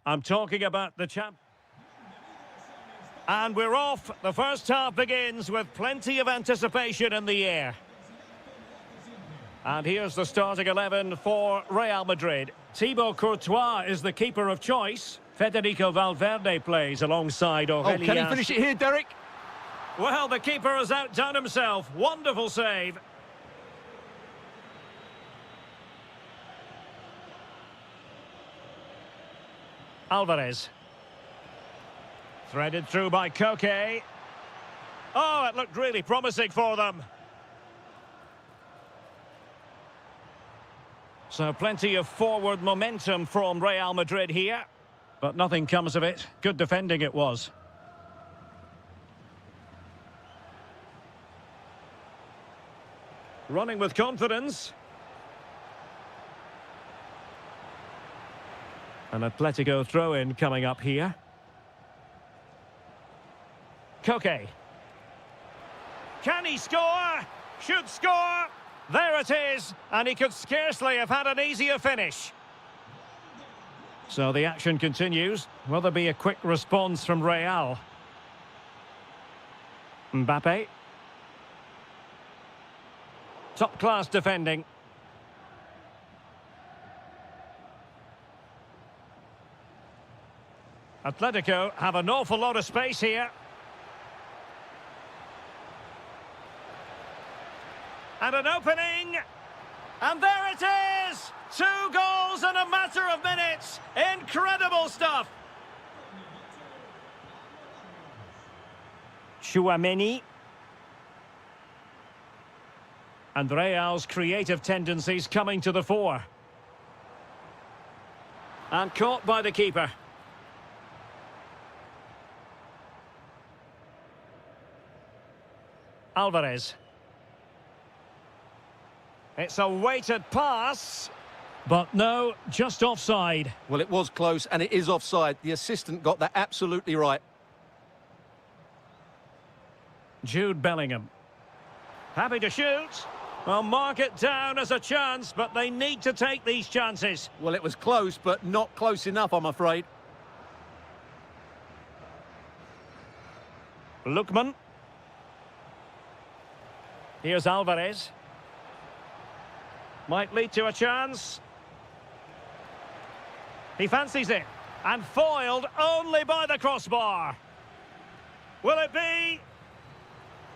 I'm talking about the champ. And we're off. The first half begins with plenty of anticipation in the air. And here's the starting 11 for Real Madrid. Thibaut Courtois is the keeper of choice. Federico Valverde plays alongside Aurelian. Oh, can he finish it here, Derek? Well, the keeper has outdone himself. Wonderful save. Alvarez. Threaded through by Koke. Oh, it looked really promising for them. So plenty of forward momentum from Real Madrid here. But nothing comes of it. Good defending it was. Running with confidence. An Atletico throw-in coming up here. Koke. Can he score? Should score. There it is. And he could scarcely have had an easier finish. So the action continues. Will there be a quick response from Real? Mbappe. Top-class defending. Atletico have an awful lot of space here. And an opening. And there it is! 2 goals in a matter of minutes. Incredible stuff. Chouameni. And Real's creative tendencies coming to the fore. And caught by the keeper. Alvarez. It's a weighted pass. But no, just offside. Well, it was close, and it is offside. The assistant got that absolutely right. Jude Bellingham. Happy to shoot. Well, mark it down as a chance, but they need to take these chances. Well, it was close, but not close enough, I'm afraid. Lookman. Here's Alvarez. Might lead to a chance. He fancies it. And foiled only by the crossbar. Will it be?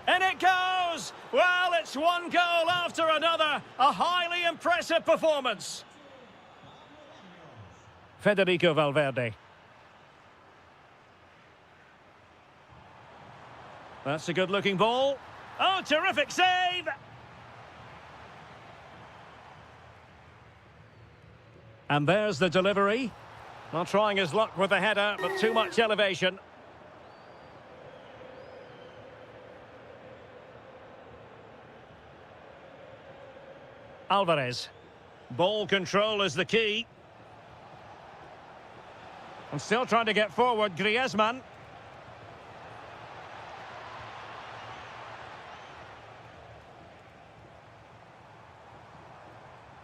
And it goes! Well, it's one goal after another. A highly impressive performance. Federico Valverde. That's a good-looking ball. Oh, terrific save! And there's the delivery. Not trying his luck with the header, but too much elevation. Alvarez. Ball control is the key. And still trying to get forward, Griezmann.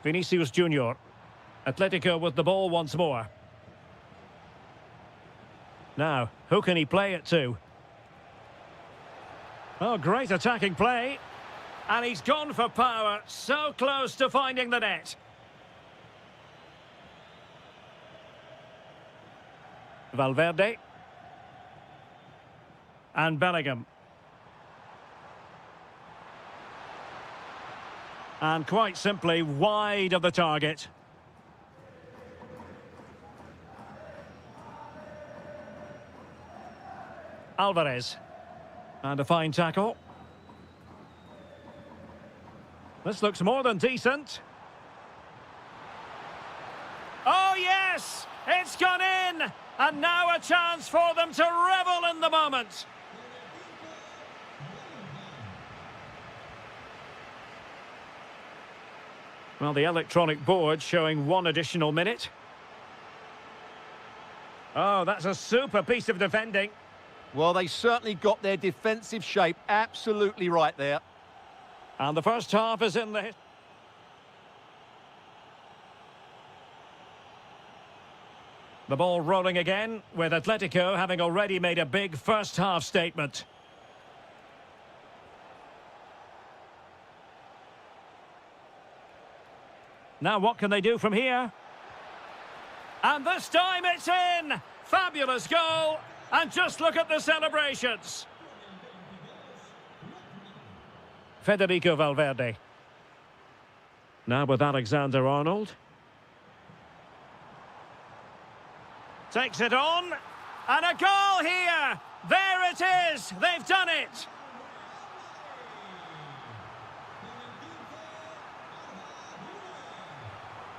Vinicius Junior. Atletico with the ball once more. Now, who can he play it to? Oh, great attacking play. And he's gone for power, so close to finding the net. Valverde. And Bellingham. And quite simply wide of the target. Alvarez. And a fine tackle. This looks more than decent. Oh, yes! It's gone in! And now a chance for them to revel in the moment. Well, the electronic board showing 1 additional minute. Oh, that's a super piece of defending. Well, they certainly got their defensive shape absolutely right there. And the first half is in the... The ball rolling again, with Atletico having already made a big first-half statement. Now what can they do from here? And this time it's in! Fabulous goal! And just look at the celebrations! Federico Valverde. Now with Alexander-Arnold. Takes it on. And a goal here! There it is! They've done it!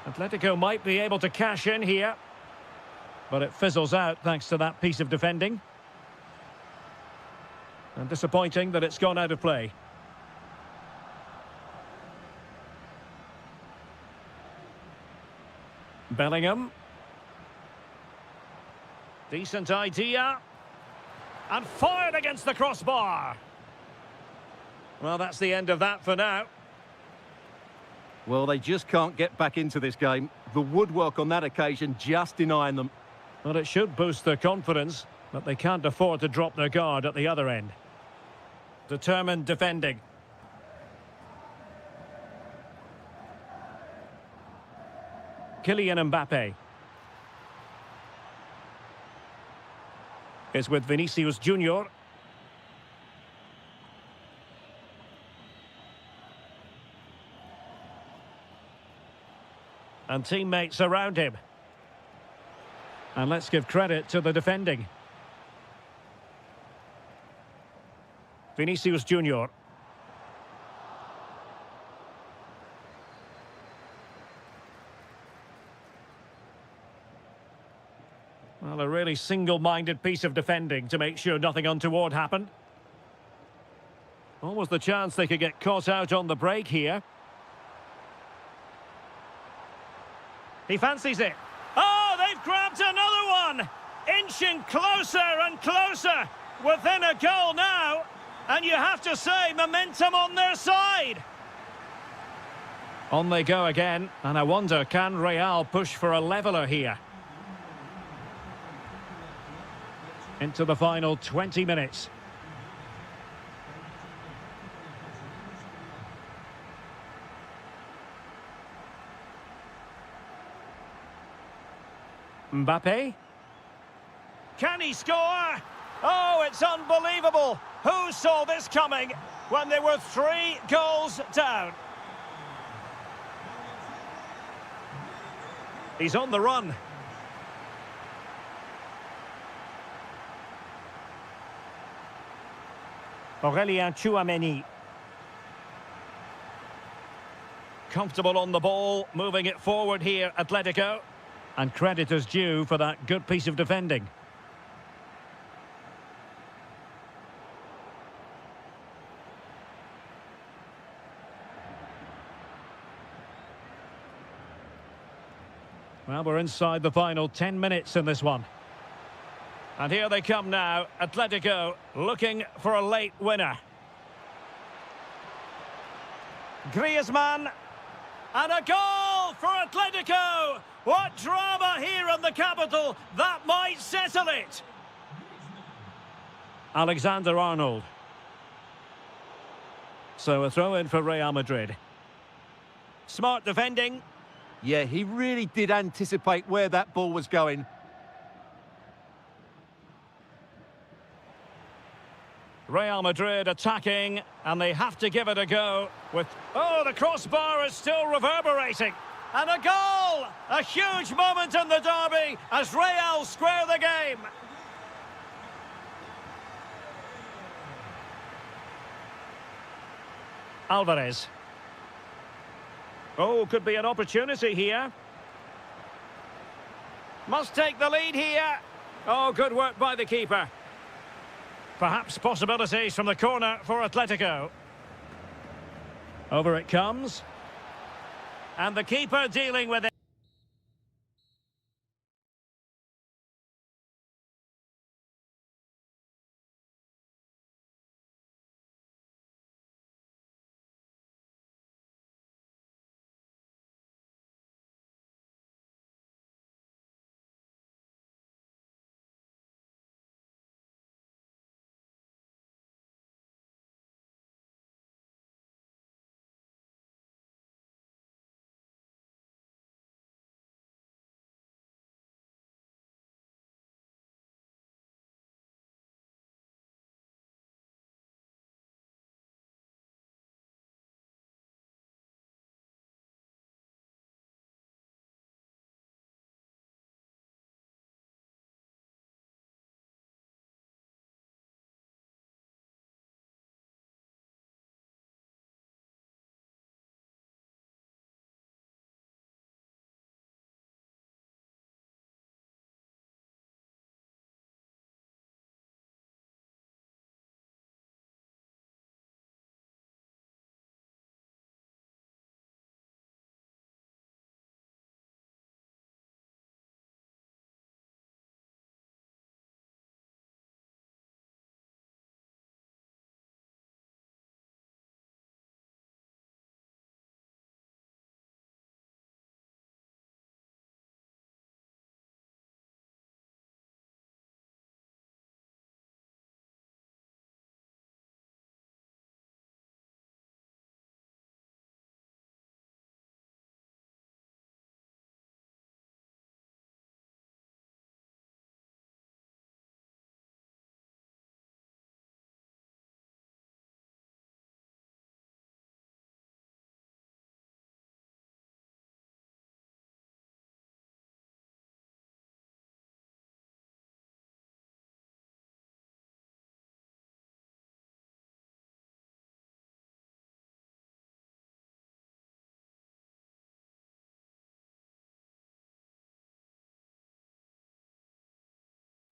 Atletico might be able to cash in here. But it fizzles out thanks to that piece of defending. And disappointing that it's gone out of play. Bellingham. Decent idea. And fired against the crossbar. Well, that's the end of that for now. Well, they just can't get back into this game. The woodwork on that occasion just denying them. Well, it should boost their confidence, but they can't afford to drop their guard at the other end. Determined defending. Kylian Mbappe is with Vinicius Junior. And teammates around him. And let's give credit to the defending. Vinicius Junior. Well, a really single-minded piece of defending to make sure nothing untoward happened. Almost the chance they could get caught out on the break here. He fancies it. Oh, they've grabbed another one! Inching closer and closer. Within a goal now. And you have to say, momentum on their side. On they go again. And I wonder, can Real push for a leveller here? Into the final 20 minutes. Mbappe. Can he score? Oh, it's unbelievable. Who saw this coming when they were 3 goals down? He's on the run. Aurélien Tchouaméni. Comfortable on the ball, moving it forward here, Atletico. And credit is due for that good piece of defending. Well, we're inside the final 10 minutes in this one. And here they come now, Atletico looking for a late winner. Griezmann, and a goal for Atletico! What drama here in the capital, that might settle it! Alexander-Arnold. So a throw in for Real Madrid. Smart defending. Yeah, he really did anticipate where that ball was going. Real Madrid attacking, and they have to give it a go with... Oh, the crossbar is still reverberating. And a goal! A huge moment in the derby as Real square the game. Alvarez. Oh, could be an opportunity here. Must take the lead here. Oh, good work by the keeper. Perhaps possibilities from the corner for Atletico. Over it comes. And the keeper dealing with it.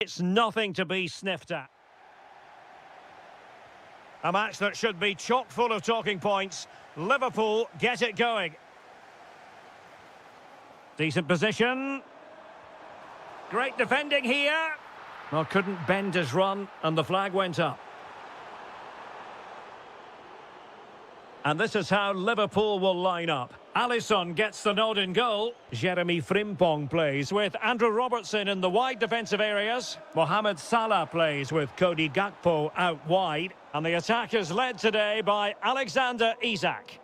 It's nothing to be sniffed at. A match that should be chock full of talking points. Liverpool get it going. Decent position. Great defending here. Well, couldn't bend his run, and the flag went up. And this is how Liverpool will line up. Alisson gets the nod in goal. Jeremy Frimpong plays with Andrew Robertson in the wide defensive areas. Mohamed Salah plays with Cody Gakpo out wide. And the attack is led today by Alexander Isak.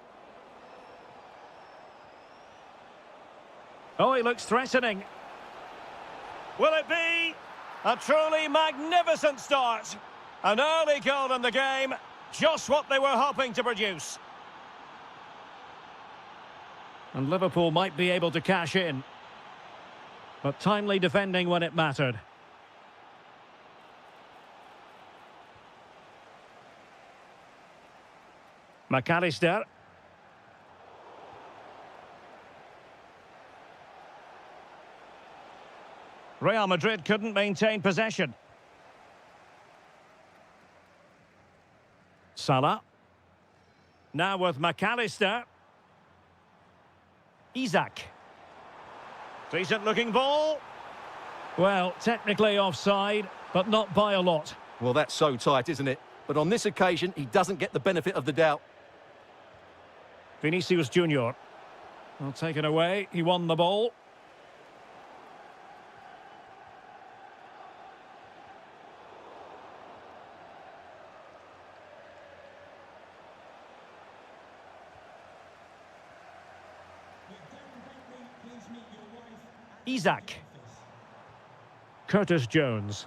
Oh, he looks threatening. Will it be a truly magnificent start? An early goal in the game, just what they were hoping to produce. And Liverpool might be able to cash in. But timely defending when it mattered. McAllister. Real Madrid couldn't maintain possession. Salah. Now with McAllister. Isak. Decent looking ball. Well, technically offside, but not by a lot. Well, that's so tight, isn't it? But on this occasion, he doesn't get the benefit of the doubt. Vinicius Junior. Well, taken away. He won the ball. Isak. Curtis Jones.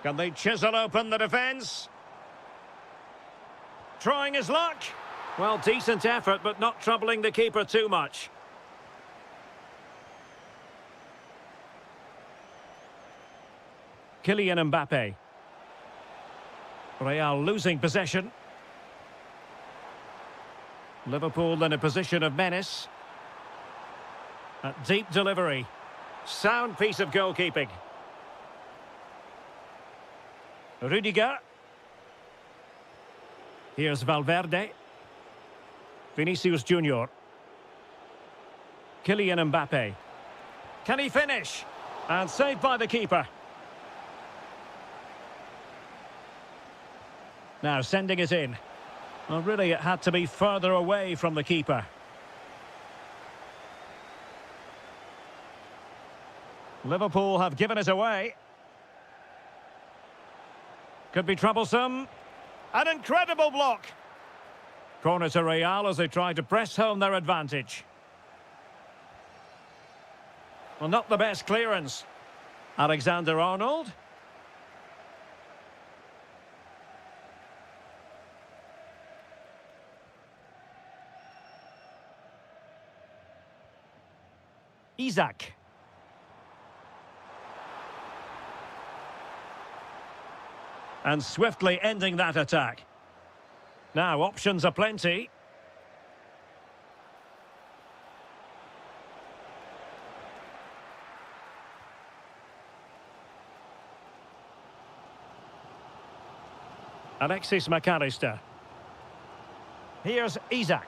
Can they chisel open the defence? Trying his luck. Well, decent effort, but not troubling the keeper too much. Kylian Mbappe. Real losing possession. Liverpool in a position of menace. A deep delivery. Sound piece of goalkeeping. Rudiger. Here's Valverde. Vinicius Junior. Kylian Mbappe. Can he finish? And saved by the keeper. Now sending it in. Well, really, it had to be further away from the keeper. Liverpool have given it away. Could be troublesome. An incredible block. Corner to Real as they try to press home their advantage. Well, not the best clearance. Alexander-Arnold. Isak. And swiftly ending that attack. Now, options are plenty. Alexis McAllister. Here's Isak.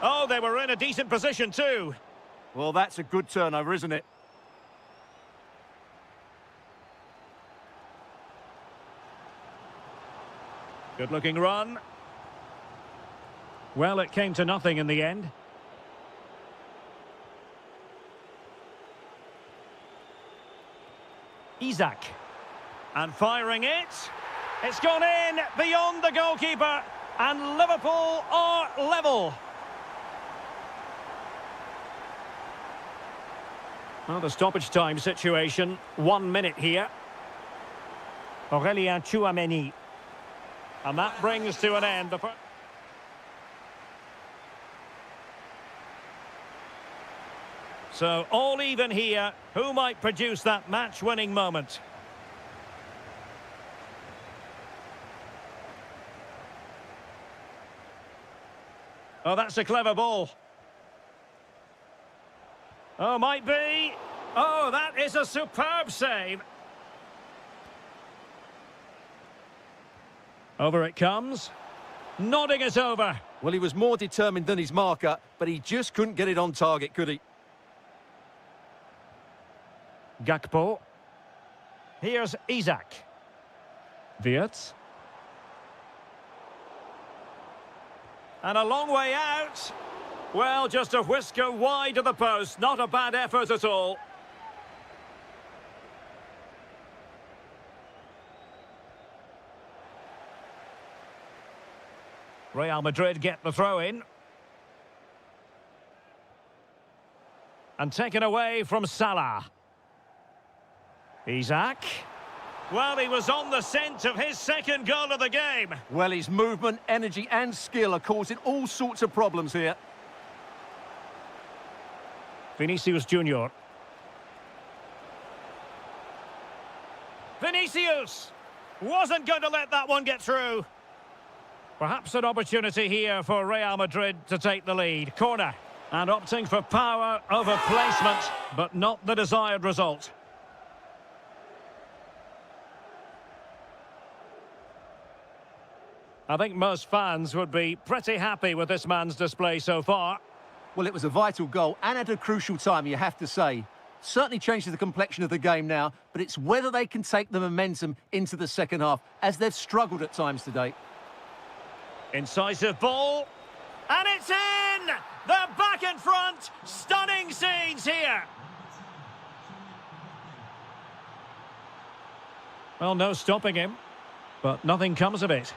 Oh, they were in a decent position too. Well, that's a good turnover, isn't it? Good-looking run. Well, it came to nothing in the end. Isak. And firing it. It's gone in beyond the goalkeeper. And Liverpool are level. Well, the stoppage time situation. 1 minute here. Aurélien Tchouameni. And that brings to an end the first. So, all even here. Who might produce that match-winning moment? Oh, that's a clever ball. Oh, might be. Oh, that is a superb save. Over it comes. Nodding it over. Well, he was more determined than his marker, but he just couldn't get it on target, could he? Gakpo. Here's Isak. Wirtz. And a long way out. Well, just a whisker wide of the post. Not a bad effort at all. Real Madrid get the throw in. And taken away from Salah. Isak. Well, he was on the scent of his second goal of the game. Well, his movement, energy and skill are causing all sorts of problems here. Vinicius Junior. Vinicius! Wasn't going to let that one get through. Perhaps an opportunity here for Real Madrid to take the lead. Corner. And opting for power over placement, but not the desired result. I think most fans would be pretty happy with this man's display so far. Well, it was a vital goal and at a crucial time, you have to say. Certainly changes the complexion of the game now, but it's whether they can take the momentum into the second half, as they've struggled at times today. Incisive ball. And it's in! They're back in front. Stunning scenes here. Well, no stopping him, but nothing comes of it.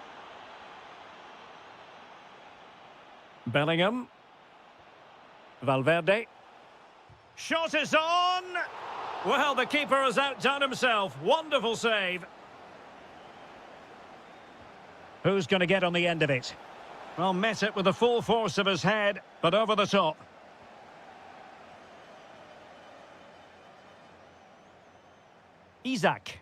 Bellingham. Valverde. Shot is on! Well, the keeper has outdone himself. Wonderful save. Who's going to get on the end of it? Well, met it with the full force of his head, but over the top. Isak.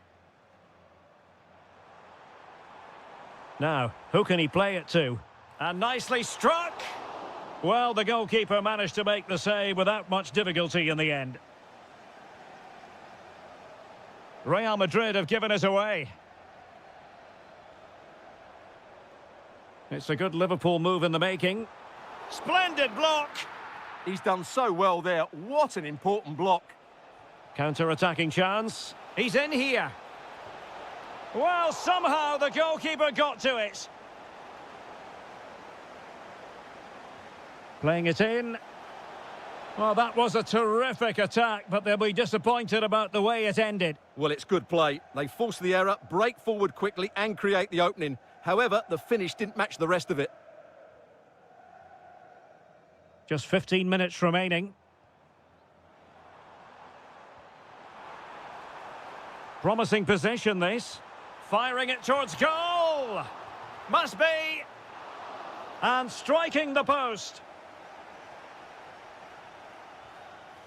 Now, who can he play it to? And nicely struck! Well, the goalkeeper managed to make the save without much difficulty in the end. Real Madrid have given it away. It's a good Liverpool move in the making. Splendid block! He's done so well there. What an important block. Counter-attacking chance. He's in here. Well, somehow the goalkeeper got to it. Playing it in. Well, that was a terrific attack, but they'll be disappointed about the way it ended. Well, it's good play. They force the error, break forward quickly and create the opening. However, the finish didn't match the rest of it. Just 15 minutes remaining. Promising position, this. Firing it towards goal! Must be! And striking the post.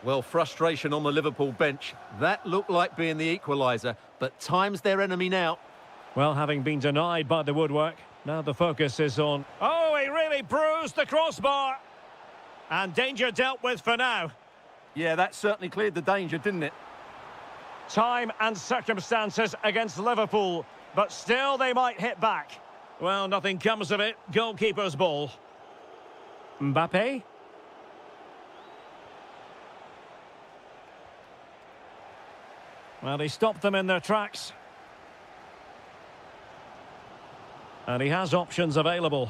Well, frustration on the Liverpool bench. That looked like being the equaliser, but time's their enemy now. Well, having been denied by the woodwork, now the focus is on... Oh, he really bruised the crossbar! And danger dealt with for now. Yeah, that certainly cleared the danger, didn't it? Time and circumstances against Liverpool, but still they might hit back. Well, nothing comes of it. Goalkeeper's ball. Mbappe. Well, he stopped them in their tracks. And he has options available.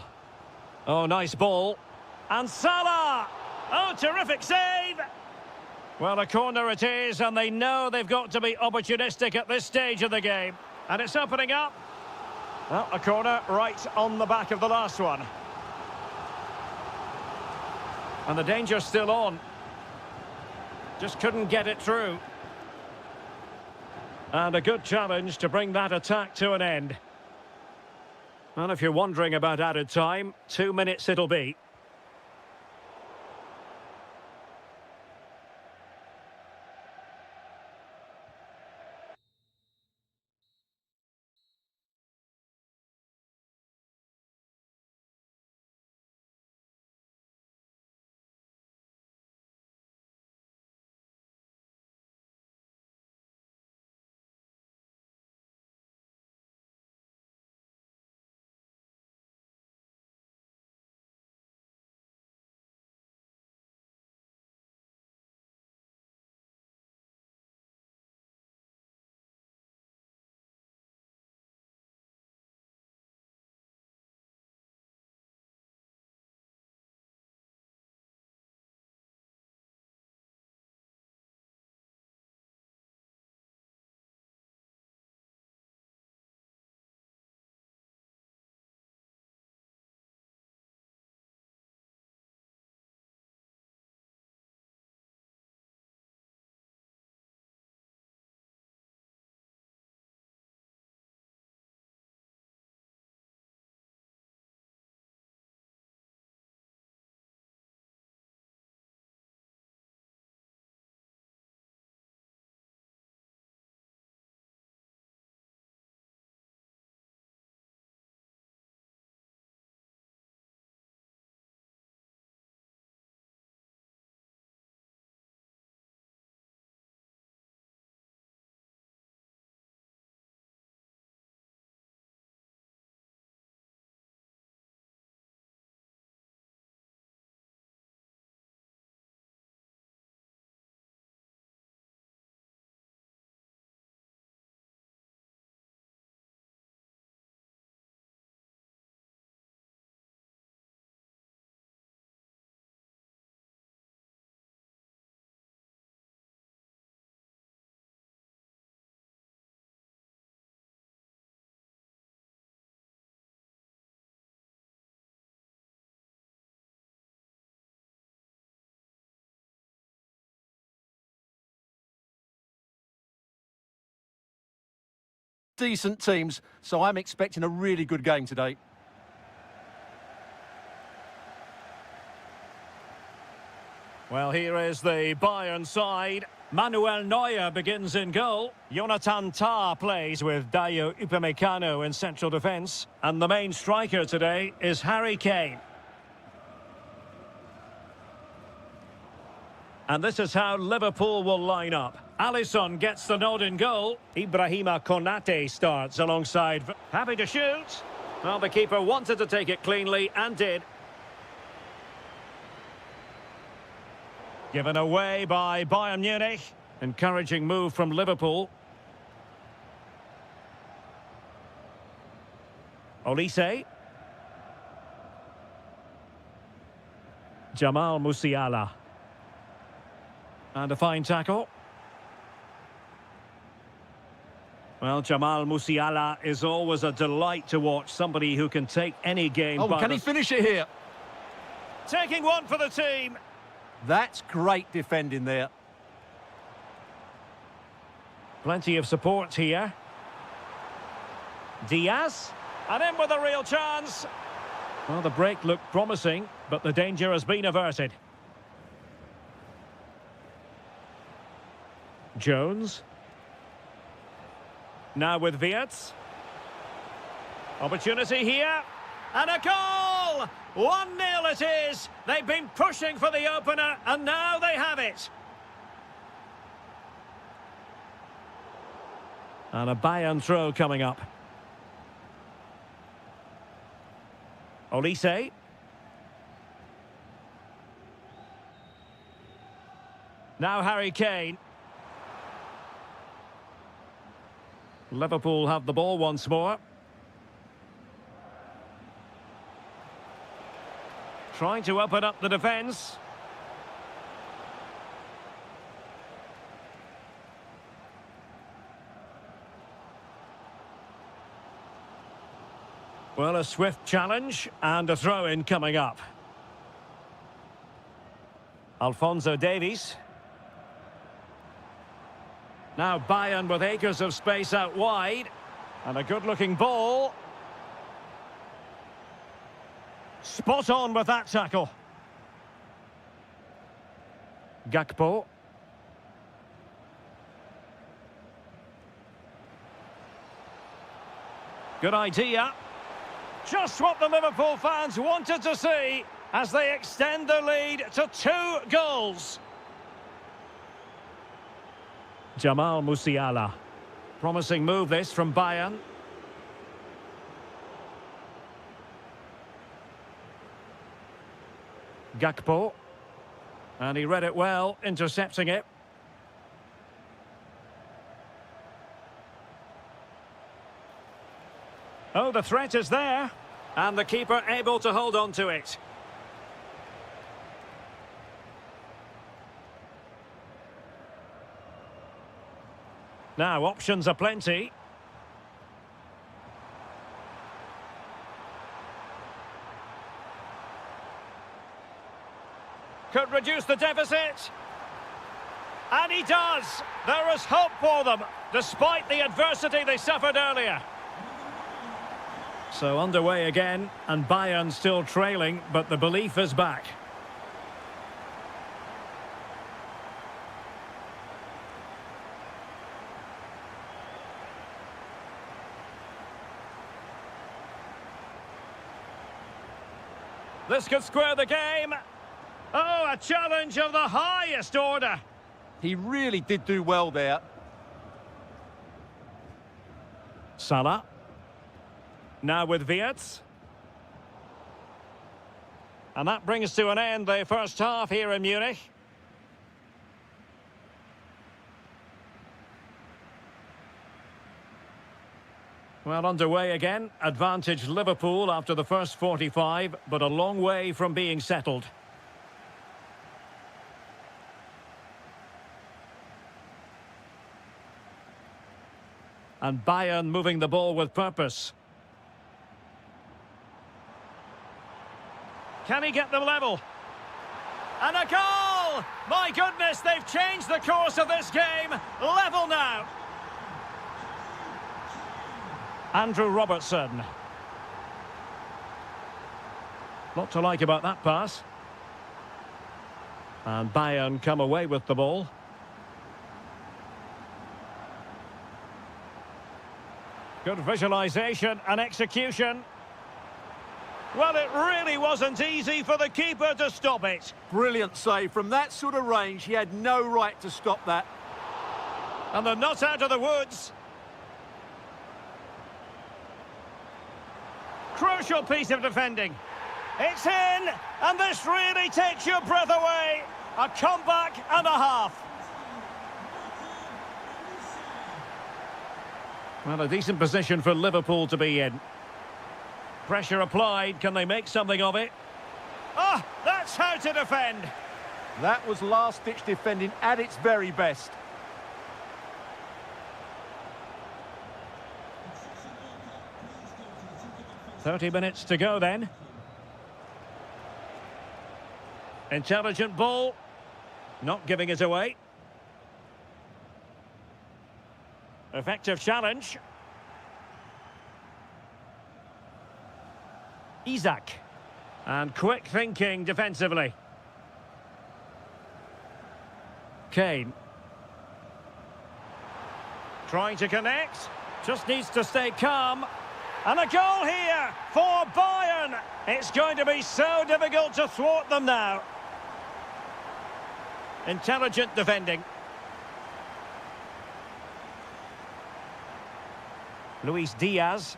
Oh, nice ball. And Salah! Oh, terrific save! Well, a corner it is, and they know they've got to be opportunistic at this stage of the game. And it's opening up. Well, a corner right on the back of the last one. And the danger's still on. Just couldn't get it through. And a good challenge to bring that attack to an end. Well, if you're wondering about added time, 2 minutes it'll be. decent teams, so I'm expecting a really good game today. Well, here is the Bayern side. Manuel Neuer begins in goal. Jonathan Tah plays with Dayo Upamecano in central defence. And the main striker today is Harry Kane. And this is how Liverpool will line up. Alisson gets the nod in goal. Ibrahima Konate starts alongside. Happy to shoot. Well, the keeper wanted to take it cleanly and did. Given away by Bayern Munich. Encouraging move from Liverpool. Olise. Jamal Musiala. And a fine tackle. Well, Jamal Musiala is always a delight to watch. Somebody who can take any game. Oh, can he finish it here? Taking one for the team. That's great defending there. Plenty of support here. Diaz. And in with a real chance. Well, the break looked promising, but the danger has been averted. Jones. Now with Wirtz. Opportunity here. And a goal! 1-0 it is. They've been pushing for the opener, and now they have it. And a Bayern throw coming up. Olise. Now Harry Kane. Liverpool have the ball once more. Trying to open up the defence. Well, a swift challenge and a throw-in coming up. Alphonso Davies. Now Bayern with acres of space out wide. And a good-looking ball. Spot on with that tackle. Gakpo. Good idea. Just what the Liverpool fans wanted to see as they extend the lead to 2 goals. Jamal Musiala. Promising move this from Bayern. Gakpo. And he read it well, intercepting it. Oh, the threat is there. And the keeper able to hold on to it. Now, options are plenty. Could reduce the deficit. And he does. There is hope for them, despite the adversity they suffered earlier. So underway again, and Bayern still trailing, but the belief is back. This could square the game. Oh, a challenge of the highest order. He really did do well there. Salah. Now with Wirtz. And that brings to an end the first half here in Munich. Well, underway again. Advantage Liverpool after the first 45, but a long way from being settled. And Bayern moving the ball with purpose. Can he get them level? And a goal! My goodness, they've changed the course of this game. Level now. Andrew Robertson. Lot to like about that pass. And Bayern come away with the ball. Good visualisation and execution. Well, it really wasn't easy for the keeper to stop it. Brilliant save. From that sort of range, he had no right to stop that. And they're not out of the woods. Crucial piece of defending. It's in, and this really takes your breath away. A comeback and a half. Well, a decent position for Liverpool to be in. Pressure applied. Can they make something of it? Ah, that's how to defend. That was last-ditch defending at its very best. "30 minutes to go then. Intelligent ball. Not giving it away. Effective challenge. Isak. And quick thinking defensively. Kane. Trying to connect. Just needs to stay calm. And a goal here for Bayern. It's going to be so difficult to thwart them now. Intelligent defending. Luis Diaz.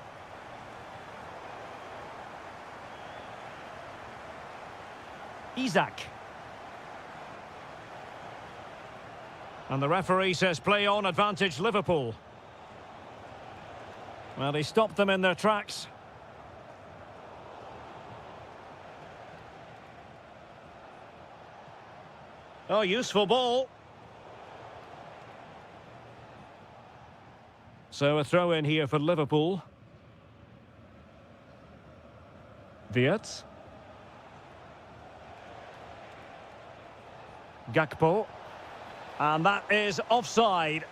Isak. And the referee says play on, advantage Liverpool. Well, he stopped them in their tracks. Oh, useful ball. So a throw in here for Liverpool. Wirtz. Gakpo. And that is offside.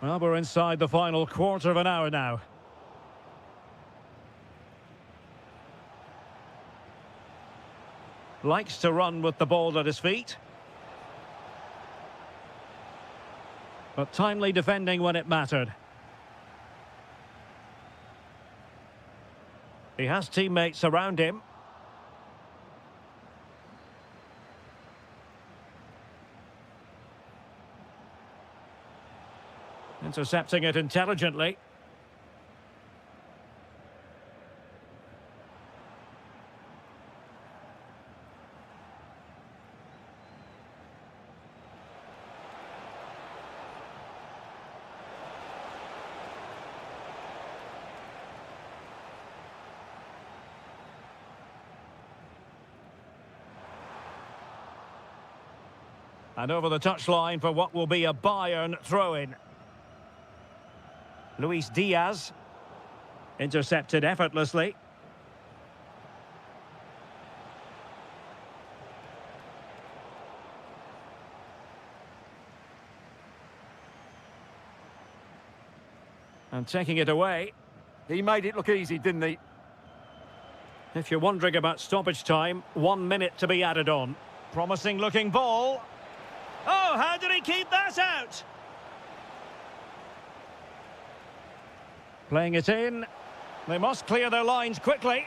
Well, we're inside the final quarter of an hour now. Likes to run with the ball at his feet. But timely defending when it mattered. He has teammates around him. Intercepting it intelligently. And over the touchline for what will be a Bayern throw-in. Luis Diaz. Intercepted effortlessly. And taking it away. He made it look easy, didn't he? If you're wondering about stoppage time, 1 minute to be added on. Promising looking ball. Oh, how did he keep that out? Playing it in. They must clear their lines quickly.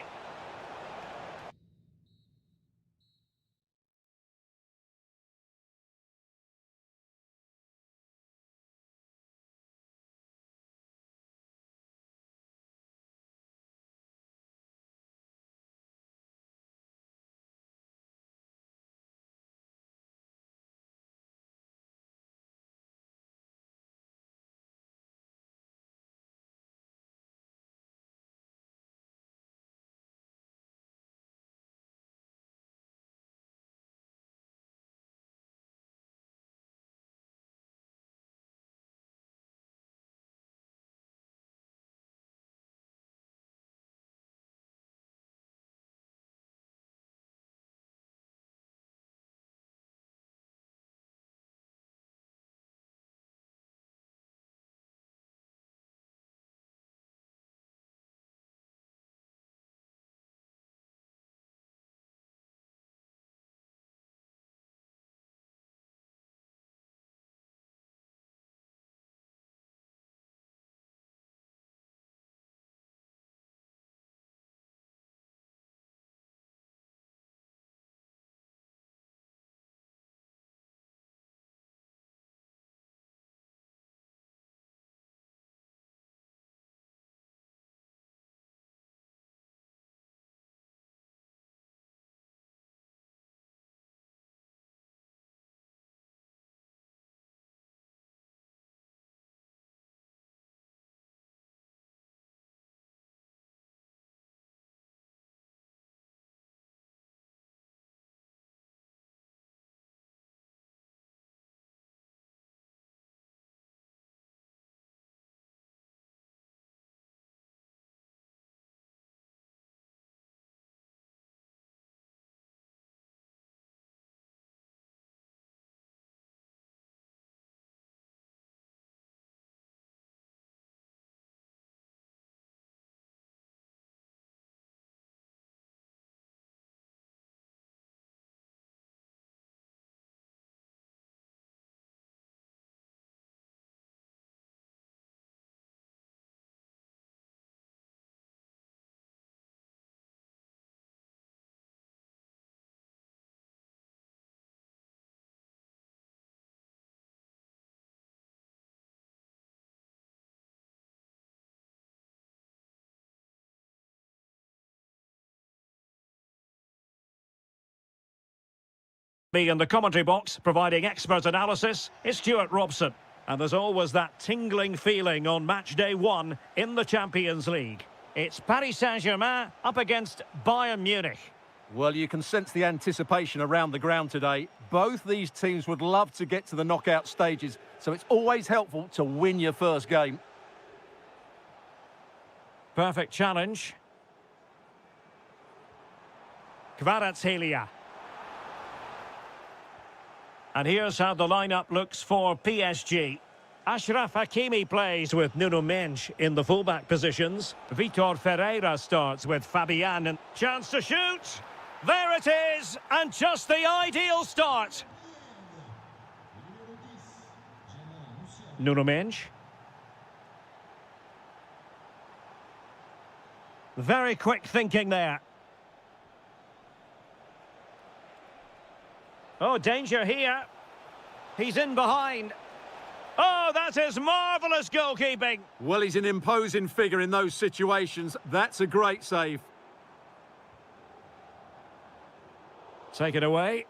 Me in the commentary box, providing expert analysis, is Stuart Robson. And there's always that tingling feeling on match day 1 in the Champions League. It's Paris Saint-Germain up against Bayern Munich. Well, you can sense the anticipation around the ground today. Both these teams would love to get to the knockout stages, so it's always helpful to win your first game. Perfect challenge. Kvaratskhelia. And here's how the lineup looks for PSG. Achraf Hakimi plays with Nuno Mendes in the fullback positions. Vitor Ferreira starts with Fabian. And chance to shoot. There it is. And just the ideal start. Nuno Mendes. Very quick thinking there. Oh, danger here. He's in behind. Oh, that is marvellous goalkeeping. Well, he's an imposing figure in those situations. That's a great save. Take it away.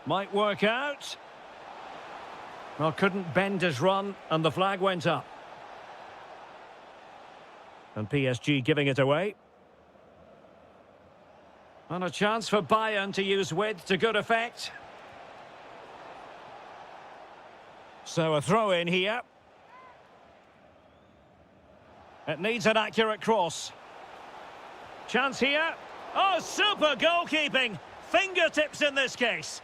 Might work out. Well, couldn't bend his run, and the flag went up. And PSG giving it away. And a chance for Bayern to use width to good effect. So a throw in here. It needs an accurate cross. Chance here. Oh, super goalkeeping. Fingertips in this case.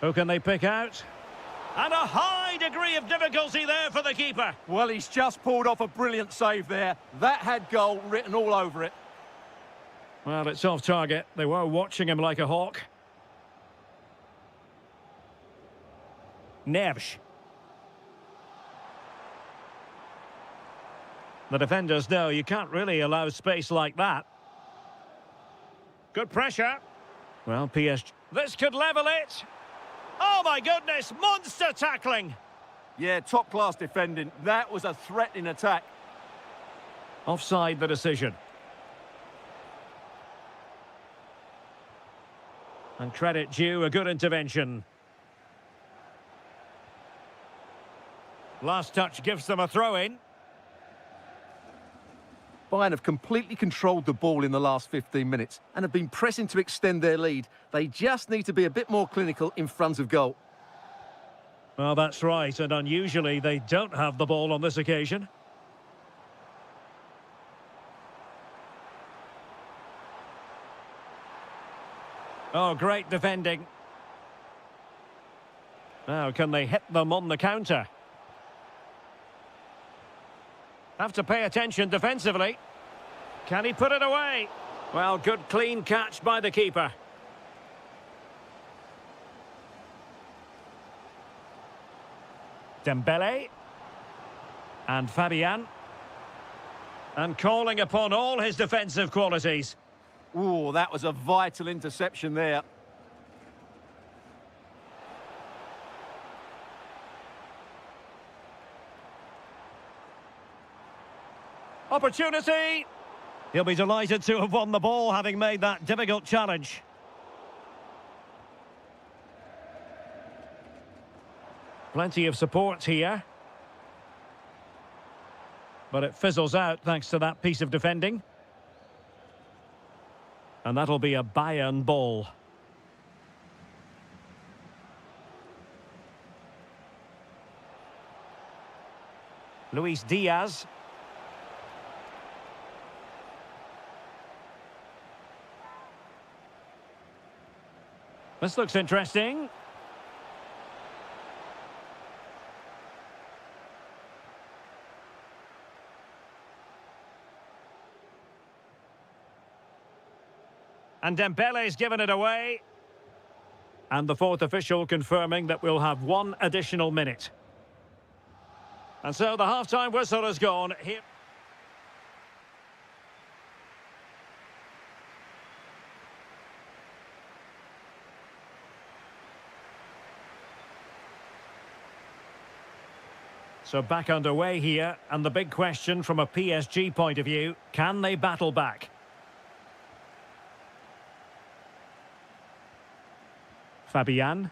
Who can they pick out? And a high degree of difficulty there for the keeper. Well, he's just pulled off a brilliant save there. That had goal written all over it. Well, it's off target. They were watching him like a hawk. Neves. The defenders know you can't really allow space like that. Good pressure. Well, PSG. This could level it. Oh, my goodness. Monster tackling. Yeah, top-class defending. That was a threatening attack. Offside the decision. And credit due, a good intervention. Last touch gives them a throw-in. Bayern have completely controlled the ball in the last 15 minutes and have been pressing to extend their lead. They just need to be a bit more clinical in front of goal. Well, that's right, and unusually they don't have the ball on this occasion. Oh, great defending. Now, can they hit them on the counter? Have to pay attention defensively. Can he put it away? Well, good clean catch by the keeper. Dembele. And Fabian. And calling upon all his defensive qualities. Ooh, that was a vital interception there. Opportunity. He'll be delighted to have won the ball, having made that difficult challenge. Plenty of support here. But it fizzles out thanks to that piece of defending. And that'll be a Bayern ball. Luis Diaz. This looks interesting. And Dembele's given it away. And the fourth official confirming that we'll have one additional minute. And so the half-time whistle has gone. Here. So back underway here, and the big question from a PSG point of view, can they battle back? Fabian.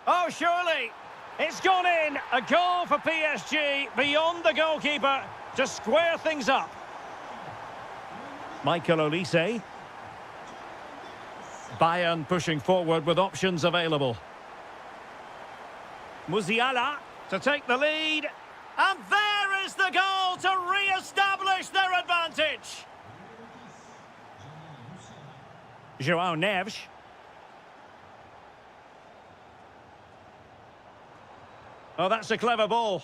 Oh, surely! It's gone in! A goal for PSG, beyond the goalkeeper, to square things up. Michael Olise. Bayern pushing forward with options available. Musiala to take the lead. And there is the goal to re-establish their advantage. João Neves. Oh, that's a clever ball.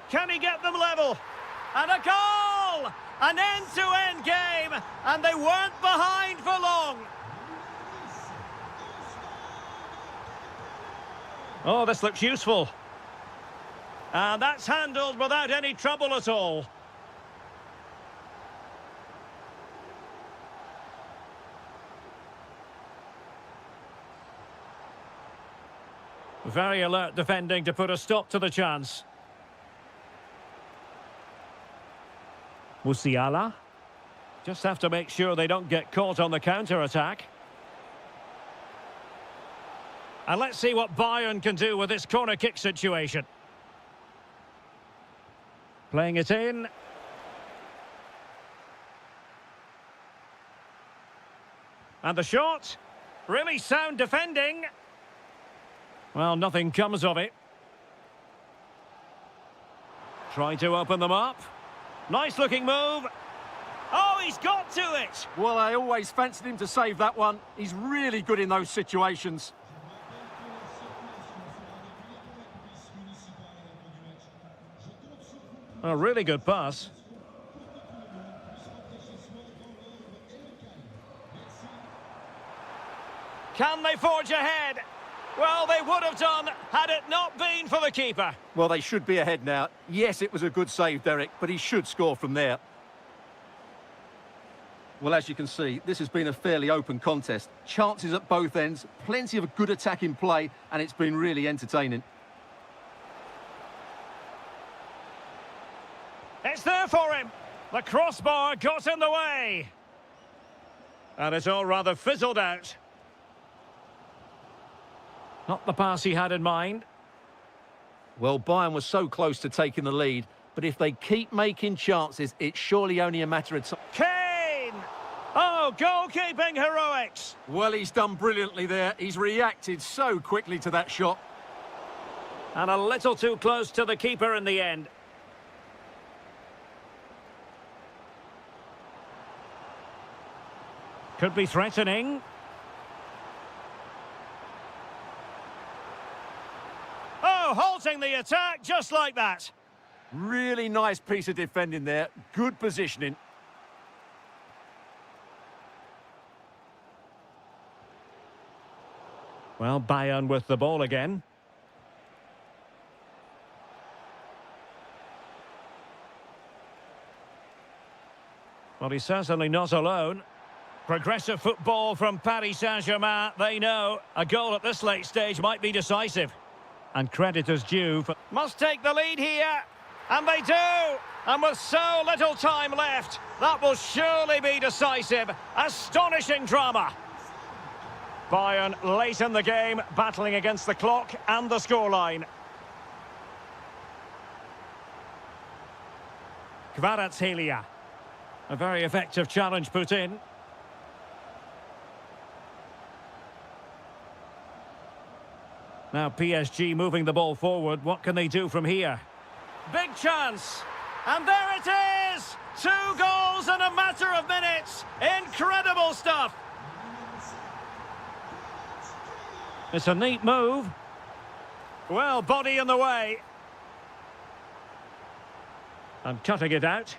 Can he get them level? And a goal! An end-to-end game, and they weren't behind for long. Oh, this looks useful. And that's handled without any trouble at all. Very alert defending to put a stop to the chance. Musiala. Just have to make sure they don't get caught on the counter-attack. And let's see what Bayern can do with this corner kick situation. Playing it in. And the shot. Really sound defending. Well, nothing comes of it. Try to open them up. Nice looking move. Oh, he's got to it. Well, I always fancied him to save that one. He's really good in those situations. A really good pass. Can they forge ahead? Well, they would have done had it not been for the keeper. Well, they should be ahead now. Yes, it was a good save, Derek, but he should score from there. Well, as you can see, this has been a fairly open contest. Chances at both ends, plenty of good attacking play, and it's been really entertaining. It's there for him. The crossbar got in the way. And it's all rather fizzled out. Not the pass he had in mind. Well, Bayern was so close to taking the lead, but if they keep making chances, it's surely only a matter of time. Kane! Oh, goalkeeping heroics. Well, he's done brilliantly there. He's reacted so quickly to that shot. And a little too close to the keeper in the end. Could be threatening. Oh, halting the attack just like that. Really nice piece of defending there. Good positioning. Well, Bayern with the ball again. Well, he's certainly not alone. Progressive football from Paris Saint-Germain. They know a goal at this late stage might be decisive. And credit is due. Must take the lead here. And they do. And with so little time left, that will surely be decisive. Astonishing drama. Bayern late in the game, battling against the clock and the scoreline. Kvaratskhelia. A very effective challenge put in. Now PSG moving the ball forward. What can they do from here? Big chance. And there it is! 2 goals in a matter of minutes. Incredible stuff. It's a neat move. Well, body in the way. And cutting it out.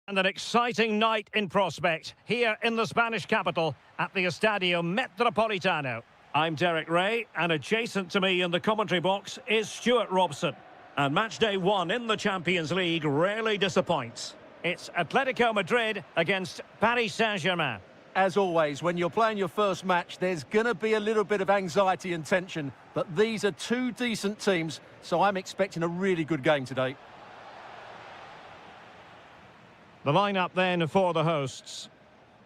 And an exciting night in prospect here in the Spanish capital at the Estadio Metropolitano. I'm Derek Ray, and adjacent to me in the commentary box is Stuart Robson. And match day one in the Champions League rarely disappoints. It's Atletico Madrid against Paris Saint-Germain. As always, when you're playing your first match, there's going to be a little bit of anxiety and tension, but these are two decent teams, so I'm expecting a really good game today. The lineup then for the hosts.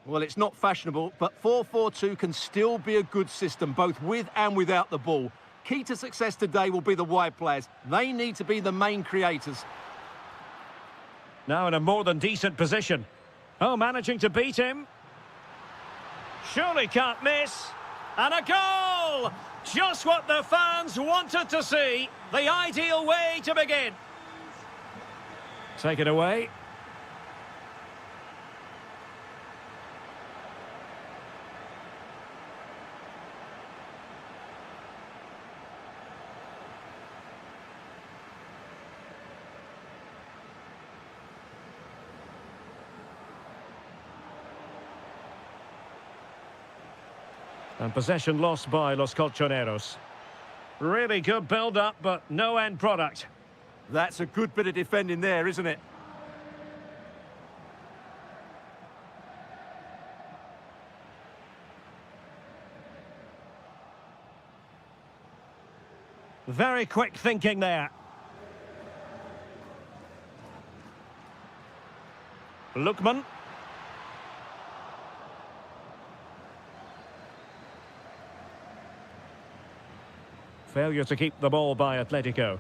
Well, it's not fashionable, but 4-4-2 can still be a good system, both with and without the ball. Key to success today will be the wide players. They need to be the main creators. Now in a more than decent position. Oh, managing to beat him. Surely can't miss. And a goal! Just what the fans wanted to see. The ideal way to begin. Take it away. And possession lost by Los Colchoneros. Really good build-up, but no end product. That's a good bit of defending there, isn't it? Very quick thinking there. Lookman. Failure to keep the ball by Atletico.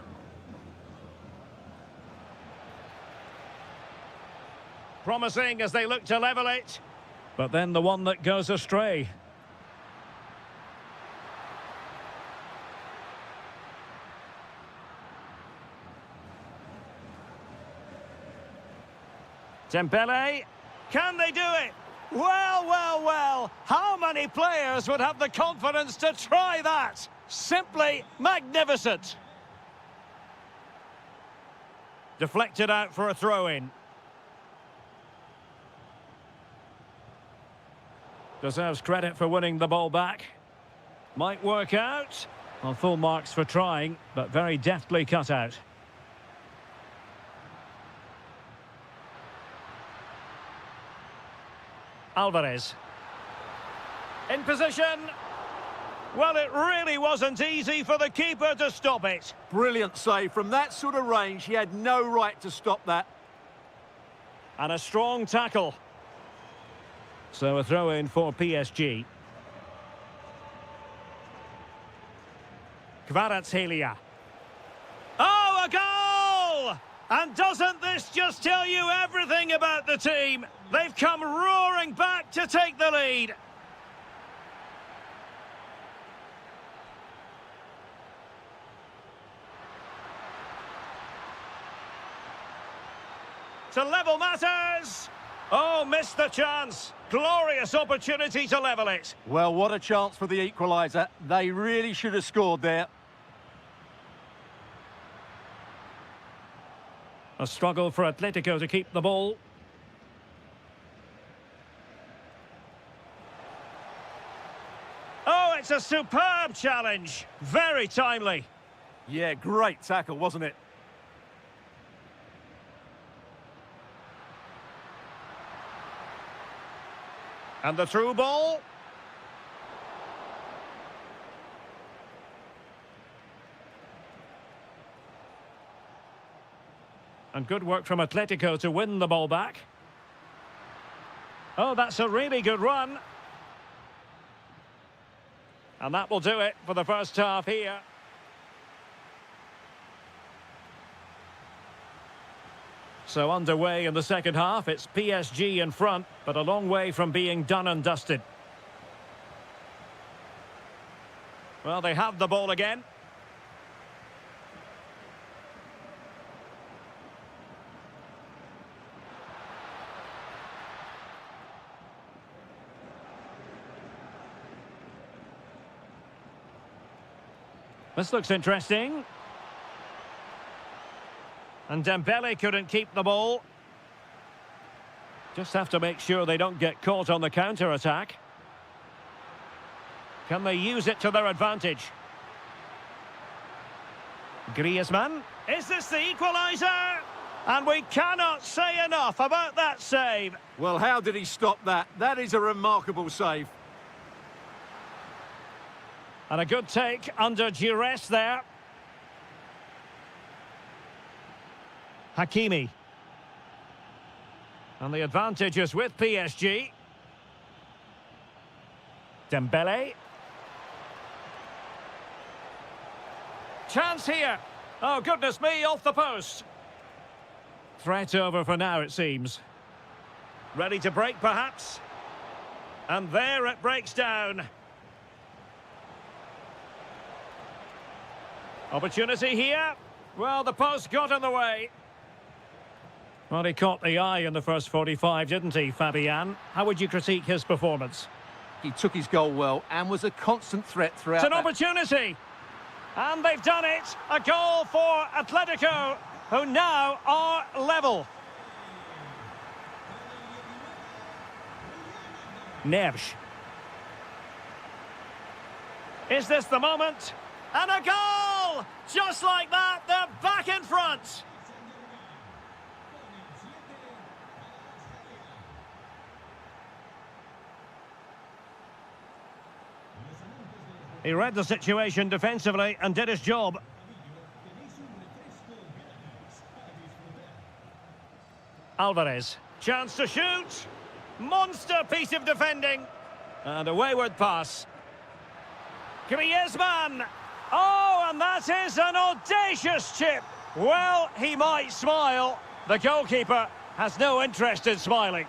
Promising as they look to level it. But then the one that goes astray. Dembele. Can they do it? Well, well, well. How many players would have the confidence to try that? Simply magnificent. Deflected out for a throw-in. Deserves credit for winning the ball back. Might work out. On full marks for trying, but very deftly cut out. Alvarez. In position. Well, it really wasn't easy for the keeper to stop it. Brilliant save. From that sort of range, he had no right to stop that. And a strong tackle. So a throw-in for PSG. Kvaratskhelia. Oh, a goal! And doesn't this just tell you everything about the team? They've come roaring back to take the lead. To level matters. Oh, missed the chance. Glorious opportunity to level it. Well, what a chance for the equaliser. They really should have scored there. A struggle for Atletico to keep the ball. Oh, it's a superb challenge. Very timely. Yeah, great tackle, wasn't it? And the through ball. And good work from Atletico to win the ball back. Oh, that's a really good run. And that will do it for the first half here. So underway in the second half, it's PSG in front, but a long way from being done and dusted. Well, they have the ball again. This looks interesting. And Dembele couldn't keep the ball. Just have to make sure they don't get caught on the counter-attack. Can they use it to their advantage? Griezmann. Is this the equaliser? And we cannot say enough about that save. Well, how did he stop that? That is a remarkable save. And a good take under duress there. Hakimi. And the advantage is with PSG. Dembele. Chance here. Oh, goodness me, off the post. Threat over for now, it seems. Ready to break, perhaps? And there it breaks down. Opportunity here. Well, the post got in the way. Well, he caught the eye in the first 45, didn't he, Fabian? How would you critique his performance? He took his goal well and was a constant threat throughout. It's an opportunity. And they've done it. A goal for Atletico, who now are level. Neves. Is this the moment? And a goal! Just like that, they're back in front. He read the situation defensively and did his job. Alvarez. Chance to shoot. Monster piece of defending. And a wayward pass. Griezmann. Oh, and that is an audacious chip. Well, he might smile. The goalkeeper has no interest in smiling.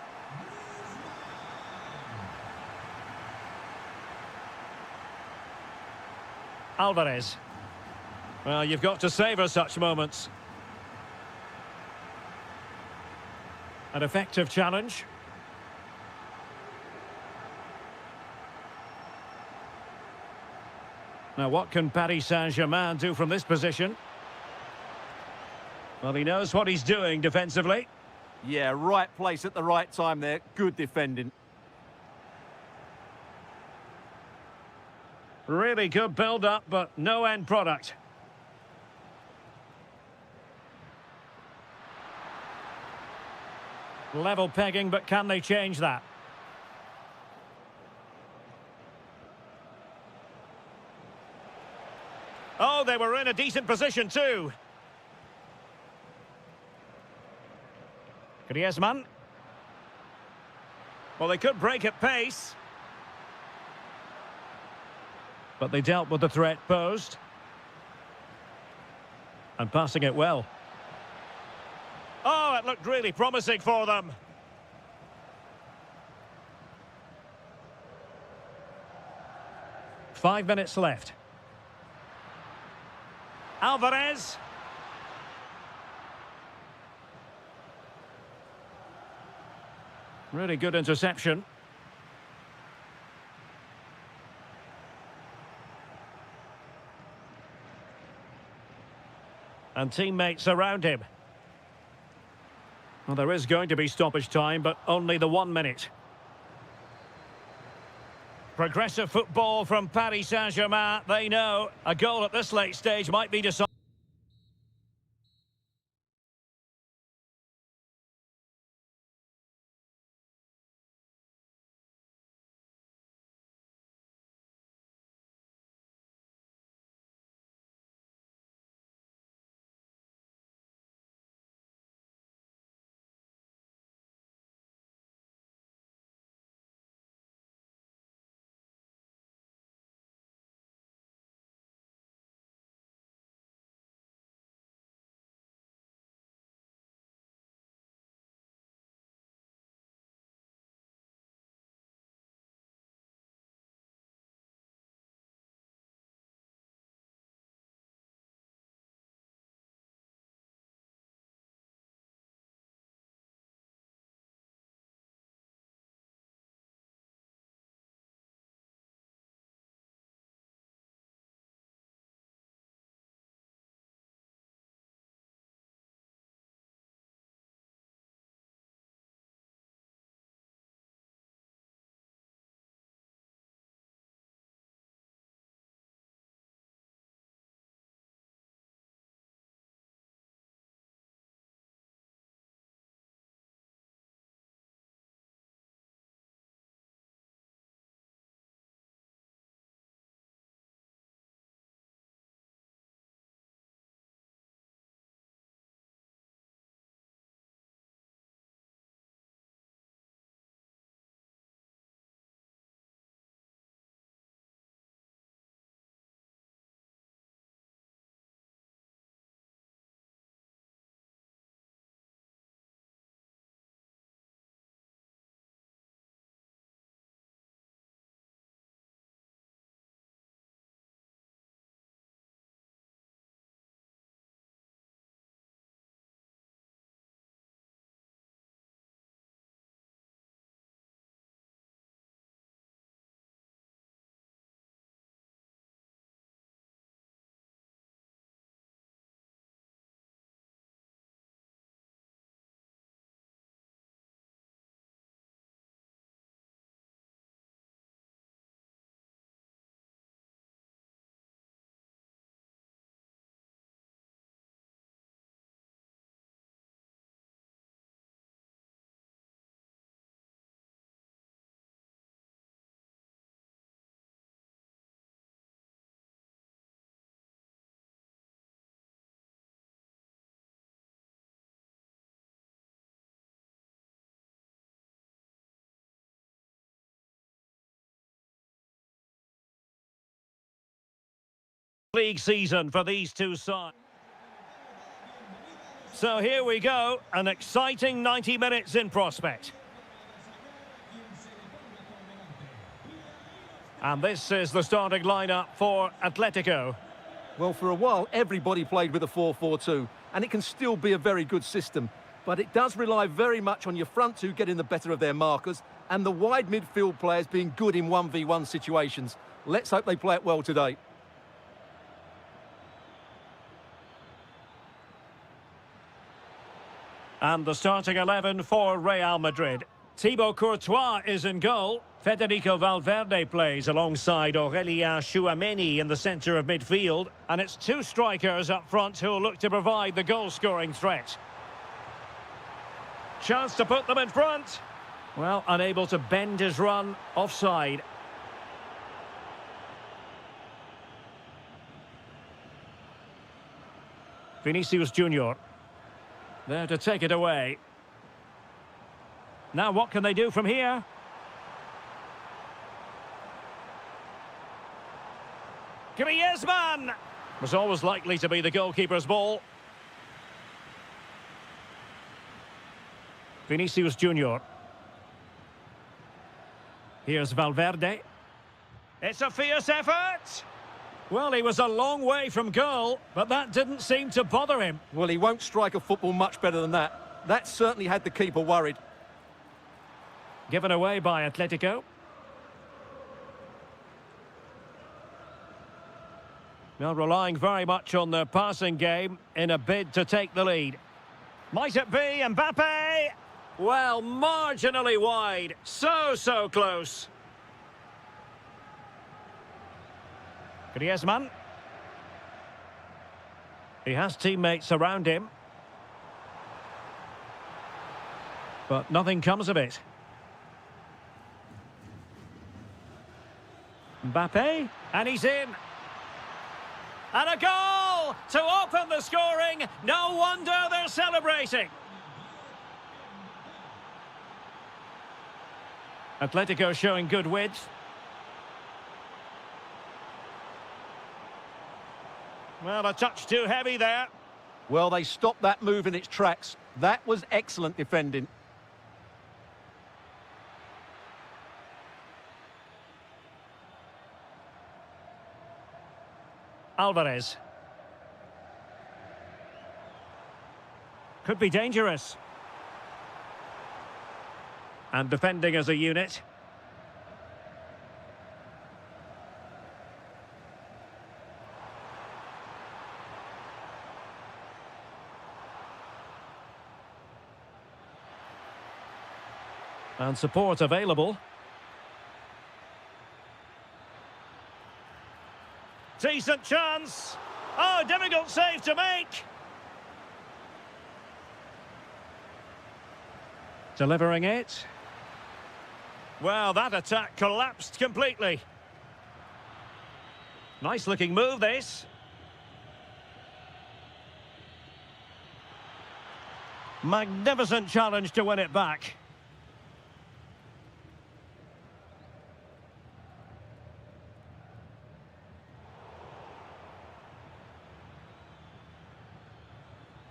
Alvarez. Well, you've got to savour such moments. An effective challenge. Now, what can Paris Saint-Germain do from this position? Well, he knows what he's doing defensively. Yeah, right place at the right time there. Good defending. Really good build-up, but no end product. Level pegging, but can they change that? Oh, they were in a decent position too. Griezmann. Well, they could break at pace. But they dealt with the threat posed. And passing it well. Oh, it looked really promising for them. Five minutes left. Alvarez. Really good interception. And teammates around him. Well, there is going to be stoppage time, but only the 1 minute. Progressive football from Paris Saint-Germain. They know a goal at this late stage might be decided. league season for these two sides. So here we go, an exciting 90 minutes in prospect. And this is the starting lineup for Atletico. Well, for a while, everybody played with a 4-4-2, and it can still be a very good system. But it does rely very much on your front two getting the better of their markers and the wide midfield players being good in 1v1 situations. Let's hope they play it well today. And the starting 11 for Real Madrid. Thibaut Courtois is in goal. Federico Valverde plays alongside Aurélien Tchouaméni in the centre of midfield. And it's two strikers up front who will look to provide the goal-scoring threat. Chance to put them in front. Well, unable to bend his run, offside. Vinicius Junior. There to take it away. Now what can they do from here? Griezmann! Was always likely to be the goalkeeper's ball. Vinicius Junior. Here's Valverde. It's a fierce effort! Well, he was a long way from goal, but that didn't seem to bother him. Well, he won't strike a football much better than that. That certainly had the keeper worried. Given away by Atletico. Well, relying very much on their passing game in a bid to take the lead. Might it be Mbappe? Well, marginally wide. So close. Griezmann. He has teammates around him. But nothing comes of it. Mbappe. And he's in. And a goal to open the scoring. No wonder they're celebrating. Atletico showing good width. Well, a touch too heavy there. Well, they stopped that move in its tracks. That was excellent defending. Alvarez. Could be dangerous. And defending as a unit. And support available. Decent chance. Oh, difficult save to make. Delivering it. Well, that attack collapsed completely. Nice looking move, this. Magnificent challenge to win it back.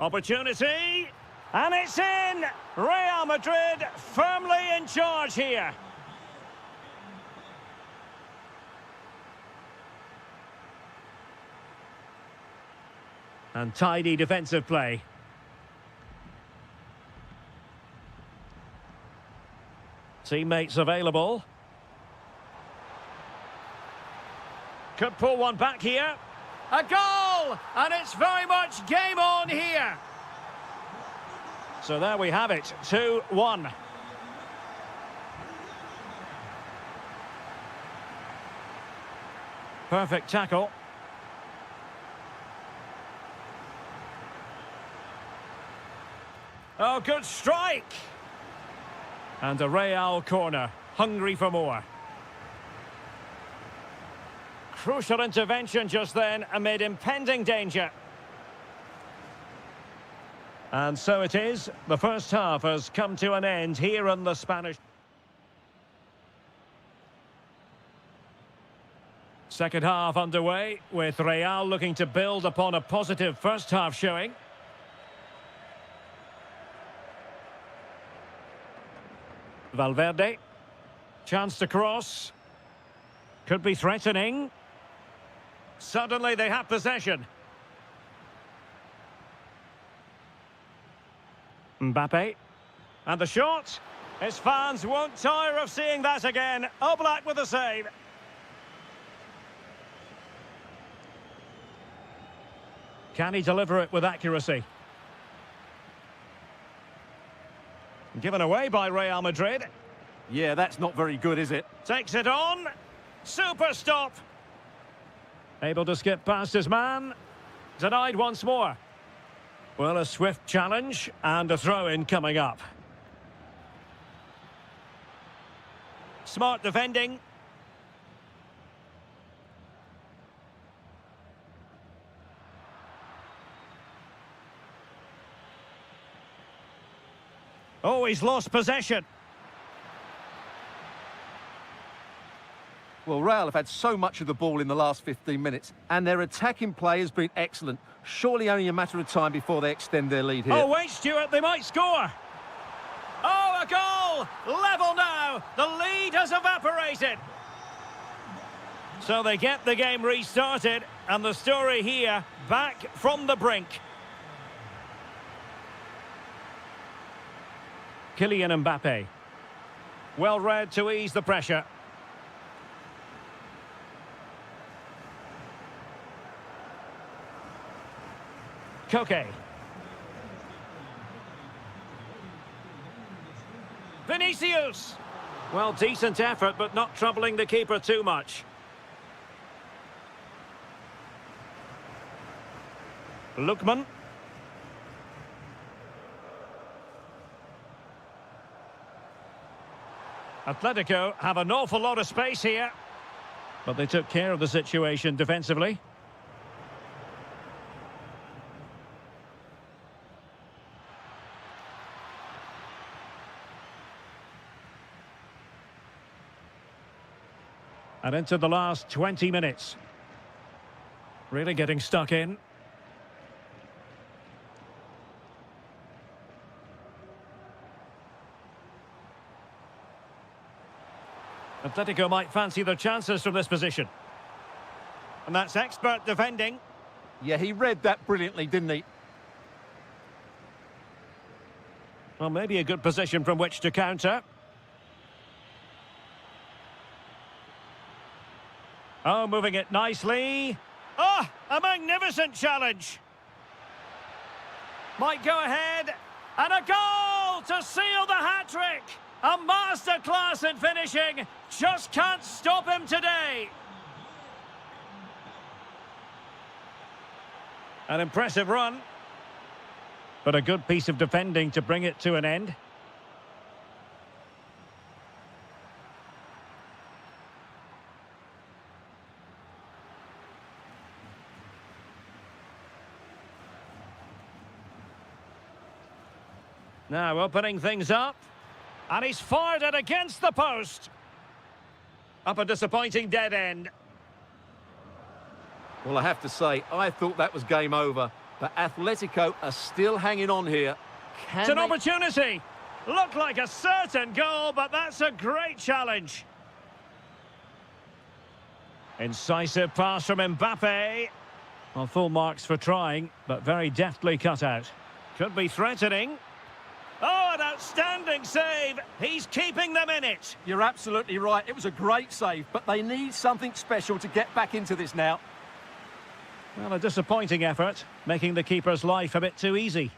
Opportunity, and it's in! Real Madrid firmly in charge here. And tidy defensive play. Teammates available. Could pull one back here. A goal! And it's very much game on here. So there we have it, 2-1. Perfect tackle. Oh, good strike! And a Real corner, hungry for more. Crucial intervention just then amid impending danger. And so it is. The first half has come to an end here in the Spanish. Second half underway, with Real looking to build upon a positive first half showing. Valverde. Chance to cross. Could be threatening. Suddenly they have possession. Mbappe. And the shot. His fans won't tire of seeing that again. Oblak with the save. Can he deliver it with accuracy? Given away by Real Madrid. Yeah, that's not very good, is it? Takes it on. Super stop. Able to skip past his man. Denied once more. Well, a swift challenge and a throw-in coming up. Smart defending. Oh, he's lost possession. Well, Real have had so much of the ball in the last 15 minutes, and their attacking play has been excellent. Surely only a matter of time before they extend their lead here. Oh, wait, Stuart, they might score. Oh, a goal! Level now. The lead has evaporated. So they get the game restarted, and the story here, back from the brink. Kylian Mbappe. Well read to ease the pressure. Koke. Vinicius. Well, decent effort, but not troubling the keeper too much. Lookman. Atletico have an awful lot of space here, but they took care of the situation defensively. And into the last 20 minutes. Really getting stuck in. Atletico might fancy their chances from this position. And that's expert defending. Yeah, he read that brilliantly, didn't he? Well, maybe a good position from which to counter. Oh, moving it nicely. Oh, a magnificent challenge. Might go ahead. And a goal to seal the hat-trick. A masterclass in finishing. Just can't stop him today. An impressive run. But a good piece of defending to bring it to an end. Now opening things up. And he's fired it against the post. Up a disappointing dead end. Well, I have to say, I thought that was game over. But Atletico are still hanging on here. It's an opportunity. Looked like a certain goal, but that's a great challenge. Incisive pass from Mbappe. Well, full marks for trying, but very deftly cut out. Could be threatening. Oh, an outstanding save. He's keeping them in it. You're absolutely right. It was a great save, but they need something special to get back into this now. Well, a disappointing effort, making the keeper's life a bit too easy.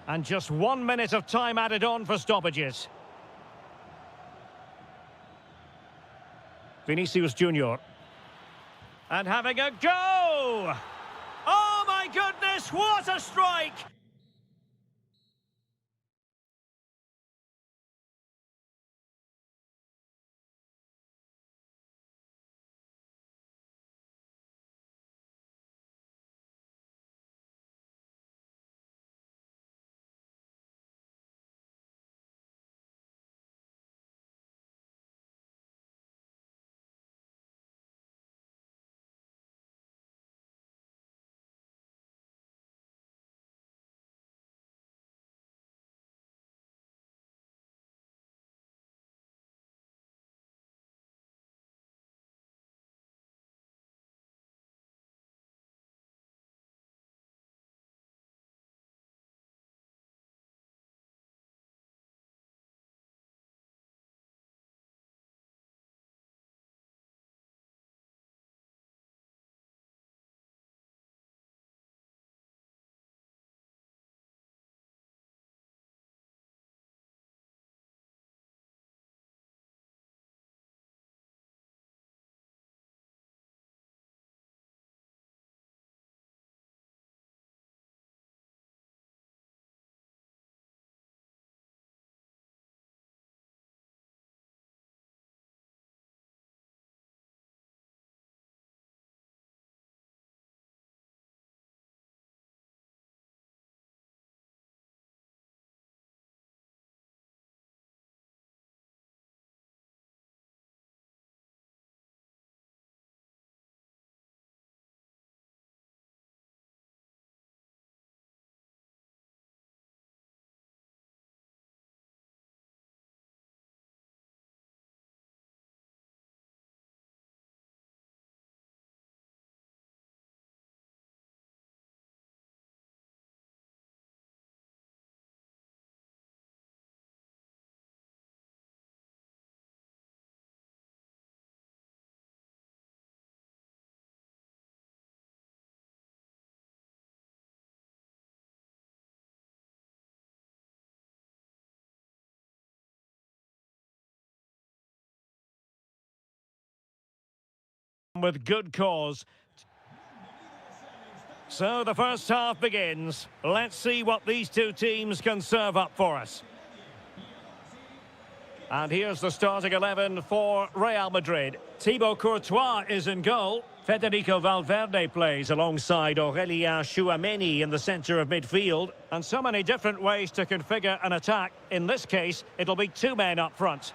And just 1 minute of time added on for stoppages. Vinicius Junior. And having a go! Oh my goodness, what a strike! with good cause. So the first half begins. Let's see what these two teams can serve up for us. And here's the starting 11 for Real Madrid. Thibaut Courtois is in goal. Federico Valverde plays alongside Aurélien Tchouaméni in the centre of midfield. And so many different ways to configure an attack. In this case, it'll be two men up front.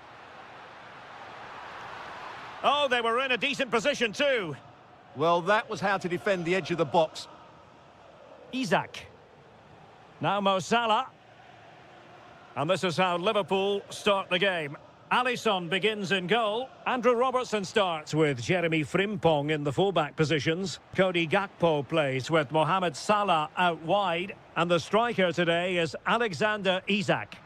Oh, they were in a decent position too. Well, that was how to defend the edge of the box. Isaac. Now Mo Salah. And this is how Liverpool start the game. Alisson begins in goal. Andrew Robertson starts with Jeremy Frimpong in the fullback positions. Cody Gakpo plays with Mohamed Salah out wide. And the striker today is Alexander Isak.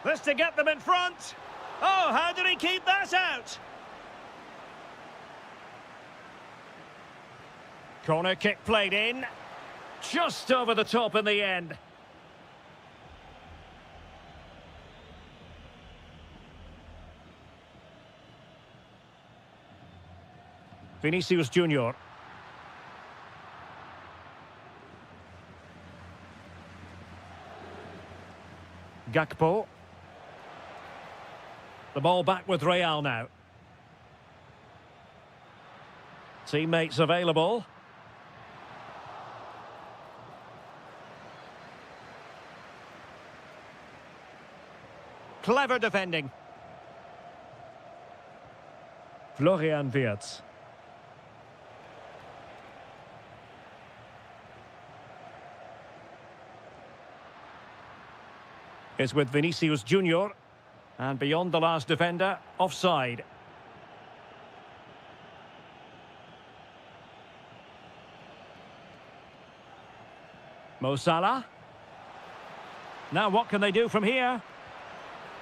This to get them in front. Oh, how did he keep that out? Corner kick played in. Just over the top in the end. Vinicius Junior. Gakpo. The ball back with Real now. Teammates available. Clever defending. Florian Wirtz. It's with Vinicius Junior. And beyond the last defender, offside. Mo Salah. Now what can they do from here?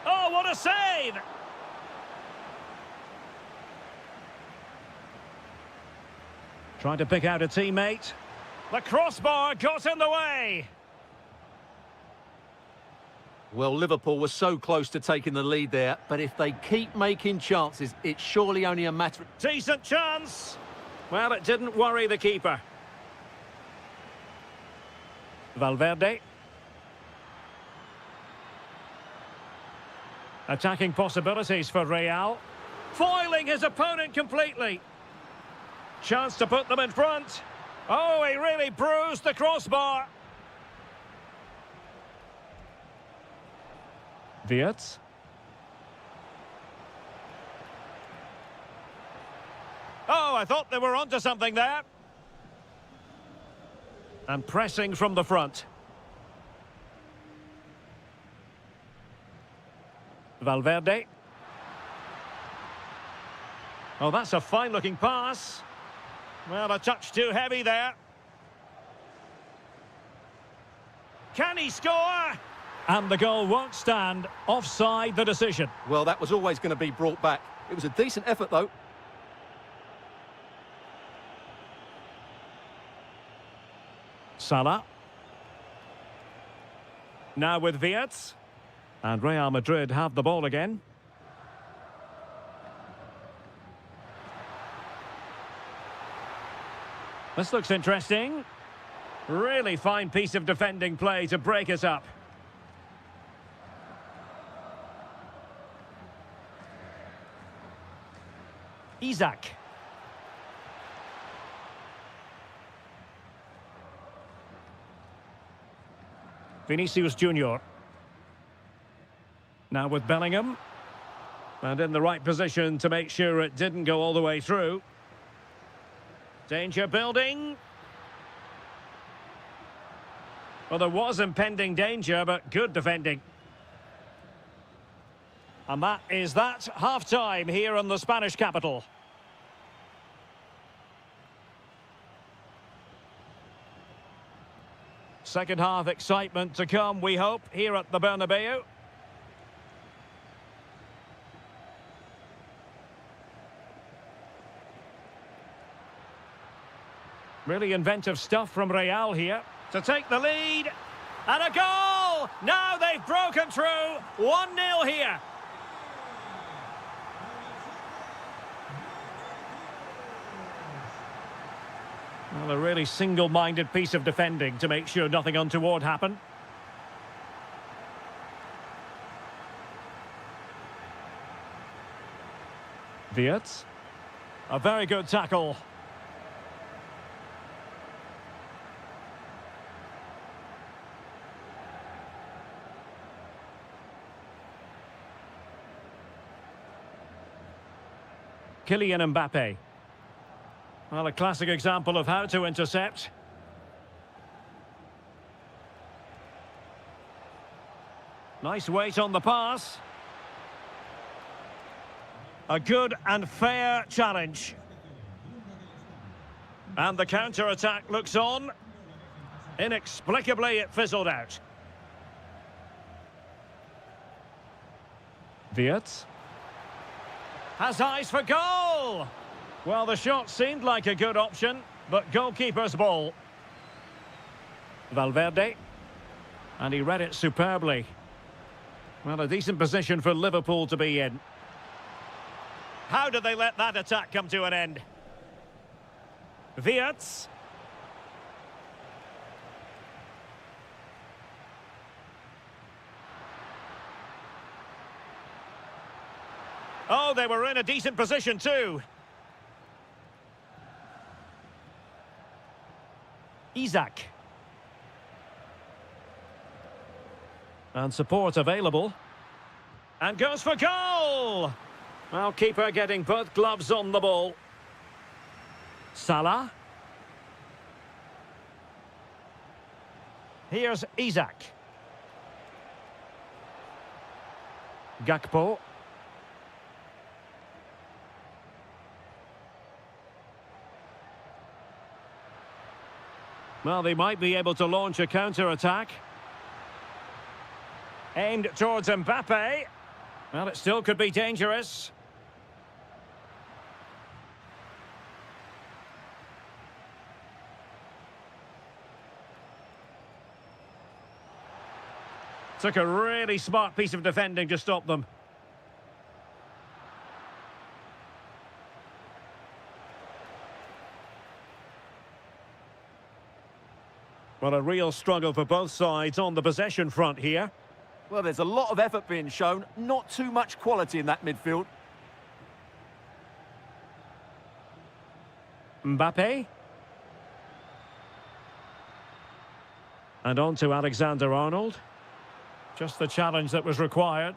Oh, what a save! Trying to pick out a teammate. The crossbar got in the way. Well, Liverpool was so close to taking the lead there, but if they keep making chances, it's surely only a matter... Decent chance. Well, it didn't worry the keeper. Valverde. Attacking possibilities for Real. Foiling his opponent completely. Chance to put them in front. Oh, he really bruised the crossbar. Wirtz. Oh, I thought they were onto something there. And pressing from the front. Valverde. Oh, that's a fine-looking pass. Well, a touch too heavy there. Can he score? And the goal won't stand. Offside the decision. Well, that was always going to be brought back. It was a decent effort, though. Salah. Now with Wirtz. And Real Madrid have the ball again. This looks interesting. Really fine piece of defending play to break us up. Isaac. Vinicius Junior. Now with Bellingham. And in the right position to make sure it didn't go all the way through. Danger building. Well, there was impending danger, but good defending. And that is that. Half-time here in the Spanish capital. Second half excitement to come, we hope, here at the Bernabeu. Really inventive stuff from Real here to take the lead. And a goal! goal. Now they've broken through. 1-0 here. Well, a really single-minded piece of defending to make sure nothing untoward happened. Wirtz. A very good tackle. Kylian Mbappe. Well, a classic example of how to intercept. Nice weight on the pass. A good and fair challenge. And the counter-attack looks on. Inexplicably, it fizzled out. Wirtz. Has eyes for goal! Well, the shot seemed like a good option, but goalkeeper's ball. Valverde. And he read it superbly. Well, a decent position for Liverpool to be in. How did they let that attack come to an end? Wirtz. Oh, they were in a decent position too. Isak. And support available. And goes for goal! Well, keeper getting both gloves on the ball. Salah. Here's Isak. Gakpo. Well, they might be able to launch a counter-attack. Aimed towards Mbappe. Well, it still could be dangerous. Took a really smart piece of defending to stop them. Well, a real struggle for both sides on the possession front here. Well, there's a lot of effort being shown, not too much quality in that midfield. Mbappe. And on to Alexander-Arnold. Just the challenge that was required.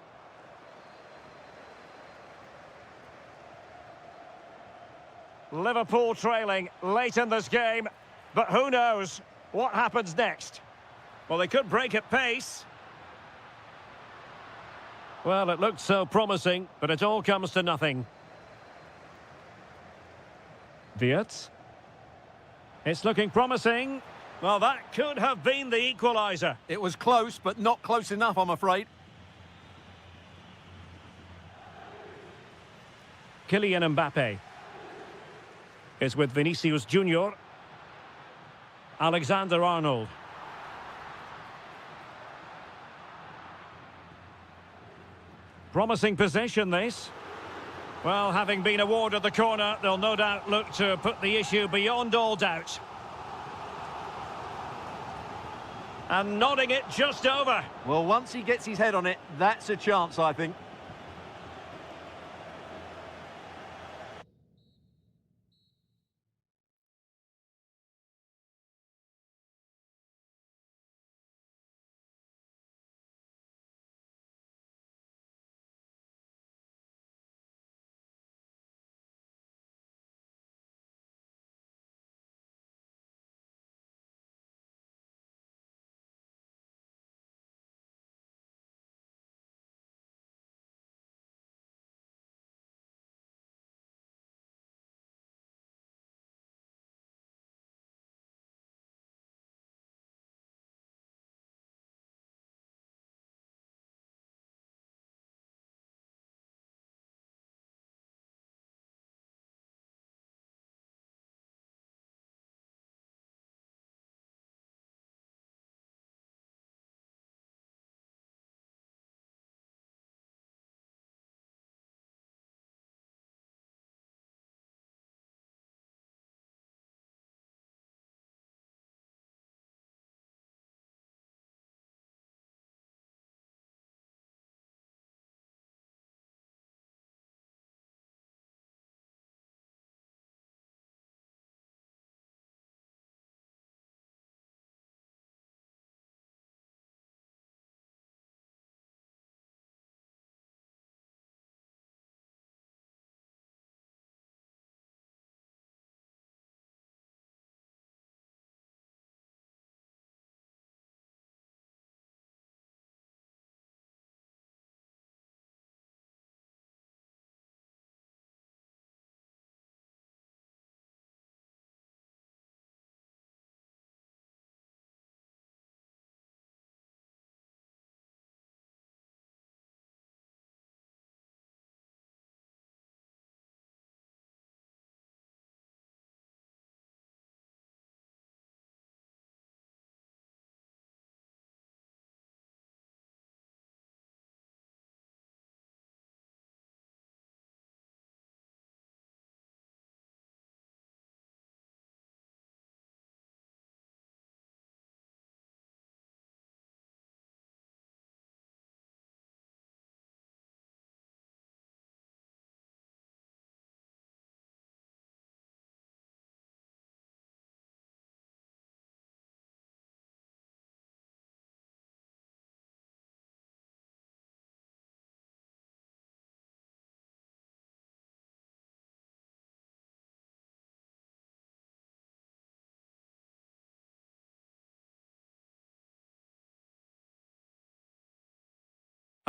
Liverpool trailing late in this game, but who knows what happens next? Well, they could break at pace. Well, it looked so promising, but it all comes to nothing. Wirtz. It's looking promising. Well, that could have been the equaliser. It was close, but not close enough, I'm afraid. Kylian Mbappe is with Vinicius Junior. Alexander-Arnold. Promising possession, this. Well, having been awarded the corner, they'll no doubt look to put the issue beyond all doubt. And nodding it just over. Well, once he gets his head on it, that's a chance, I think.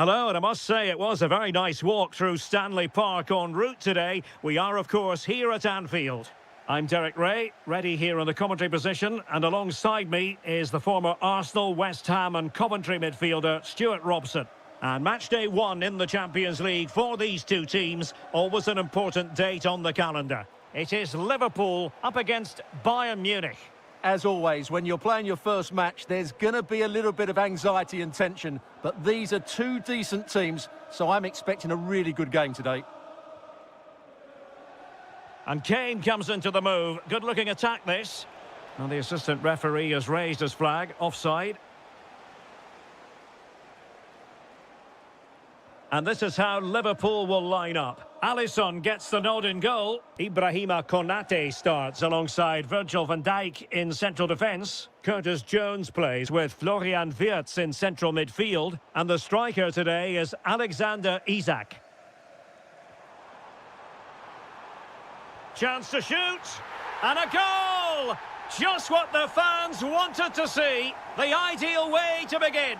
Hello, and I must say it was a very nice walk through Stanley Park en route today. We are, of course, here at Anfield. I'm Derek Ray, ready here in the commentary position, and alongside me is the former Arsenal, West Ham and Coventry midfielder Stuart Robson. And match day 1 in the Champions League for these two teams, always an important date on the calendar. It is Liverpool up against Bayern Munich. As always, when you're playing your first match, there's going to be a little bit of anxiety and tension, but these are two decent teams, so I'm expecting a really good game today. And Kane comes into the move. Good-looking attack, this. And the assistant referee has raised his flag. Offside. And this is how Liverpool will line up. Alisson gets the nod in goal. Ibrahima Konate starts alongside Virgil van Dijk in central defence. Curtis Jones plays with Florian Wirtz in central midfield. And the striker today is Alexander Isak. Chance to shoot. And a goal! Just what the fans wanted to see. The ideal way to begin.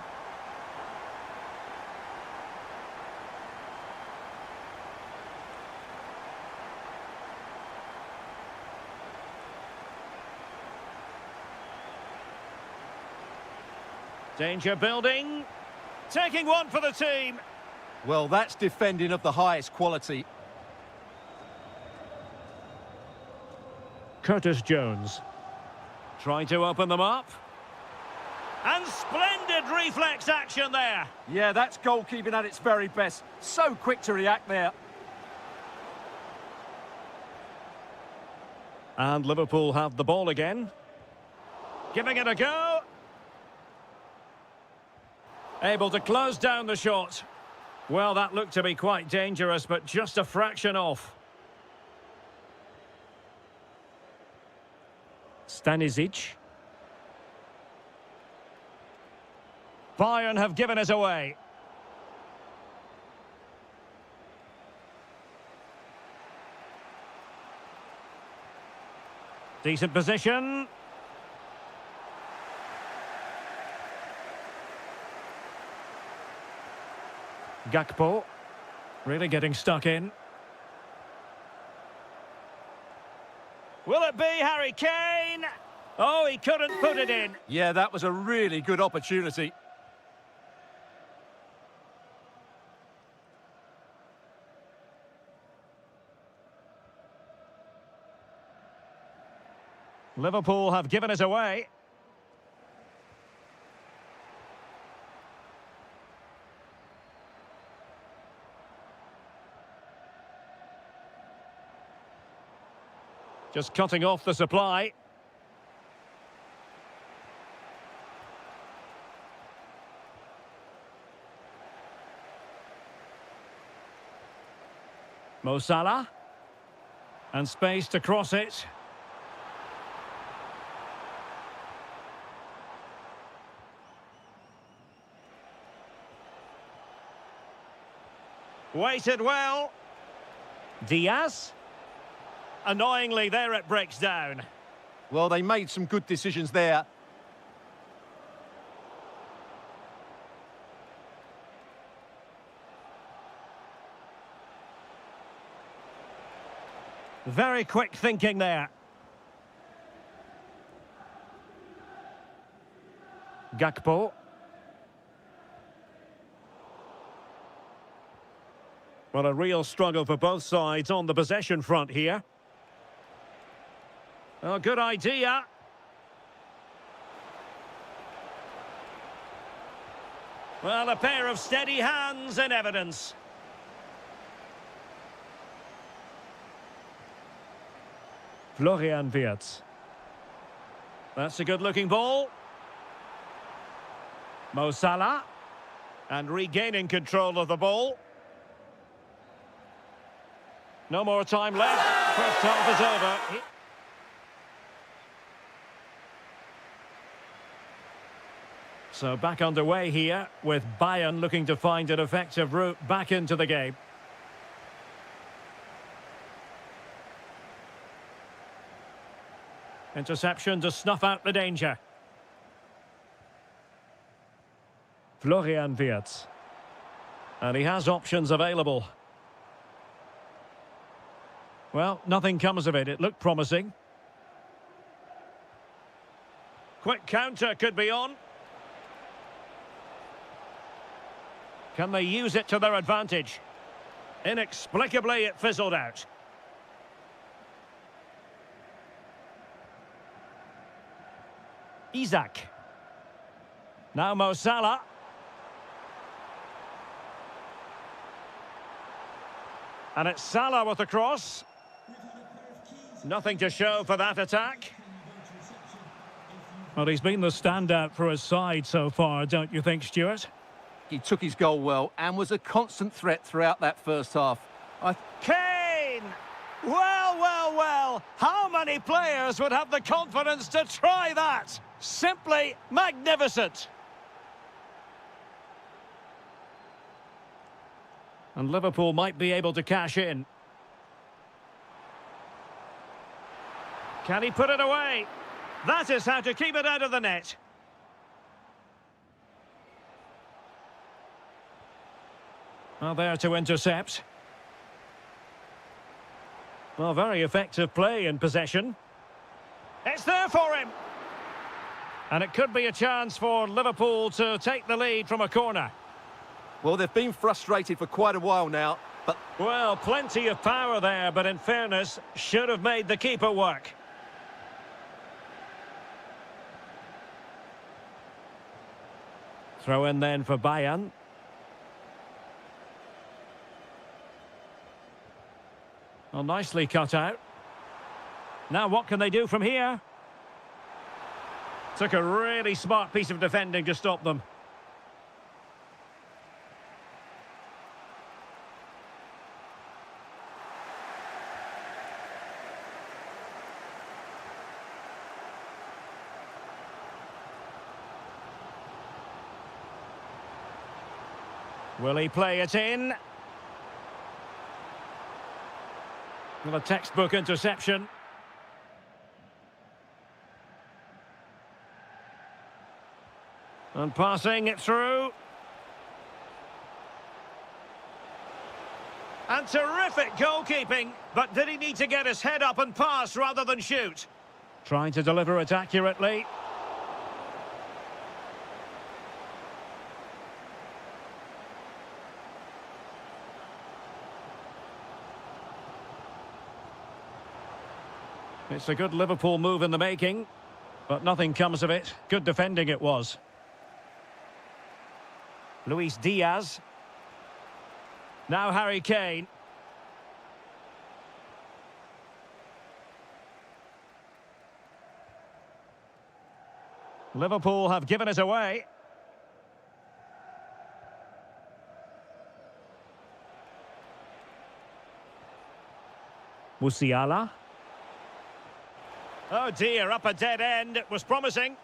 Danger building. Taking one for the team. Well, that's defending of the highest quality. Curtis Jones. Trying to open them up. And splendid reflex action there. Yeah, that's goalkeeping at its very best. So quick to react there. And Liverpool have the ball again. Giving it a go. Able to close down the shot. Well, that looked to be quite dangerous, but just a fraction off. Stanisic. Bayern have given it away. Decent position. Gakpo, really getting stuck in. Will it be Harry Kane? Oh, he couldn't put it in. Yeah, that was a really good opportunity. Liverpool have given it away. Just cutting off the supply. Mo Salah. And space to cross it. Waited well. Diaz. Annoyingly, there it breaks down. Well, they made some good decisions there. Very quick thinking there. Gakpo. Well, a real struggle for both sides on the possession front here. Oh, good idea. Well, a pair of steady hands in evidence. Florian Wirtz. That's a good-looking ball. Mo Salah. And regaining control of the ball. No more time left. First half is over. So back underway here, with Bayern looking to find an effective route back into the game. Interception to snuff out the danger. Florian Wirtz. And he has options available. Well, nothing comes of it. It looked promising. Quick counter could be on. Can they use it to their advantage? Inexplicably, it fizzled out. Isak. Now Mo Salah. And it's Salah with the cross. Nothing to show for that attack. Well, he's been the standout for his side so far, don't you think, Stuart? He took his goal well and was a constant threat throughout that first half. Kane! Well, well, well. How many players would have the confidence to try that? Simply magnificent. And Liverpool might be able to cash in. Can he put it away? That is how to keep it out of the net. Well, there to intercept. Well, very effective play in possession. It's there for him. And it could be a chance for Liverpool to take the lead from a corner. Well, they've been frustrated for quite a while now, but... Well, plenty of power there, but in fairness, should have made the keeper work. Throw in then for Bayern. Well, nicely cut out. Now what can they do from here? Took a really smart piece of defending to stop them. Will he play it in? Well, a textbook interception. And passing it through. And terrific goalkeeping. But did he need to get his head up and pass rather than shoot? Trying to deliver it accurately. It's a good Liverpool move in the making, but nothing comes of it. Good defending it was. Luis Diaz. Now Harry Kane. Liverpool have given it away. Musiala. Oh dear, up a dead end. It was promising.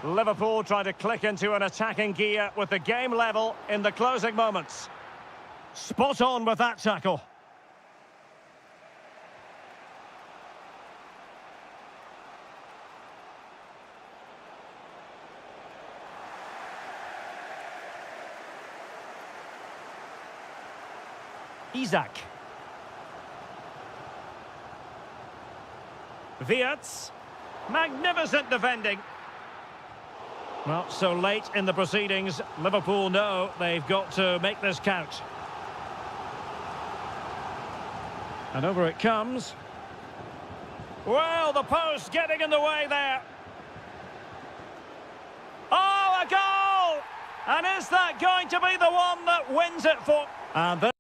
Liverpool trying to click into an attacking gear with the game level in the closing moments. Spot on with that tackle. Isak. Wirtz. Magnificent defending. Well, so late in the proceedings, Liverpool know they've got to make this count. And over it comes. Well, the post getting in the way there. Oh, a goal! And is that going to be the one that wins it for... And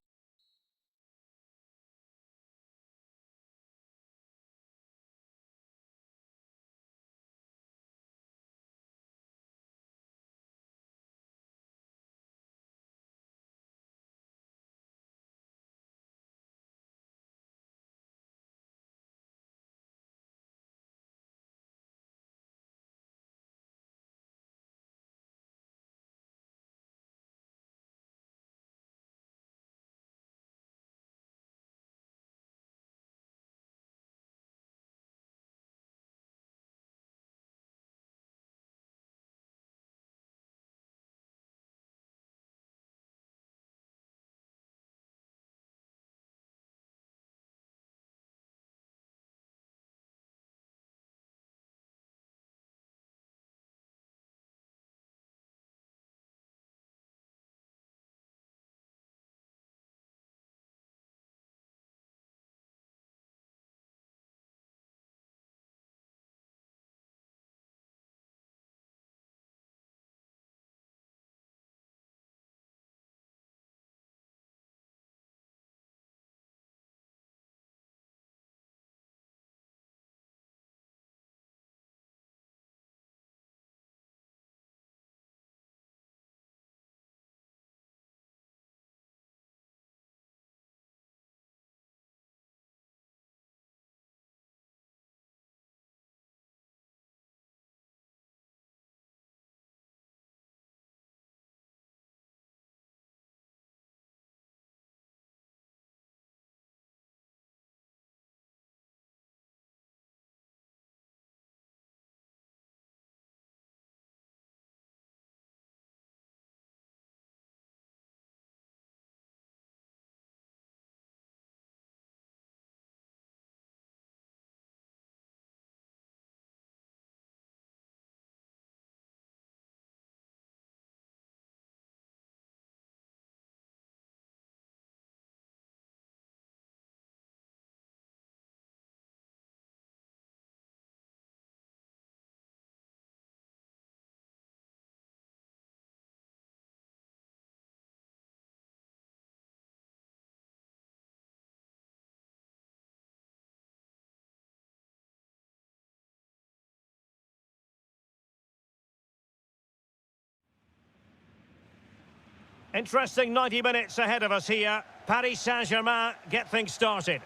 Interesting 90 minutes ahead of us here. Paris Saint-Germain get things started.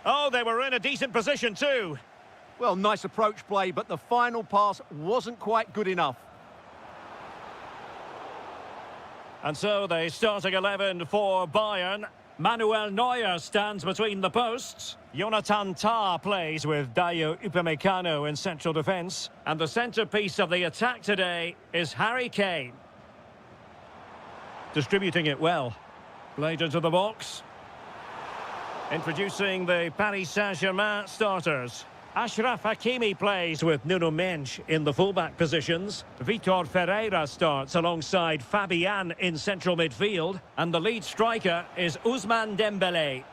Oh, they were in a decent position too. Well, nice approach play, but the final pass wasn't quite good enough. And so the starting 11 for Bayern. Manuel Neuer stands between the posts. Jonathan Tah plays with Dayo Upamecano in central defence. And the centrepiece of the attack today is Harry Kane. Distributing it well. Played into the box. Introducing the Paris Saint-Germain starters. Achraf Hakimi plays with Nuno Mendes in the fullback positions. Vitor Ferreira starts alongside Fabian in central midfield. And the lead striker is Ousmane Dembélé.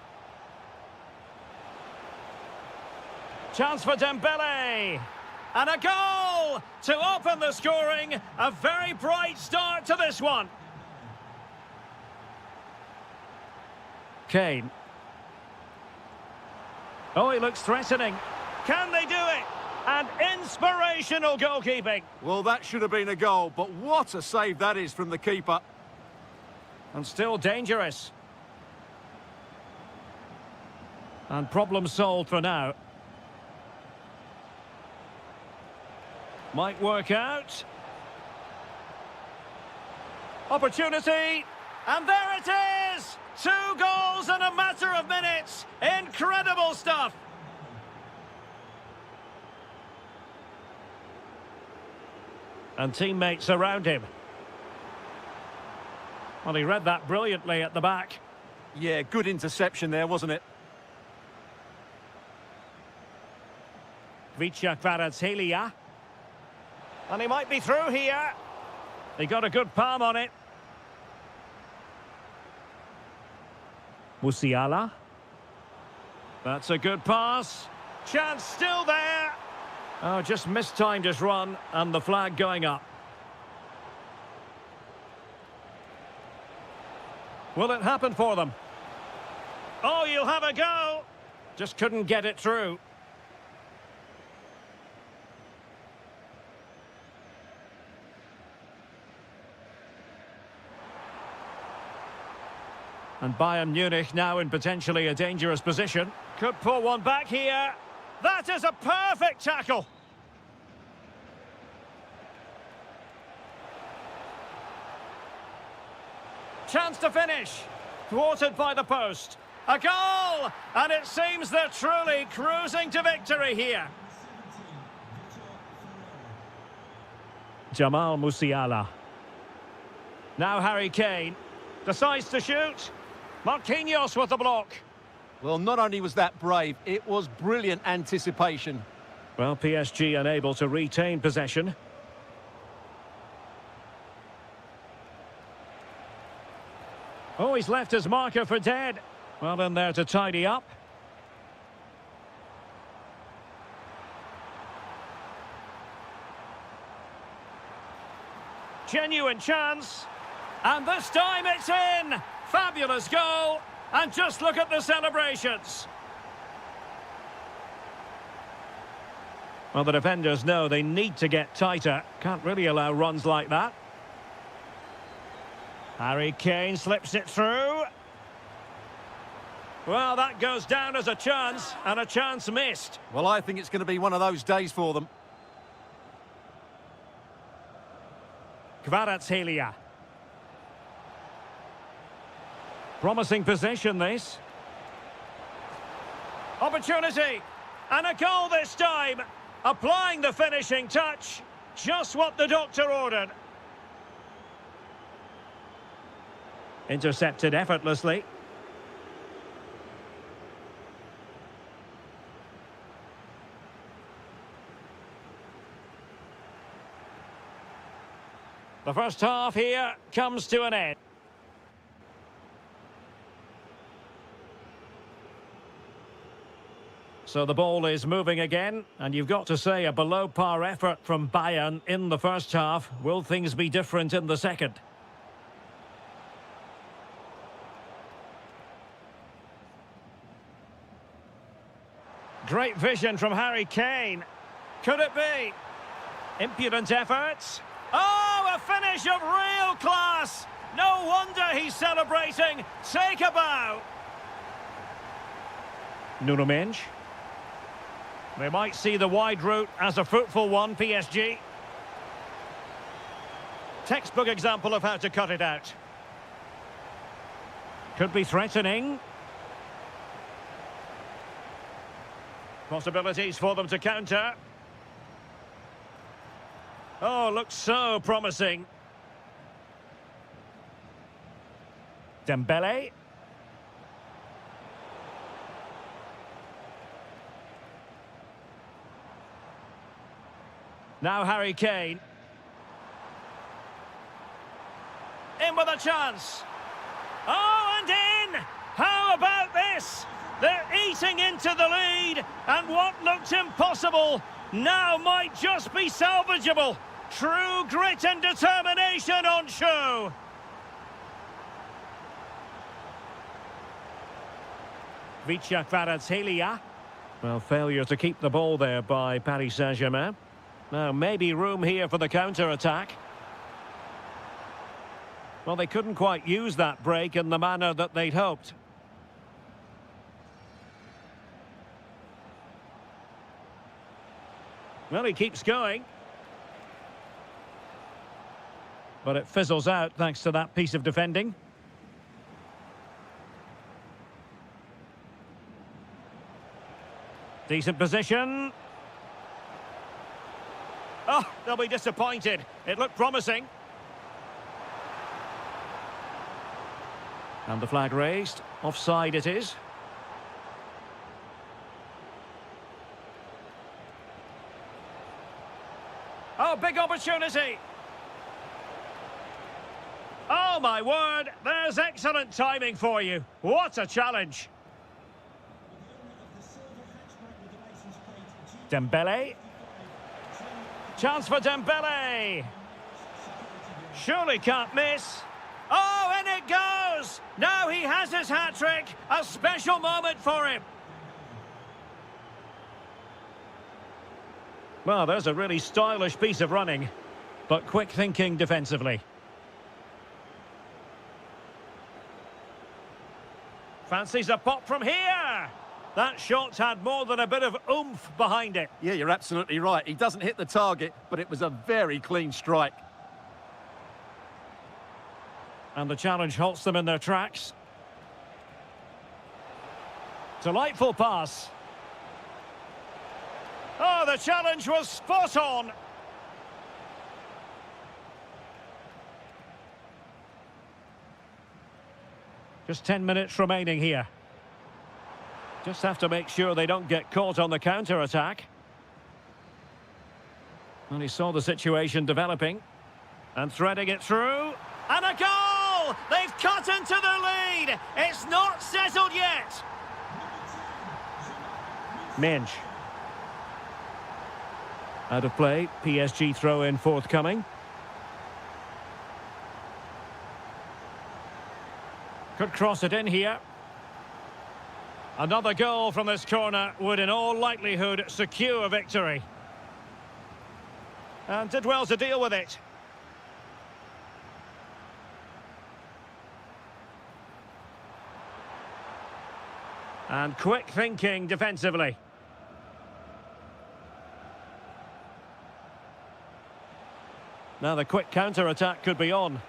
Chance for Dembélé. And a goal to open the scoring. A very bright start to this one. Kane. Oh, he looks threatening. Can they do it? And inspirational goalkeeping. Well, that should have been a goal, but what a save that is from the keeper. And still dangerous. And problem solved for now. Might work out. Opportunity. And there it is! 2 goals in a matter of minutes. Incredible stuff. And teammates around him. Well, he read that brilliantly at the back. Yeah, good interception there, wasn't it? Vicha Kvaratskhelia. And he might be through here. He got a good palm on it. Musiala. That's a good pass. Chance still there. Oh, just mistimed his run, and the flag going up. Will it happen for them? Oh, you'll have a go. Just couldn't get it through. And Bayern Munich now in potentially a dangerous position. Could pull one back here. That is a perfect tackle. Chance to finish. Thwarted by the post. A goal! And it seems they're truly cruising to victory here. Jamal Musiala. Now Harry Kane. Decides to shoot. Marquinhos with the block. Well, not only was that brave, it was brilliant anticipation. Well, PSG unable to retain possession. Oh, he's left his marker for dead. Well, in there to tidy up. Genuine chance. And this time it's in. Fabulous goal. And just look at the celebrations. Well, the defenders know they need to get tighter. Can't really allow runs like that. Harry Kane slips it through. Well, that goes down as a chance, and a chance missed. Well, I think it's going to be one of those days for them. Kvaratskhelia. Promising possession, this. Opportunity. And a goal this time. Applying the finishing touch. Just what the doctor ordered. Intercepted effortlessly. The first half here comes to an end. So the ball is moving again, and you've got to say a below-par effort from Bayern in the first half. Will things be different in the second? Great vision from Harry Kane. Could it be? Impudent efforts. Oh, finish of real class. No wonder he's celebrating. Take a bow. Nuno Mendes. They might see the wide route as a fruitful one, PSG. Textbook example of how to cut it out. Could be threatening. Possibilities for them to counter. Oh, looks so promising. Dembele. Now Harry Kane. In with a chance. Oh, and in! How about this? They're eating into the lead, and what looked impossible now might just be salvageable. True grit and determination on show. Kvaratskhelia. Well, failure to keep the ball there by Paris Saint-Germain. Now, maybe room here for the counter-attack. Well, they couldn't quite use that break in the manner that they'd hoped. Well, he keeps going. But it fizzles out thanks to that piece of defending. Decent position. Oh, they'll be disappointed. It looked promising. And the flag raised. Offside it is. Oh, big opportunity. Oh, my word. There's excellent timing for you. What a challenge. Dembele. Chance for Dembele. Surely can't miss. Oh, and it goes! Now he has his hat-trick. A special moment for him. Well, there's a really stylish piece of running, but quick thinking defensively. Fancies a pop from here. That shot had more than a bit of oomph behind it. Yeah, you're absolutely right. He doesn't hit the target, but it was a very clean strike. And the challenge halts them in their tracks. Delightful pass. Oh, the challenge was spot on. Just 10 minutes remaining here. Just have to make sure they don't get caught on the counter-attack. And he saw the situation developing. And threading it through. And a goal! They've cut into the lead! It's not settled yet! Mendes. Out of play, PSG throw-in forthcoming. Could cross it in here. Another goal from this corner would in all likelihood secure victory. And did well to deal with it. And quick thinking defensively. Now the quick counter-attack could be on.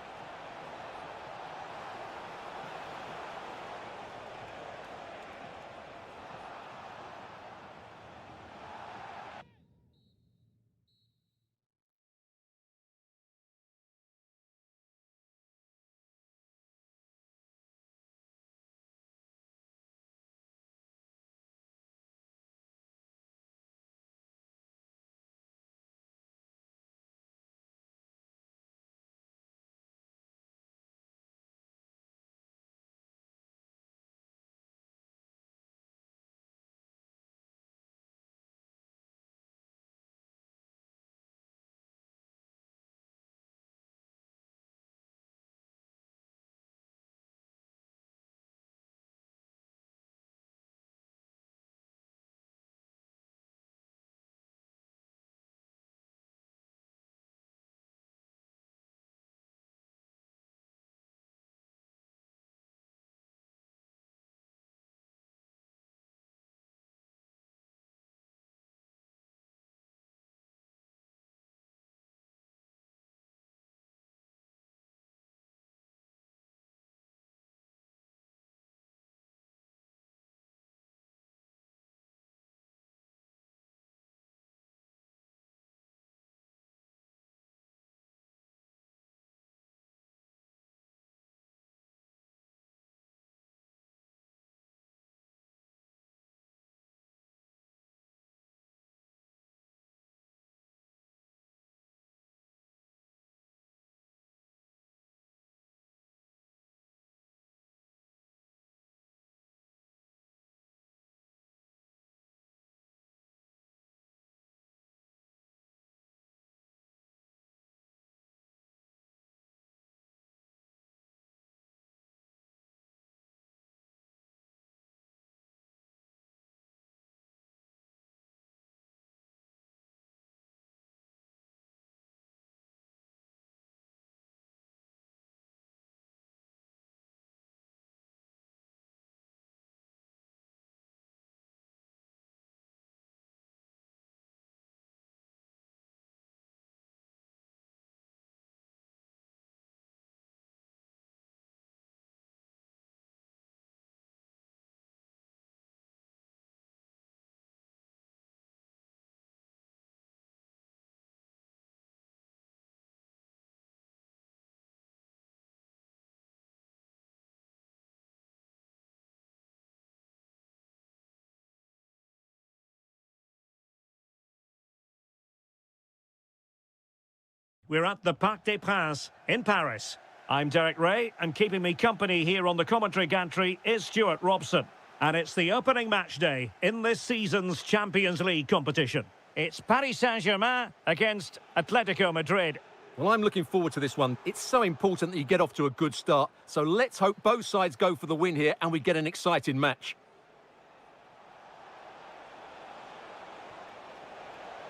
we're at the Parc des Princes in Paris. I'm Derek Ray, and keeping me company here on the commentary gantry is Stuart Robson. And it's the opening match day in this season's Champions League competition. It's Paris Saint-Germain against Atletico Madrid. Well, I'm looking forward to this one. It's so important that you get off to a good start. So let's hope both sides go for the win here and we get an exciting match.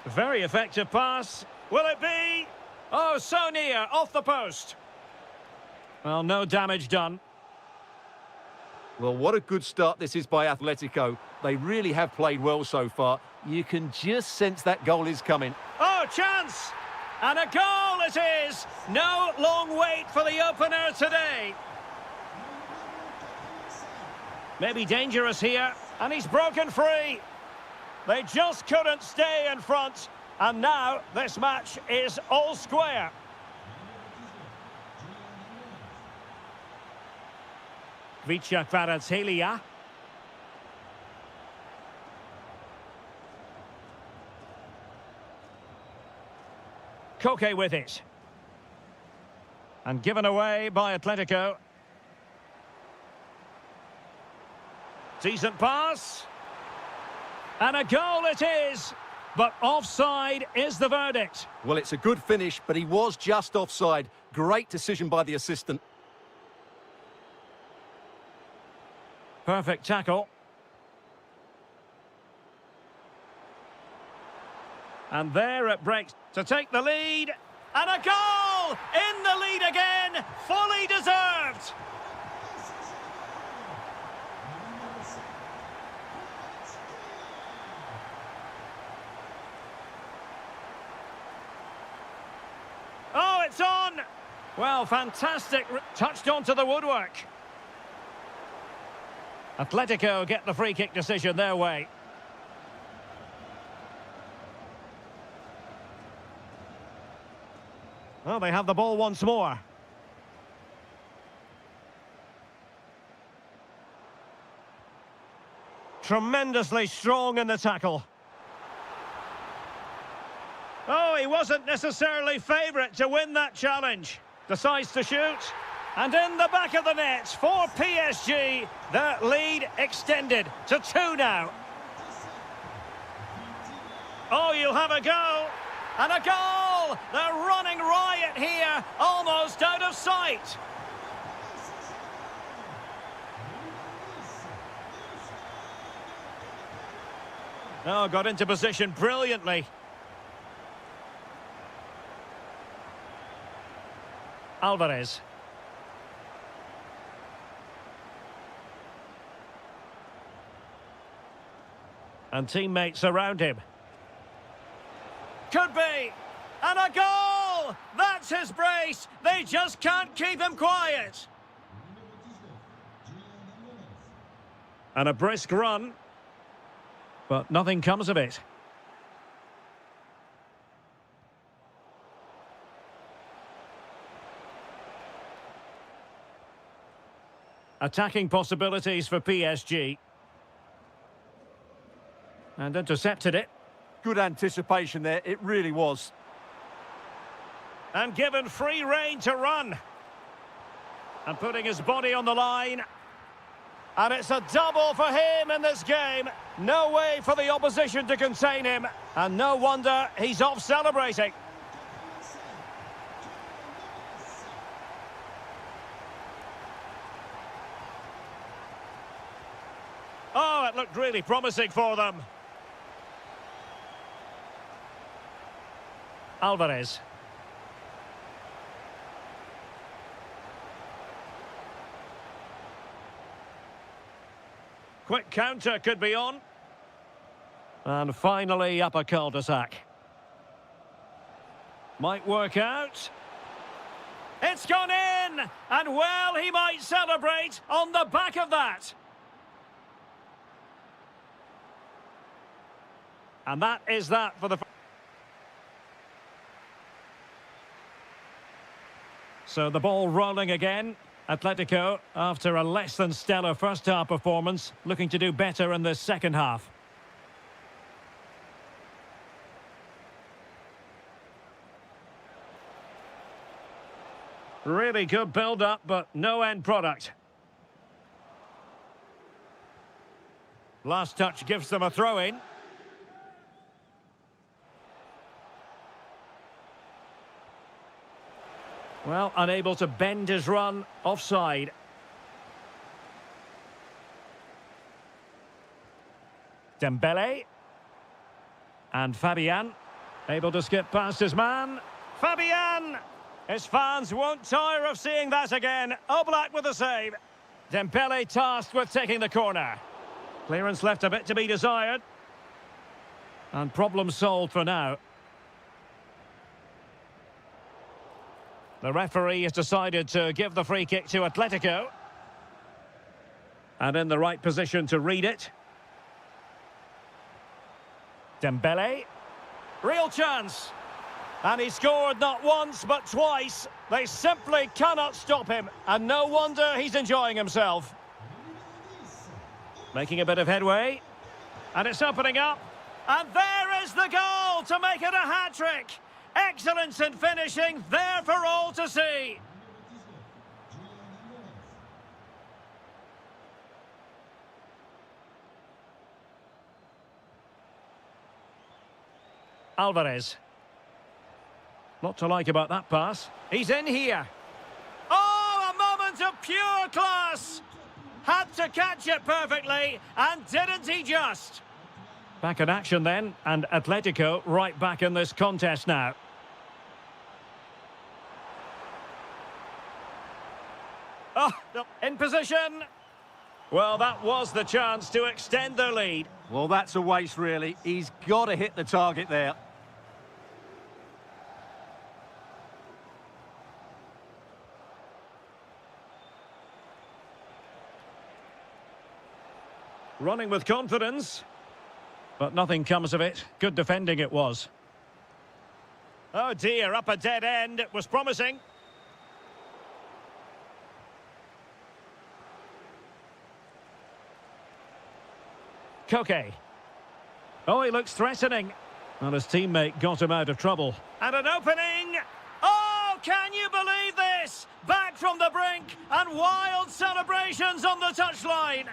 Very effective pass. Will it be? Oh, so near, off the post. Well, no damage done. Well, what a good start this is by Atletico. They really have played well so far. You can just sense that goal is coming. Oh, chance! And a goal it is! No long wait for the opener today. Maybe dangerous here, and he's broken free. They just couldn't stay in front, and now this match is all square. Vicha Kvaratskhelia. Koke with it. And given away by Atletico. Decent pass. And a goal it is. But offside is the verdict. Well, it's a good finish, but he was just offside. Great decision by the assistant. Perfect tackle. And there it breaks to take the lead. And a goal! In the lead again! Fully deserved! Oh, it's on! Well, fantastic. Touched onto the woodwork. Atletico get the free kick decision their way. Well, they have the ball once more. Tremendously strong in the tackle. Oh, he wasn't necessarily favourite to win that challenge. Decides to shoot. And in the back of the net for PSG, the lead extended to 2 now. Oh, you'll have a go. And a goal! They're running riot here, almost out of sight. Oh, got into position brilliantly. Alvarez. And teammates around him. Could be! And a goal! That's his brace! They just can't keep him quiet! And a brisk run. But nothing comes of it. Attacking possibilities for PSG. And intercepted it. Good anticipation there, it really was. And given free rein to run. And putting his body on the line. And it's a double for him in this game. No way for the opposition to contain him. And no wonder he's off celebrating. Oh, it looked really promising for them. Alvarez. Quick counter could be on. And finally up a cul-de-sac. Might work out. It's gone in! And well, he might celebrate on the back of that. And that is that for the... So the ball rolling again. Atletico, after a less than stellar first half performance, looking to do better in the second half. Really good build-up, but no end product. Last touch gives them a throw-in. Well, unable to bend his run, offside. Dembele. And Fabian, able to skip past his man. Fabian! His fans won't tire of seeing that again. Oblak with the save. Dembele tasked with taking the corner. Clearance left a bit to be desired. And problem solved for now. The referee has decided to give the free kick to Atletico. And in the right position to read it. Dembele. Real chance. And he scored not once, but twice. They simply cannot stop him. And no wonder he's enjoying himself. Making a bit of headway. And it's opening up. And there is the goal to make it a hat-trick. Excellence in finishing, there for all to see. Alvarez. Lot to like about that pass. He's in here. Oh, a moment of pure class. Had to catch it perfectly, and didn't he just? Back in action then, and Atletico right back in this contest now. Oh, in position. Well, that was the chance to extend their lead. Well, that's a waste, really. He's got to hit the target there. Running with confidence. But nothing comes of it. Good defending it was. Oh dear, up a dead end. It was promising. Koke. Oh, he looks threatening. Well, his teammate got him out of trouble. And an opening! Oh, can you believe this? Back from the brink and wild celebrations on the touchline.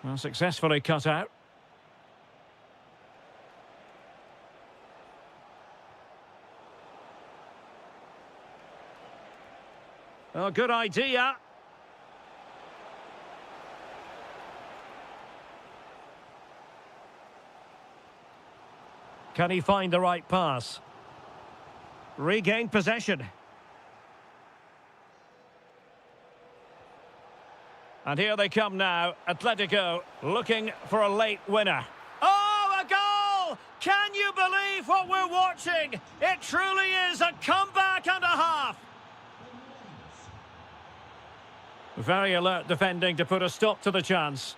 Well, successfully cut out. Oh, good idea. Can he find the right pass? Regain possession. And here they come now, Atletico looking for a late winner. Oh, a goal! Can you believe what we're watching? It truly is a comeback and a half. Very alert defending to put a stop to the chance.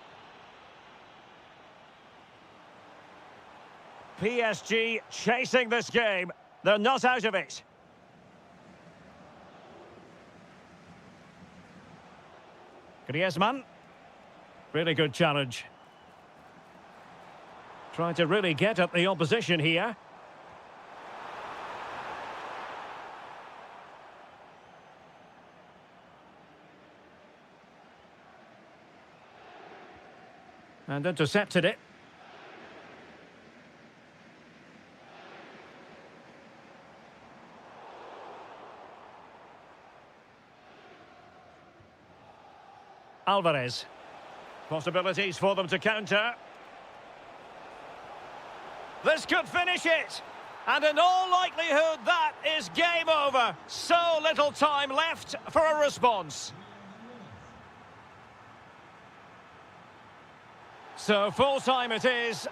PSG chasing this game. They're not out of it. Griezmann. Really good challenge. Trying to really get at the opposition here. And intercepted it. Alvarez. Possibilities for them to counter. This could finish it. And in all likelihood, that is game over. So little time left for a response. So full time it is.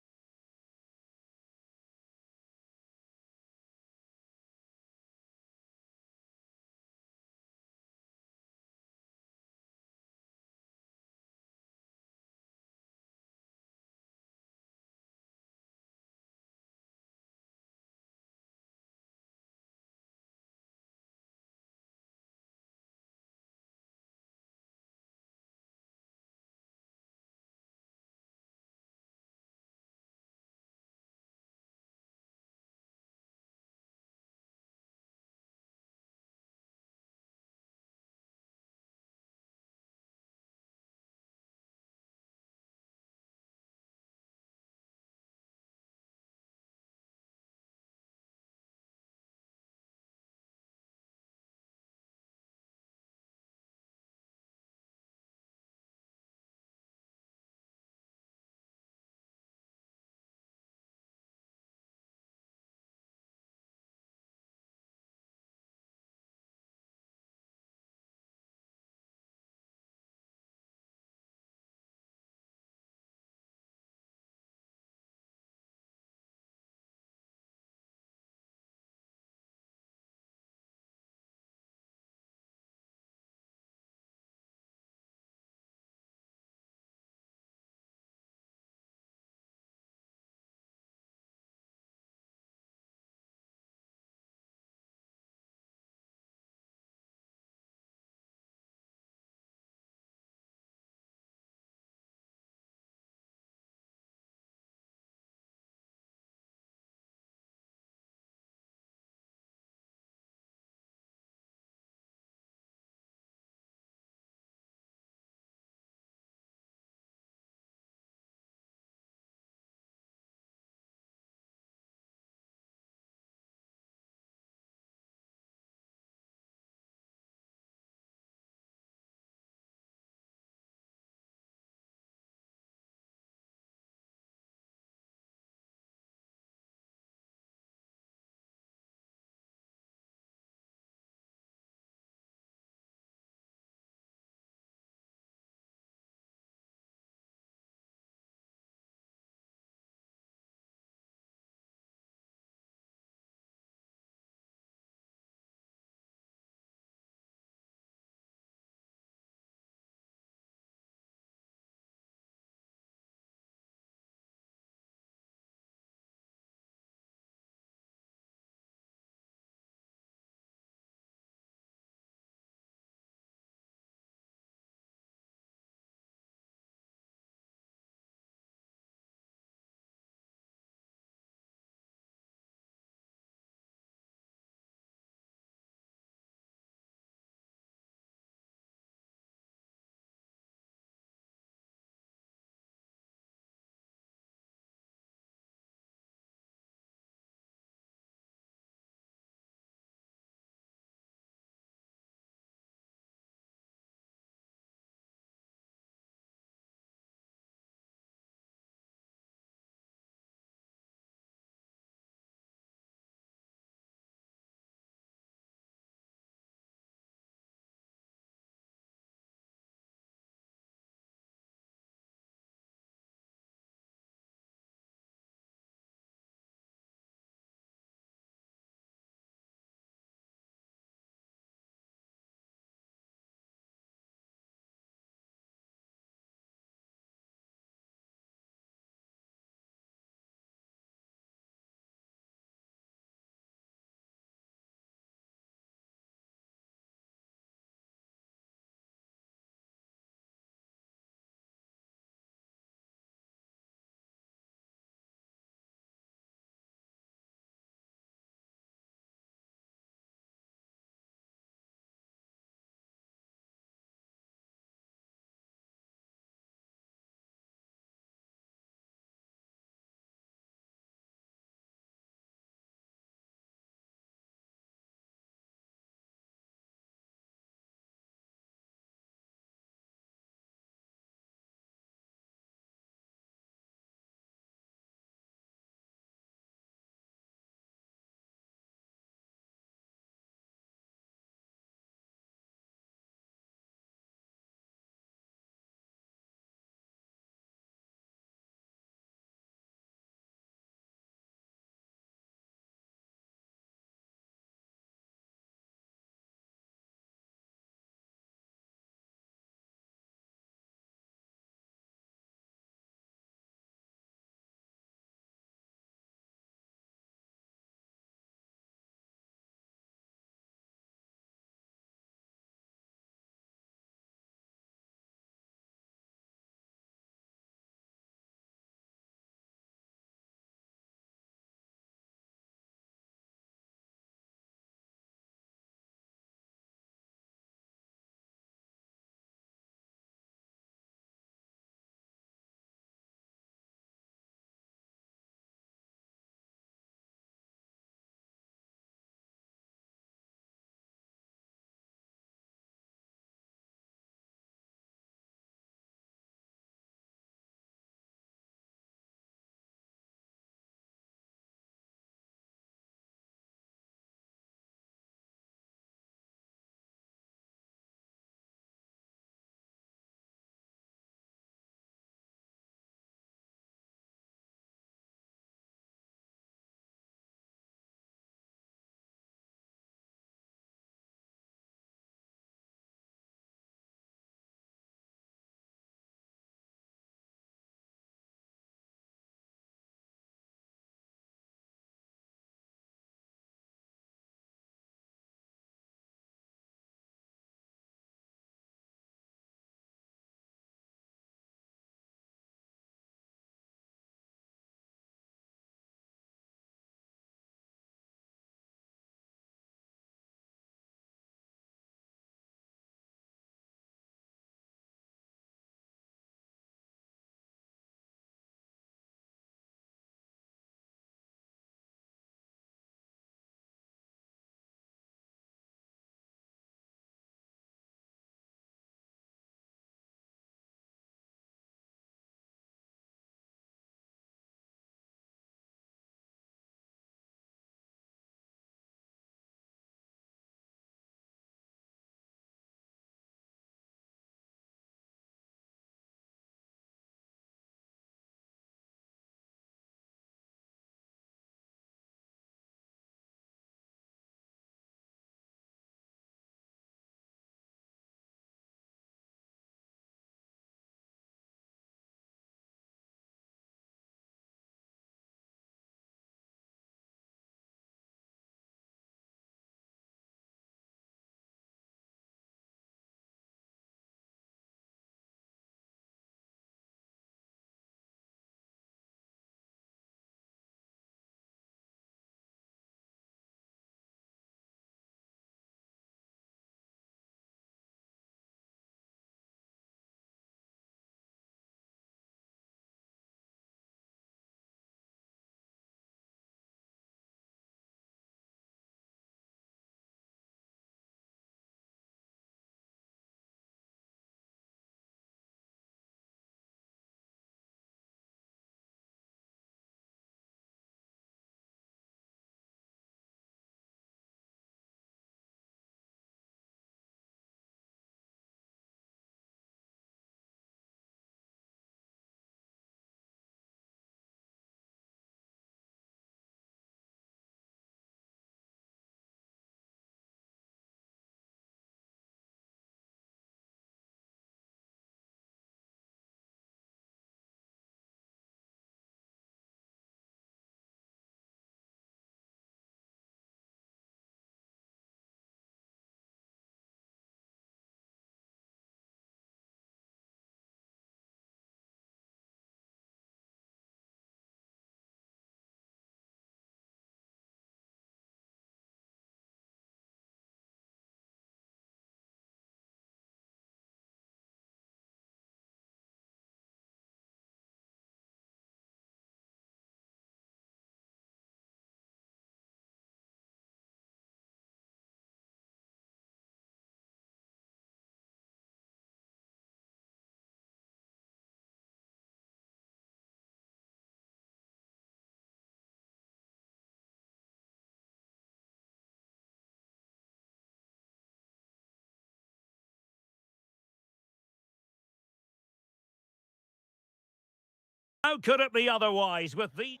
How could it be otherwise with the...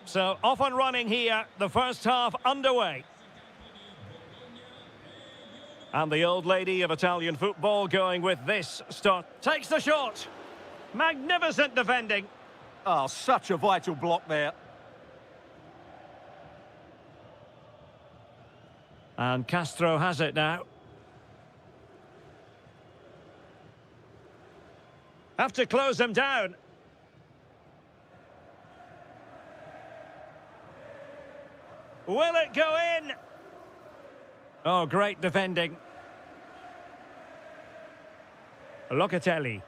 So, off and running here, the first half underway. And the old lady of Italian football going with this start. Takes the shot. Magnificent defending. Oh, such a vital block there. And Castro has it now. Have to close him down. Will it go in? Oh, great defending. Locatelli.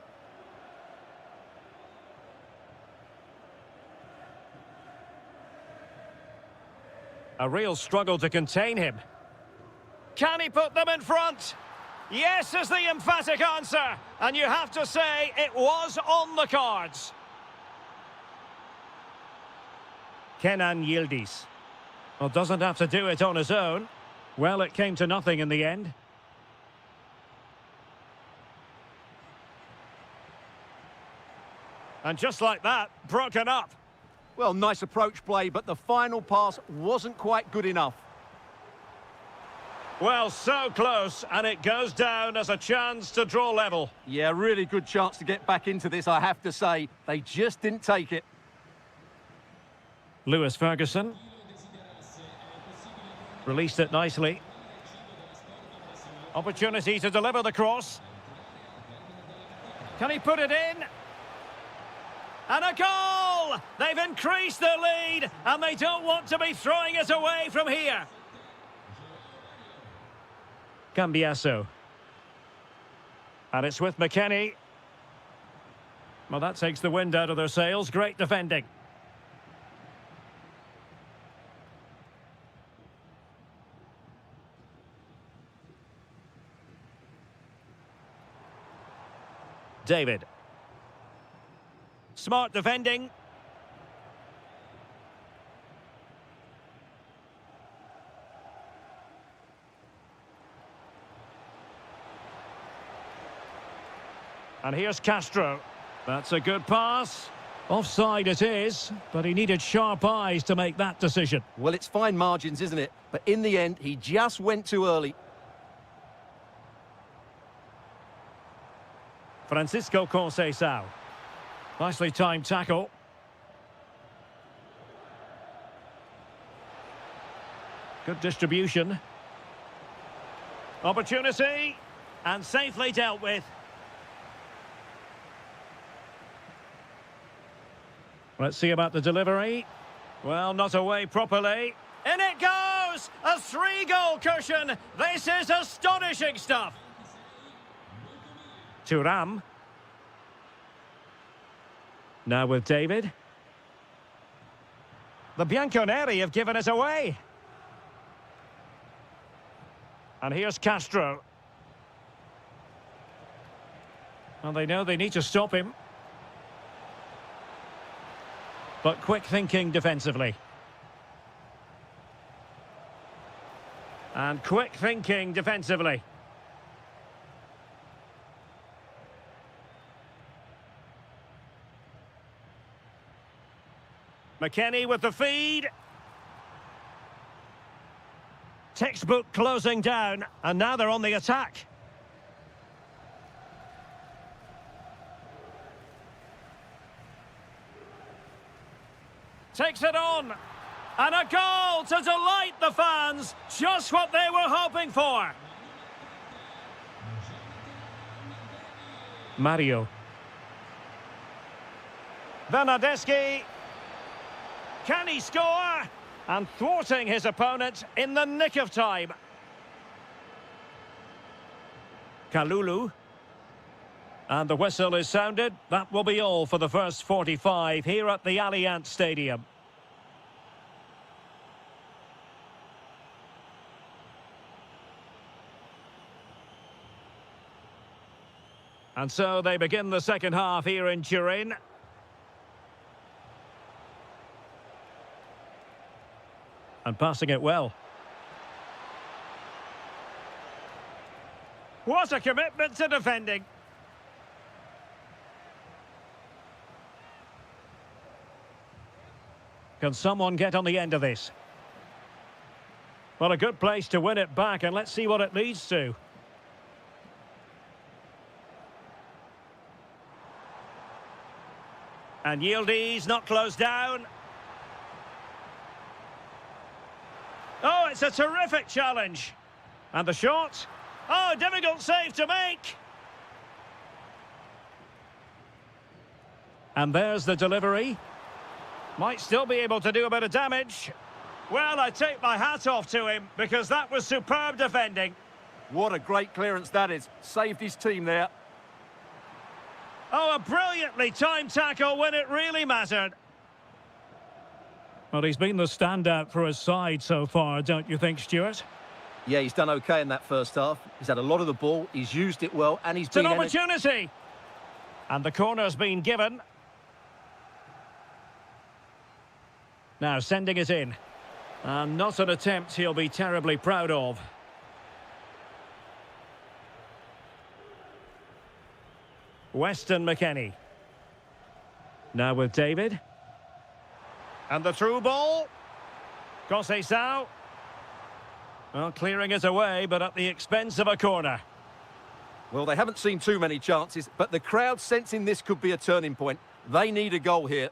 A real struggle to contain him. Can he put them in front? Yes is the emphatic answer. And you have to say it was on the cards. Kenan Yildiz. Well, doesn't have to do it on his own. Well, it came to nothing in the end. And just like that, broken up. Well, nice approach play, but the final pass wasn't quite good enough. Well, so close, and it goes down as a chance to draw level. Yeah, really good chance to get back into this, I have to say. They just didn't take it. Lewis Ferguson. Released it nicely. Opportunity to deliver the cross. Can he put it in? And a goal! They've increased their lead, and they don't want to be throwing it away from here. Cambiasso. And it's with McKennie. Well, that takes the wind out of their sails. Great defending. David. Smart defending. And here's Castro. That's a good pass. Offside it is, but he needed sharp eyes to make that decision. Well, it's fine margins, isn't it? But in the end, he just went too early. Francisco Conceição. Nicely timed tackle. Good distribution. Opportunity. And safely dealt with. Let's see about the delivery. Well, not away properly. In it goes! A 3-goal cushion. This is astonishing stuff. Thuram. Now with David. The Bianconeri have given it away. And here's Castro. Well, they know they need to stop him. But quick thinking defensively. And quick thinking defensively. McKennie with the feed. Textbook closing down, and now they're on the attack. Takes it on. And a goal to delight the fans. Just what they were hoping for. Mario. Bernardeschi. Can he score? And thwarting his opponent in the nick of time. Kalulu. And the whistle is sounded. That will be all for the first 45 here at the Allianz Stadium. And so they begin the second half here in Turin. And passing it well. What a commitment to defending. Can someone get on the end of this? Well, a good place to win it back, and let's see what it leads to. And Yildiz not closed down. Oh, it's a terrific challenge. And the shot. Oh, difficult save to make. And there's the delivery. Might still be able to do a bit of damage. Well, I take my hat off to him because that was superb defending. What a great clearance that is. Saved his team there. Oh, a brilliantly timed tackle when it really mattered. Well, he's been the standout for his side so far, don't you think, Stuart? Yeah, he's done okay in that first half. He's had a lot of the ball, he's used it well, and he's It's been... an opportunity! And the corner's been given. Now sending it in. And not an attempt he'll be terribly proud of. Weston McKennie. Now with David. And the through ball. Conceição. Well, clearing it away, but at the expense of a corner. Well, they haven't seen too many chances, but the crowd sensing this could be a turning point. They need a goal here.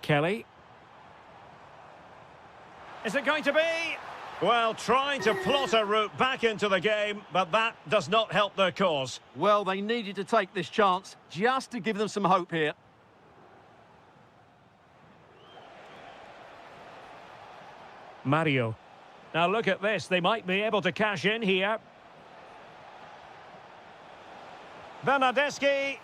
Kelly. Is it going to be? Well, trying to plot a route back into the game, but that does not help their cause. Well, they needed to take this chance just to give them some hope here. Mario. Now look at this, they might be able to cash in here. Bernardeschi,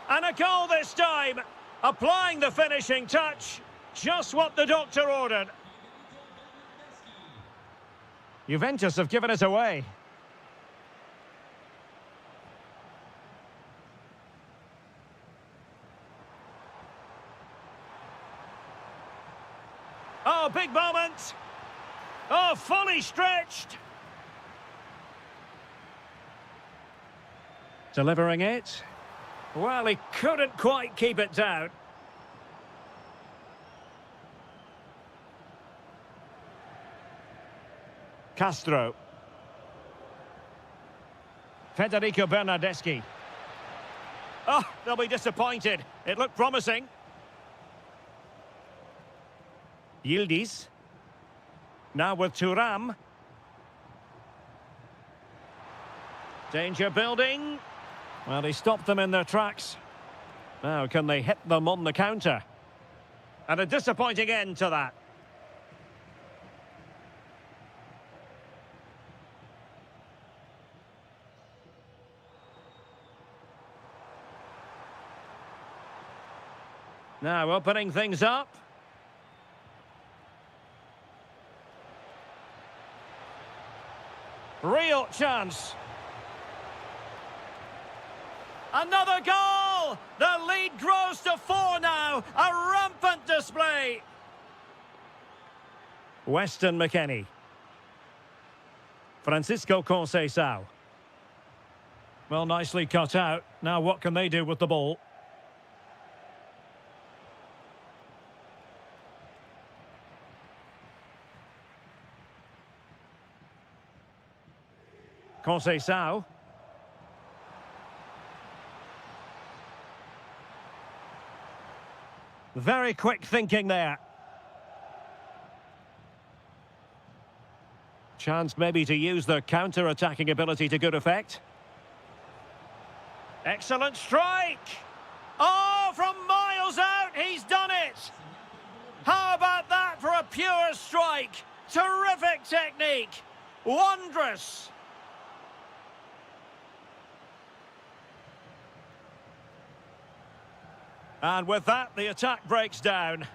and a goal this time, applying the finishing touch, just what the doctor ordered. Juventus have given it away. Oh, big moment. Oh, fully stretched. Delivering it. Well, he couldn't quite keep it down. Castro. Federico Bernardeschi. Oh, they'll be disappointed. It looked promising. Yildiz. Now with Thuram. Danger building. Well, he stopped them in their tracks. Now, can they hit them on the counter? And a disappointing end to that. Now, opening things up. Real chance. Another goal! The lead grows to 4 now. A rampant display. Weston McKennie. Francisco Conceição. Well, nicely cut out. Now what can they do with the ball? Conceição. Very quick thinking there. Chance maybe to use their counter-attacking ability to good effect. Excellent strike! Oh, from miles out, he's done it! How about that for a pure strike? Terrific technique! Wondrous! And with that, the attack breaks down.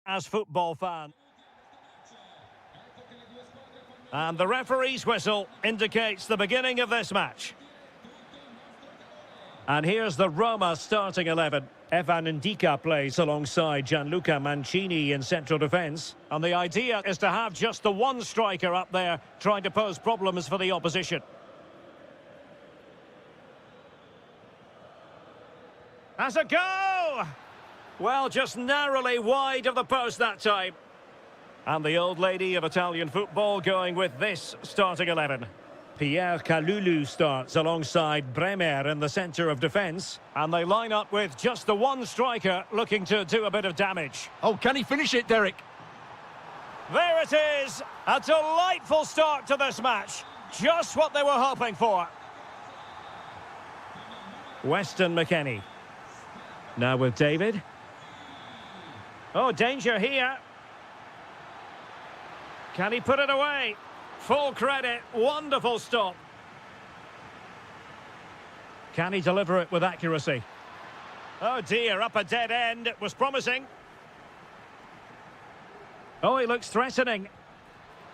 as football fan. And the referee's whistle indicates the beginning of this match. And here's the Roma starting 11. Evan Ndika plays alongside Gianluca Mancini in central defence. And the idea is to have just the one striker up there trying to pose problems for the opposition. Has a go! Well, just narrowly wide of the post that time. And the old lady of Italian football going with this starting 11. Pierre Kalulu starts alongside Bremer in the centre of defence. And they line up with just the one striker looking to do a bit of damage. Oh, can he finish it, Derek? There it is! A delightful start to this match. Just what they were hoping for. Weston McKennie. Now with David. Oh, danger here. Can he put it away? Full credit, wonderful stop. Can he deliver it with accuracy? Oh dear, up a dead end, it was promising. Oh, he looks threatening.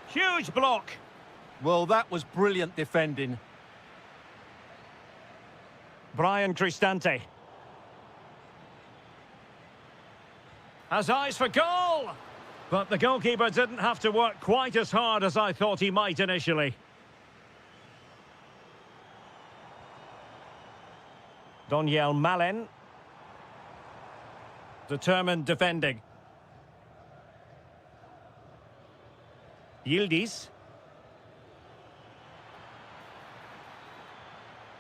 Huge block. Well, that was brilliant defending. Brian Cristante. Has eyes for goal! But the goalkeeper didn't have to work quite as hard as I thought he might initially. Daniel Malen. Determined defending. Yildiz.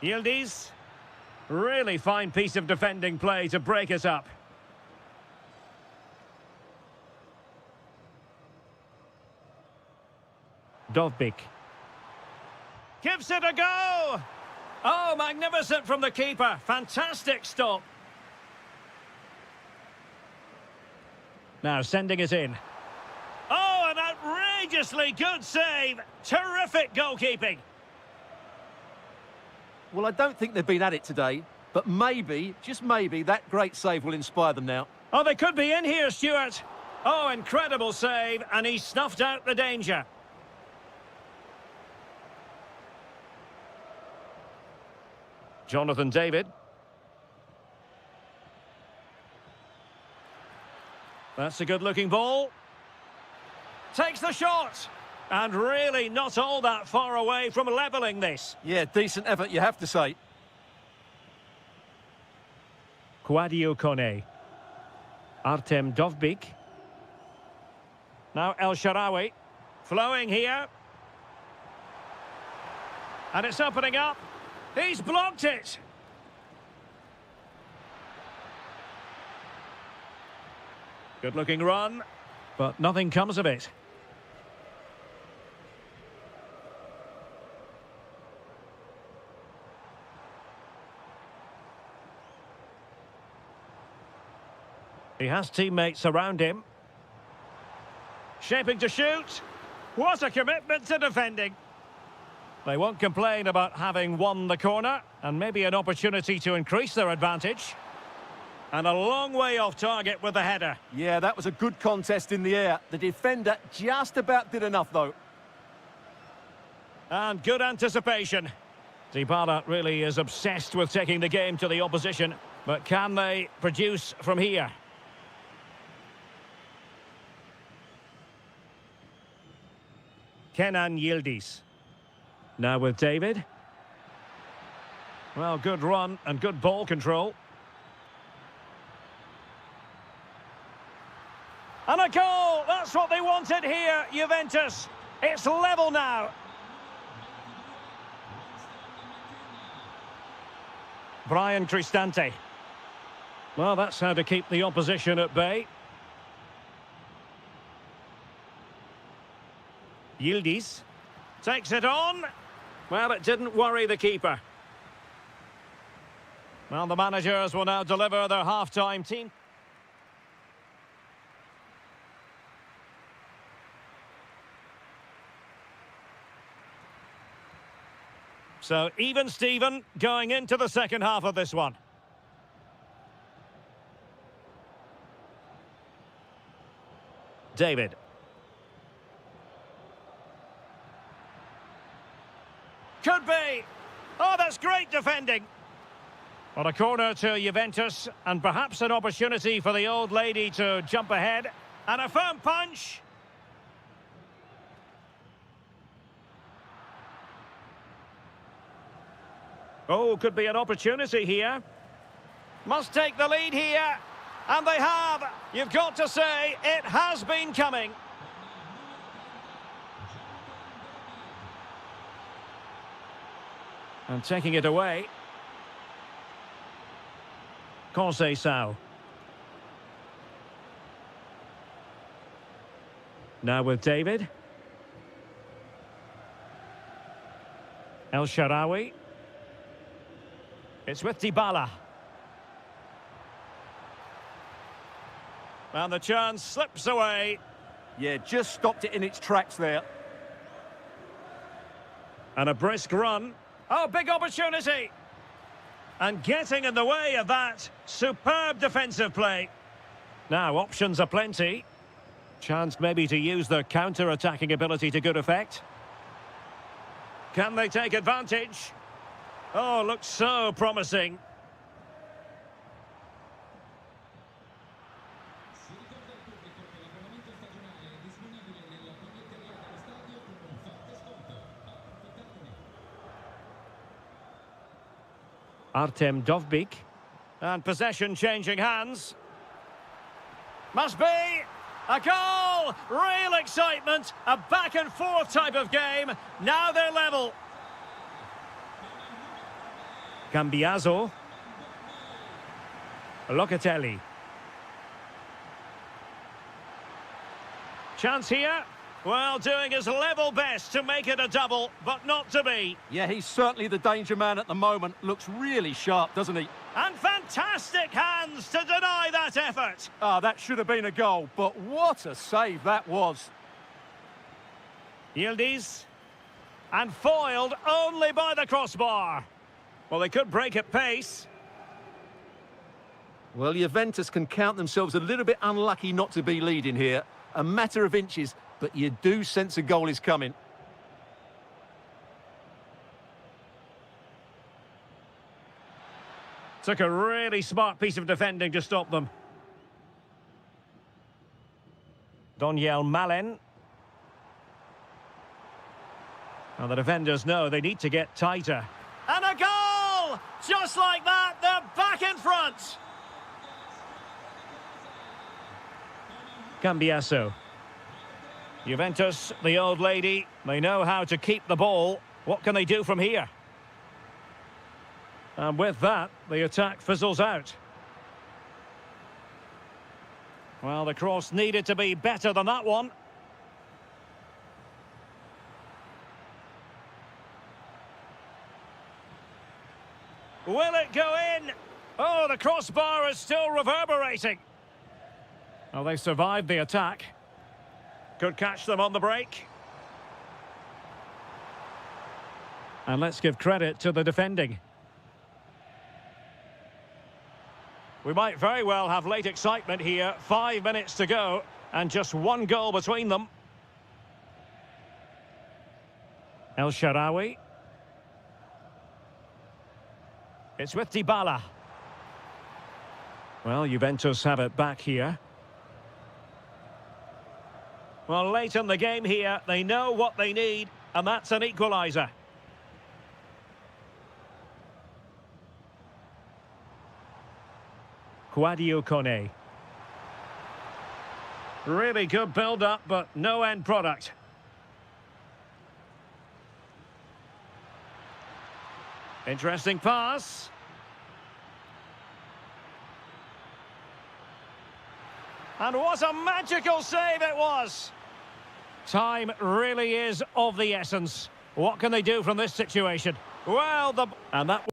Yildiz. Really fine piece of defending play to break us up. Dovbik. Gives it a go! Oh, magnificent from the keeper. Fantastic stop. Now sending it in. Oh, an outrageously good save. Terrific goalkeeping. Well, I don't think they've been at it today, but maybe, just maybe, that great save will inspire them now. Oh, they could be in here, Stuart. Oh, incredible save, and he snuffed out the danger. Jonathan David. That's a good-looking ball. Takes the shot. And really not all that far away from levelling this. Yeah, decent effort, you have to say. Kouadio Kone. Artem Dovbik. Now El Shaarawy. Flowing here. And it's opening up. He's blocked it. Good-looking run, but nothing comes of it. He has teammates around him. Shaping to shoot. What a commitment to defending. They won't complain about having won the corner, and maybe an opportunity to increase their advantage. And a long way off target with the header. Yeah, that was a good contest in the air. The defender just about did enough, though. And good anticipation. Dybala really is obsessed with taking the game to the opposition, but can they produce from here? Kenan Yildiz. Now with David. Well, good run and good ball control. And a goal! That's what they wanted here, Juventus. It's level now. Brian Cristante. Well, that's how to keep the opposition at bay. Yildiz takes it on. Well, it didn't worry the keeper. Well, the managers will now deliver their half-time team. So, even Steven going into the second half of this one. David. Could be. Oh, that's great defending. Well, a corner to Juventus, and perhaps an opportunity for the old lady to jump ahead. And a firm punch. Oh, could be an opportunity here. Must take the lead here. And they have. You've got to say, it has been coming. And taking it away. Conceição. Now with David. El Shaarawy. It's with Dybala. And the chance slips away. Yeah, just stopped it in its tracks there. And a brisk run. Oh, big opportunity. And getting in the way of that. Superb defensive play. Now, options are plenty. Chance maybe to use their counter-attacking ability to good effect. Can they take advantage? Oh, looks so promising. Artem Dovbyk. And possession changing hands. Must be a goal! Real excitement. A back and forth type of game. Now they're level. Cambiaso. Locatelli. Chance here. Well, doing his level best to make it a double, but not to be. Yeah, he's certainly the danger man at the moment. Looks really sharp, doesn't he? And fantastic hands to deny that effort. Ah, that should have been a goal, but what a save that was. Yildiz. And foiled only by the crossbar. Well, they could break at pace. Well, Juventus can count themselves a little bit unlucky not to be leading here. A matter of inches, but you do sense a goal is coming. Took a really smart piece of defending to stop them. Doniel Malen. Now the defenders know they need to get tighter. And a goal! Just like that, they're back in front. Cambiaso. Juventus, the old lady, they know how to keep the ball. What can they do from here? And with that, the attack fizzles out. Well, the cross needed to be better than that one. Will it go in? Oh, the crossbar is still reverberating. Well, they survived the attack. Could catch them on the break. And let's give credit to the defending. We might very well have late excitement here. 5 minutes to go, and just one goal between them. El Shaarawy. It's with Dybala. Well, Juventus have it back here. Well, late in the game here, they know what they need, and that's an equaliser. Quadio Kone. Really good build-up, but no end product. Interesting pass. And what a magical save it was. Time really is of the essence. What can they do from this situation? Well, and that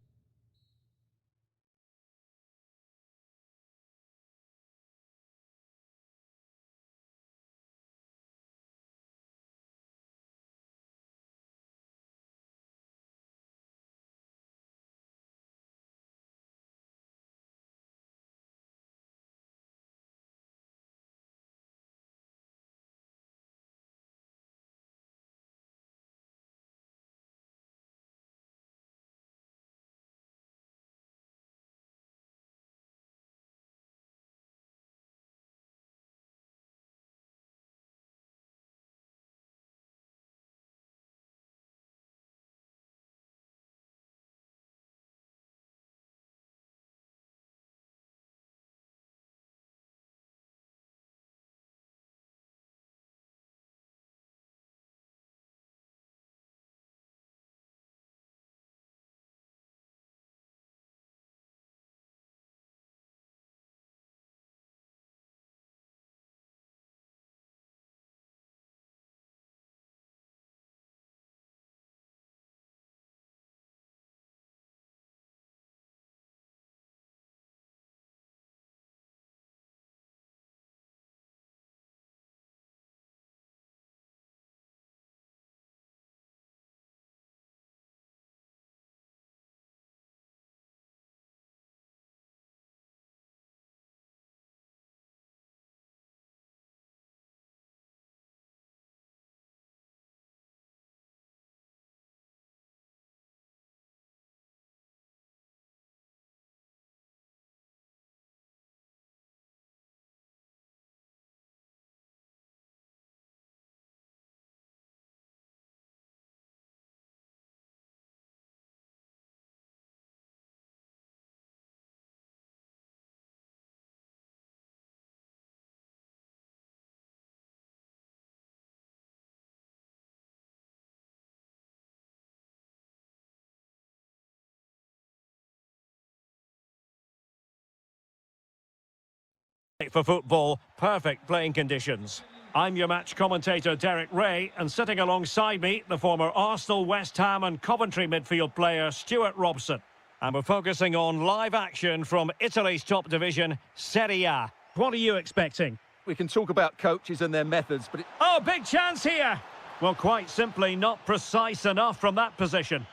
for football, perfect playing conditions. I'm your match commentator, Derek Ray, and sitting alongside me, the former Arsenal, West Ham and Coventry midfield player, Stuart Robson. And we're focusing on live action from Italy's top division, Serie A. What are you expecting? We can talk about coaches and their methods, but Oh, big chance here! Well, quite simply not precise enough from that position.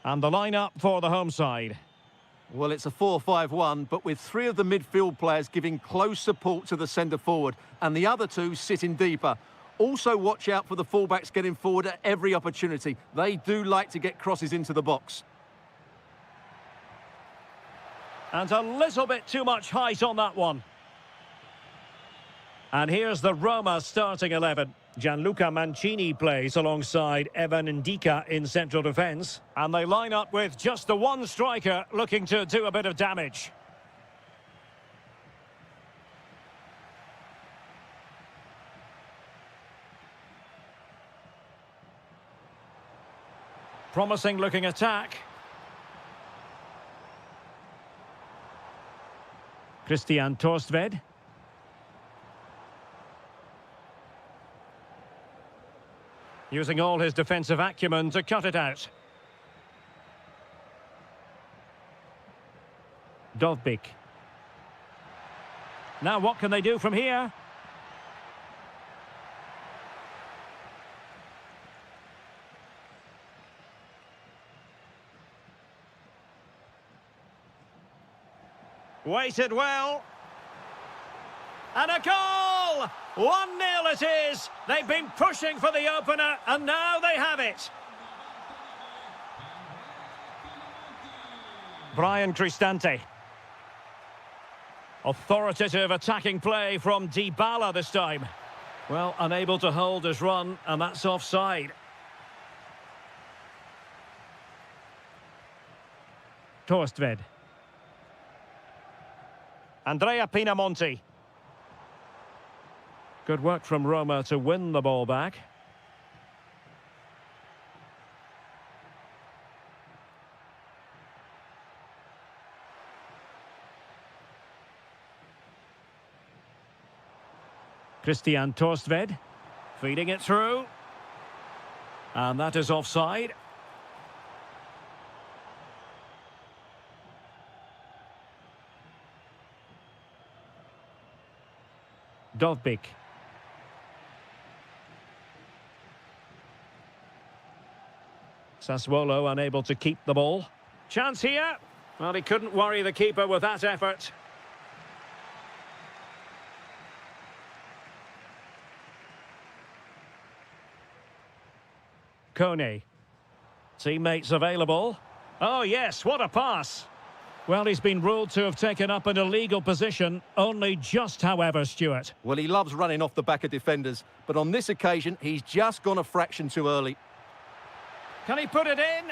And the lineup for the home side. well, it's a 4-5-1, but with three of the midfield players giving close support to the centre-forward, and the other two sitting deeper. Also watch out for the fullbacks getting forward at every opportunity. They do like to get crosses into the box. And a little bit too much height on that one. And here's the Roma starting 11. Gianluca Mancini plays alongside Evan Ndika in central defence. And they line up with just the one striker looking to do a bit of damage. Promising looking attack. Christian Torstved. Using all his defensive acumen to cut it out. Dovbyk. Now what can they do from here? Waited well. And a goal! 1-0 it is. They've been pushing for the opener, and now they have it. Brian Cristante. Authoritative attacking play from Dybala this time. Well, unable to hold his run, and that's offside. Torstved. Andrea Pinamonti. Good work from Roma to win the ball back. Christian Torstved feeding it through. And that is offside. Dovbyk. Sassuolo unable to keep the ball. Chance here. Well, he couldn't worry the keeper with that effort. Kone. Teammates available. Oh yes, what a pass. Well, he's been ruled to have taken up an illegal position, only just, however, Stuart. Well, he loves running off the back of defenders, but on this occasion, he's just gone a fraction too early. Can he put it in?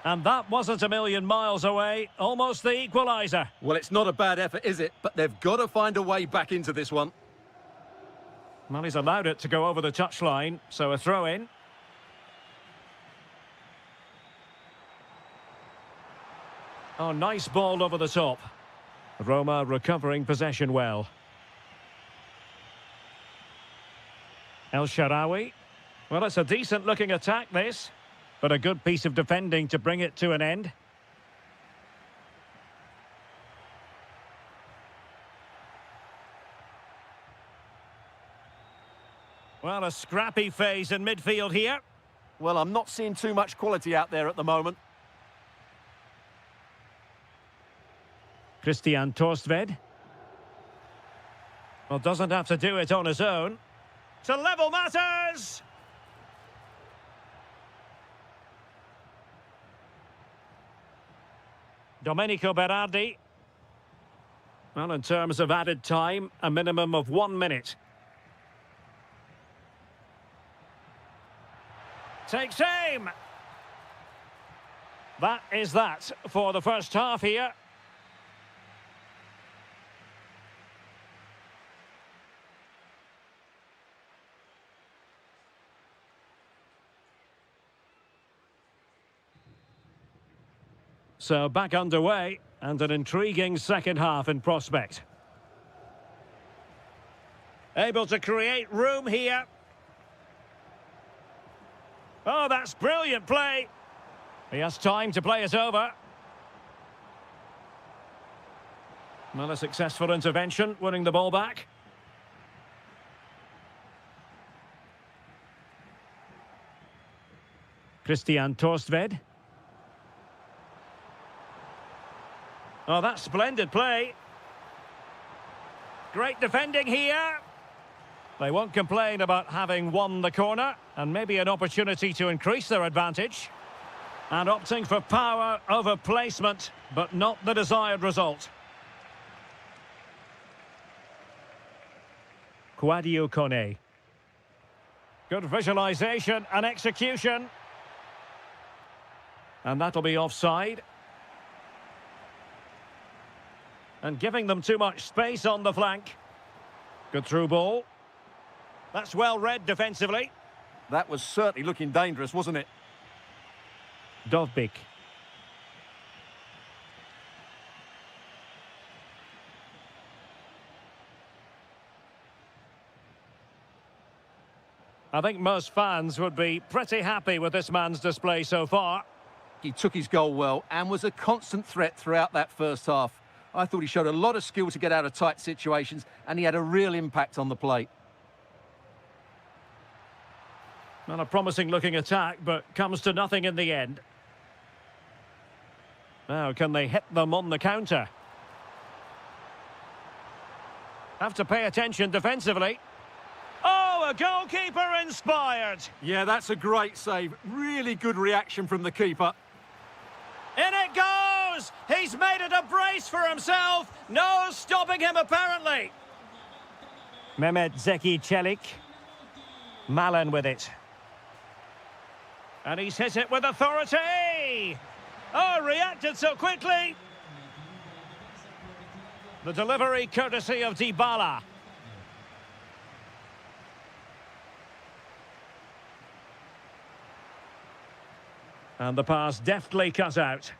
And that wasn't a million miles away, almost the equaliser. Well, it's not a bad effort, is it? But they've got to find a way back into this one. Well, he's allowed it to go over the touchline, so a throw-in. Oh, nice ball over the top. Roma recovering possession well. El Shaarawy. Well, it's a decent-looking attack, this. But a good piece of defending to bring it to an end. Well, a scrappy phase in midfield here. Well, I'm not seeing too much quality out there at the moment. Christian Torstved. Well, doesn't have to do it on his own. To level matters! Domenico Berardi. Well, in terms of added time, a minimum of 1 minute. Takes aim! That is that for the first half here. So back underway, And an intriguing second half in prospect. Able to create room here. Oh, that's brilliant play. He has time to play it over. Well, a successful intervention, winning the ball back. Christian Torstved. Oh, that's splendid play. Great defending here. They won't complain about having won the corner, and maybe an opportunity to increase their advantage. And opting for power over placement, but not the desired result. Kwadwo Kone. Good visualisation and execution. And that'll be offside. And giving them too much space on the flank. Good through ball. That's well read defensively. That was certainly looking dangerous, wasn't it? Dovbik. I think most fans would be pretty happy with this man's display so far. He took his goal well and was a constant threat throughout that first half. I thought he showed a lot of skill to get out of tight situations, and he had a real impact on the plate. Not a promising looking attack, but comes to nothing in the end. Now, can they hit them on the counter? Have to pay attention defensively. Oh, a goalkeeper inspired. Yeah, that's a great save. Really good reaction from the keeper. In it goes! He's made it a brace for himself. No stopping him, apparently. Mehmet Zeki Çelik. Malen with it. And he's hit it with authority. Oh, reacted so quickly. The delivery courtesy of Dybala. And the pass deftly cut out.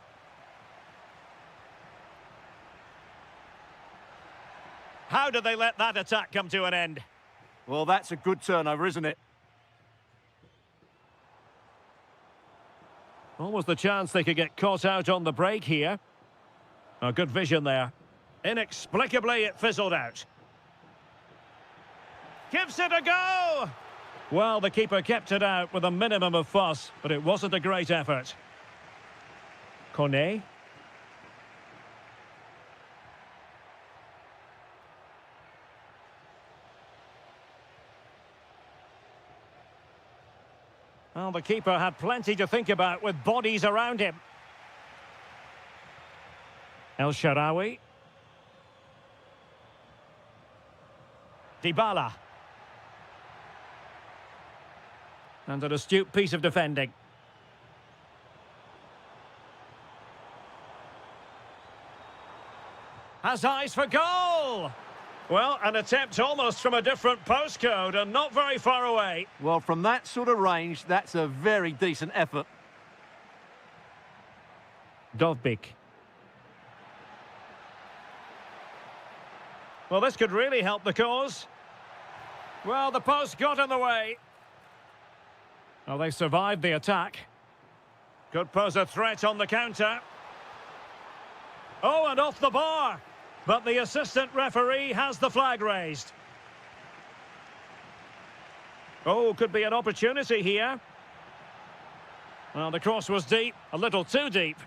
How did they let that attack come to an end? Well, that's a good turnover, isn't it? Almost the chance they could get caught out on the break here. A good vision there. Inexplicably, it fizzled out. Gives it a go! Well, the keeper kept it out with a minimum of fuss, but it wasn't a great effort. Kone. Well, the keeper had plenty to think about with bodies around him. El Shaarawy. Dybala. And an astute piece of defending. Has eyes for goal! Well, an attempt almost from a different postcode and not very far away. Well, from that sort of range, that's a very decent effort. Dovbik. Well, this could really help the cause. Well, the post got in the way. Well, they survived the attack. Could pose a threat on the counter. Oh, and off the bar. But the assistant referee has the flag raised. Oh, could be an opportunity here. Well, the cross was deep, a little too deep.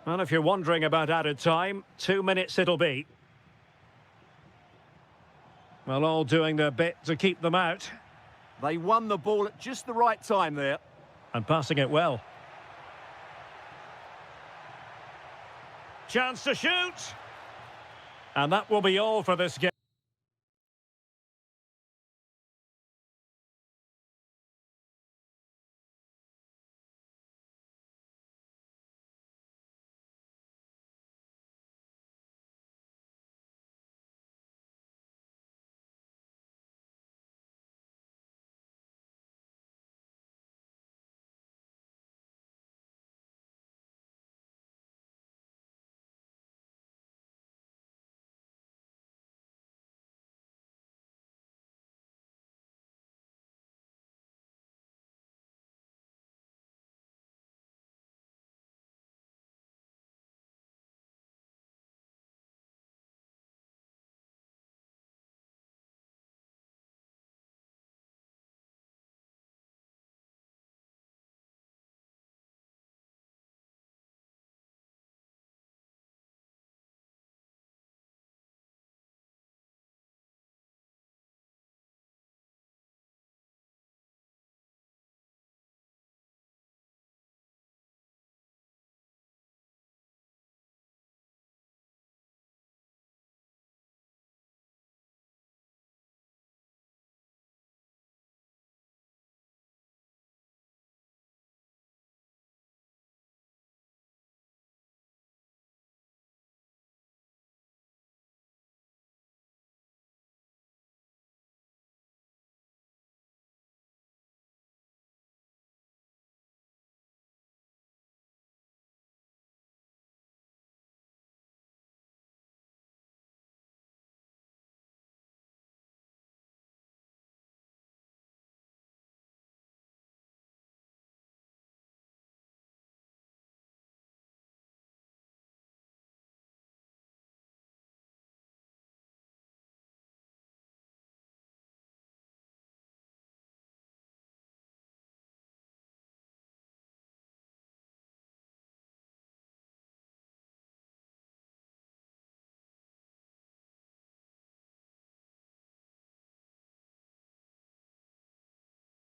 Well, if you're wondering about added time, 2 minutes it'll be. Well, all doing their bit to keep them out. They won the ball at just the right time there. And passing it well. Chance to shoot. And that will be all for this game.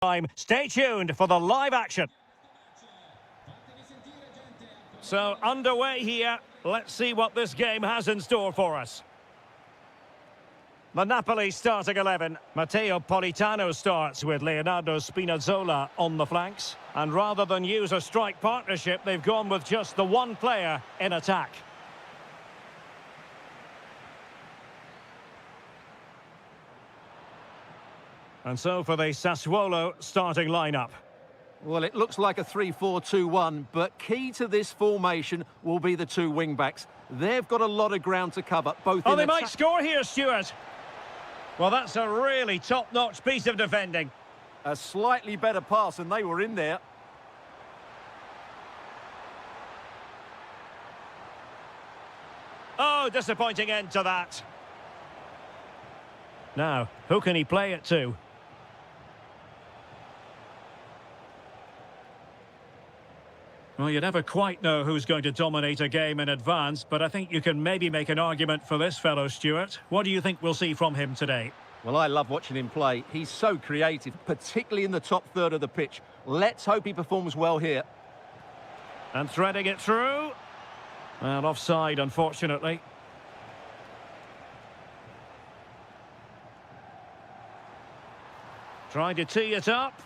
time. Stay tuned for the live action. So, underway here. Let's see what this game has in store for us. The Napoli starting 11. Matteo Politano starts with Leonardo Spinazzola on the flanks. And rather than use a strike partnership, they've gone with just the one player in attack. And so for the Sassuolo starting lineup. Well, it looks like a 3-4-2-1, but key to this formation will be the two wing-backs. They've got a lot of ground to cover, both in they might score here, Stuart. Well, that's a really top-notch piece of defending. A slightly better pass, and they were in there. Oh, disappointing end to that. Now, who can he play it to? Well, you never quite know who's going to dominate a game in advance, but I think you can maybe make an argument for this fellow, Stuart. What do you think we'll see from him today? Well, I love watching him play. He's so creative, particularly in the top third of the pitch. Let's hope he performs well here. And threading it through. And offside, unfortunately. Trying to tee it up.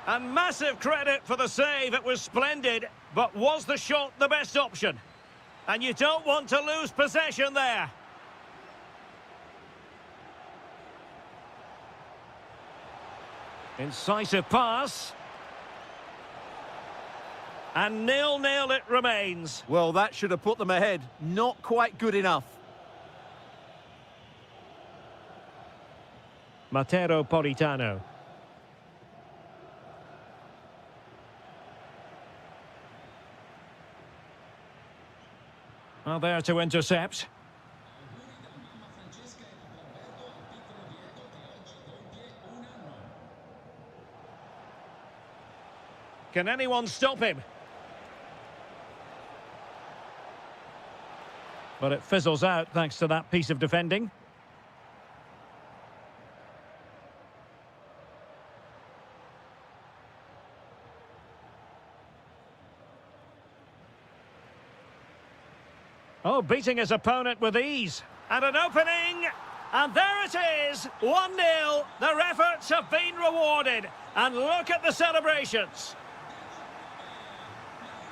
And massive credit for the save. It was splendid. But was the shot the best option? And you don't want to lose possession there. Incisive pass. And 0-0 it remains. Well, that should have put them ahead. Not quite good enough. Matteo Politano. Well, there to intercept. Can anyone stop him? But it fizzles out thanks to that piece of defending. Oh, beating his opponent with ease. And an opening. And there it is. 1-0. Their efforts have been rewarded. And look at the celebrations.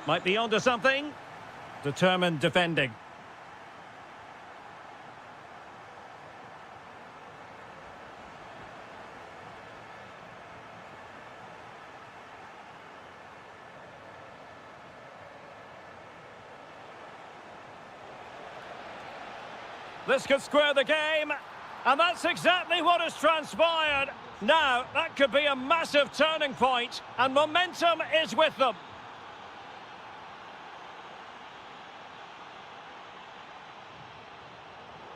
Might be onto something. Determined defending. This could square the game, and that's exactly what has transpired. Now, that could be a massive turning point, and momentum is with them.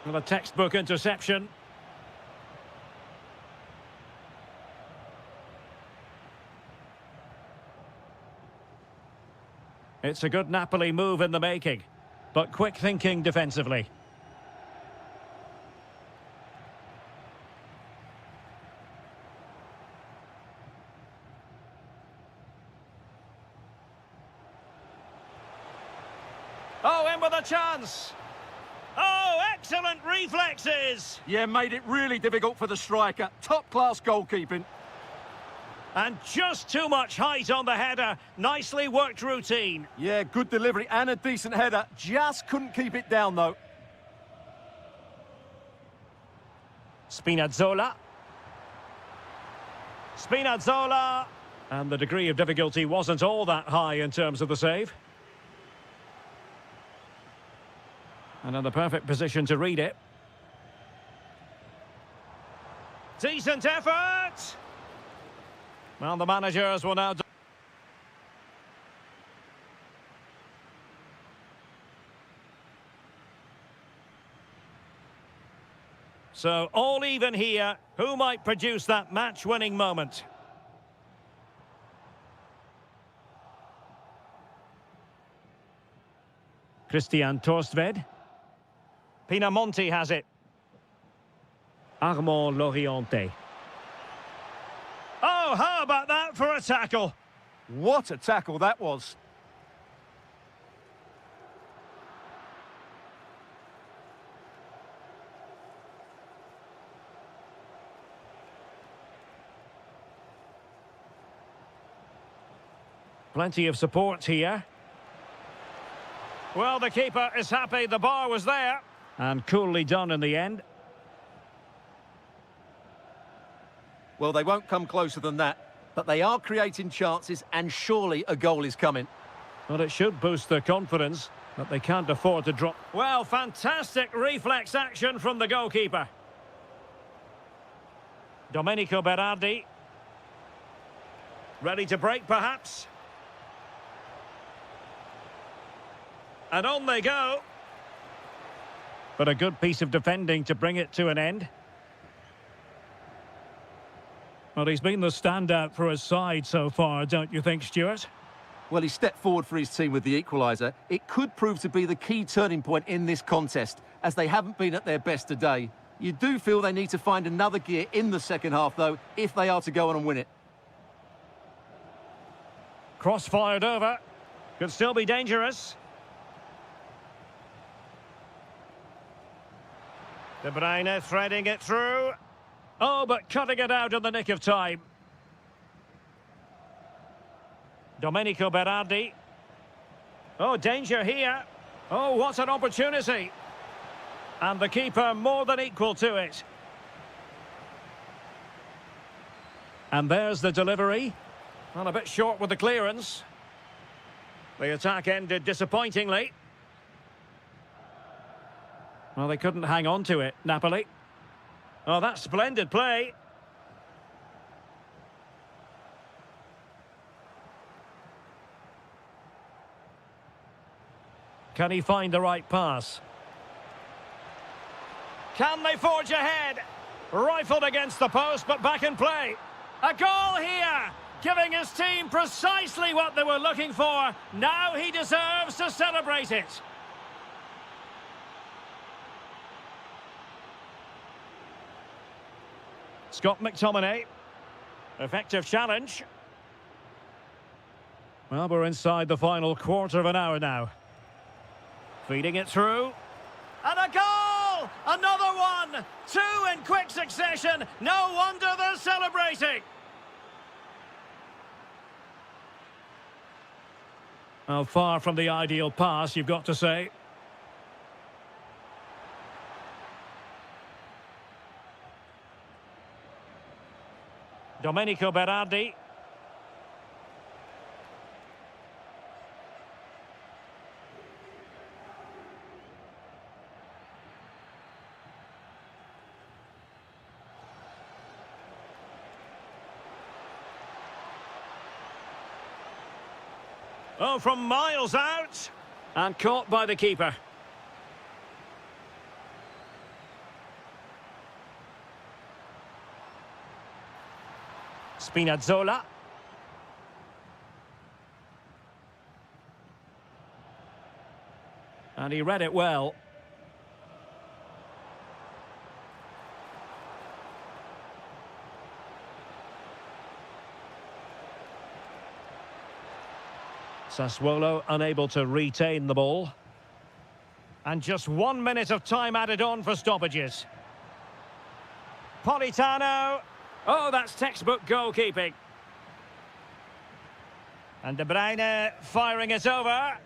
With a textbook interception. It's a good Napoli move in the making, but quick thinking defensively. Oh, in with a chance. Oh, excellent reflexes. Yeah, made it really difficult for the striker. Top-class goalkeeping. And just too much height on the header. Nicely worked routine. Yeah, good delivery and a decent header. Just couldn't keep it down, though. Spinazzola. Spinazzola. And the degree of difficulty wasn't all that high in terms of the save. And in the perfect position to read it. Decent effort! Well, the managers will now... So, all even here. Who might produce that match-winning moment? Christian Torstved. Pinamonti has it. Armand Loriente. Oh, how about for a tackle. What a tackle that was. Plenty of support here. Well, the keeper is happy the bar was there. And coolly done in the end. Well, they won't come closer than that, but they are creating chances, and surely a goal is coming. Well, it should boost their confidence, but they can't afford to drop. Well, fantastic reflex action from the goalkeeper. Domenico Berardi. Ready to break, perhaps. And on they go. But a good piece of defending to bring it to an end. Well, he's been the standout for his side so far, don't you think, Stuart? Well, he stepped forward for his team with the equaliser. It could prove to be the key turning point in this contest, as they haven't been at their best today. You do feel they need to find another gear in the second half, though, if they are to go on and win it. Cross fired over. Could still be dangerous. De Bruyne threading it through. Oh, but cutting it out in the nick of time. Domenico Berardi. Oh, danger here. Oh, what an opportunity. And the keeper more than equal to it. And there's the delivery. Well, a bit short with the clearance. The attack ended disappointingly. Well, they couldn't hang on to it, Napoli. Oh, that's splendid play. Can he find the right pass? Can they forge ahead? Rifled against the post, but back in play. A goal here, giving his team precisely what they were looking for. Now he deserves to celebrate it. Scott McTominay. Effective challenge. Well, we're inside the final quarter of an hour now. Feeding it through. And a goal! Another one! Two in quick succession. No wonder they're celebrating. Well, far from the ideal pass, you've got to say. Domenico Berardi. Oh, from miles out. And caught by the keeper. Spinazzola. And he read it well. Sassuolo unable to retain the ball. And just 1 minute of time added on for stoppages. Politano. Oh, that's textbook goalkeeping. And De Bruyne firing it over.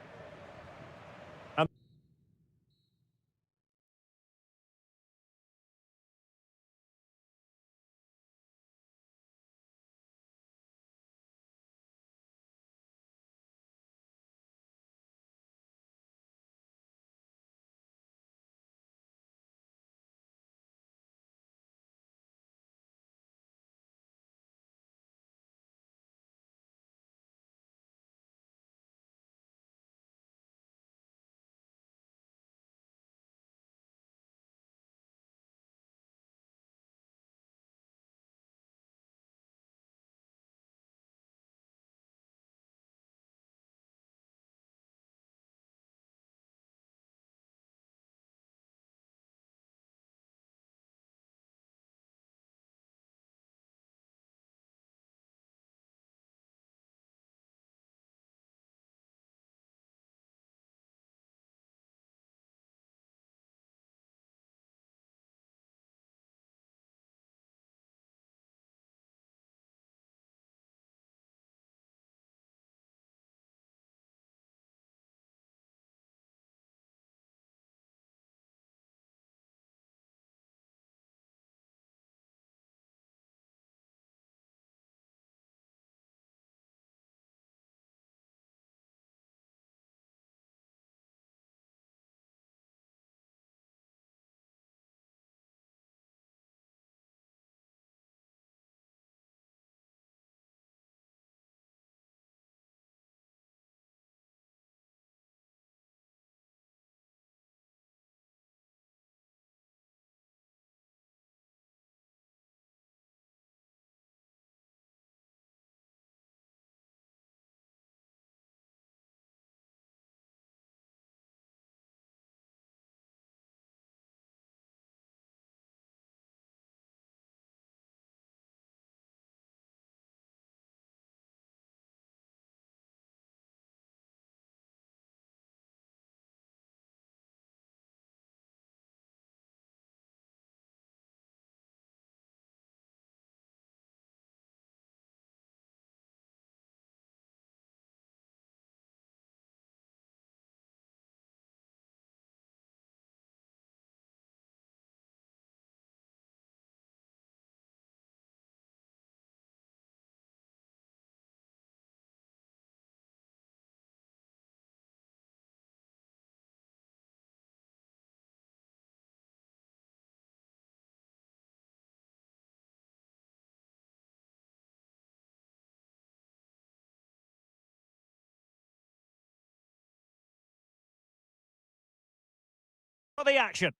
For the action.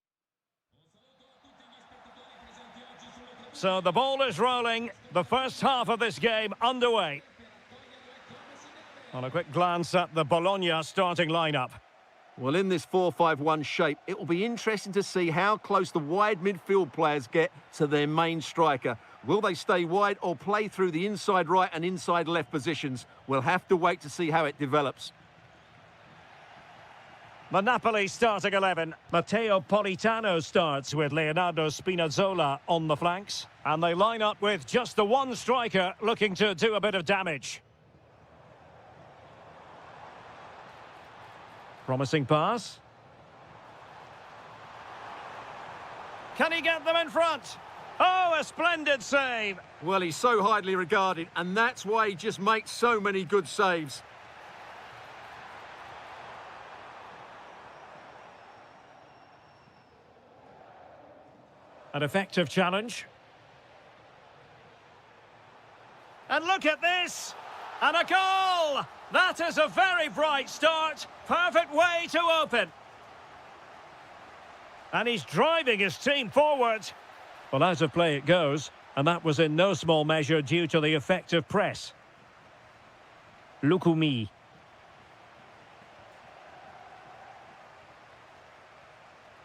So the ball is rolling. The first half of this game underway. On a quick glance at the Bologna starting lineup. Well, in this 4-5-1 shape, it will be interesting to see how close the wide midfield players get to their main striker. Will they stay wide or play through the inside right and inside left positions? We'll have to wait to see how it develops. The Napoli starting 11. Matteo Politano starts with Leonardo Spinazzola on the flanks. And they line up with just the one striker looking to do a bit of damage. Promising pass. Can he get them in front? Oh, a splendid save. Well, he's so highly regarded, and that's why he just makes so many good saves. An effective challenge. And look at this! And a goal! That is a very bright start. Perfect way to open. And he's driving his team forward. Well, out of play it goes, and that was in no small measure due to the effective press. Lukumi.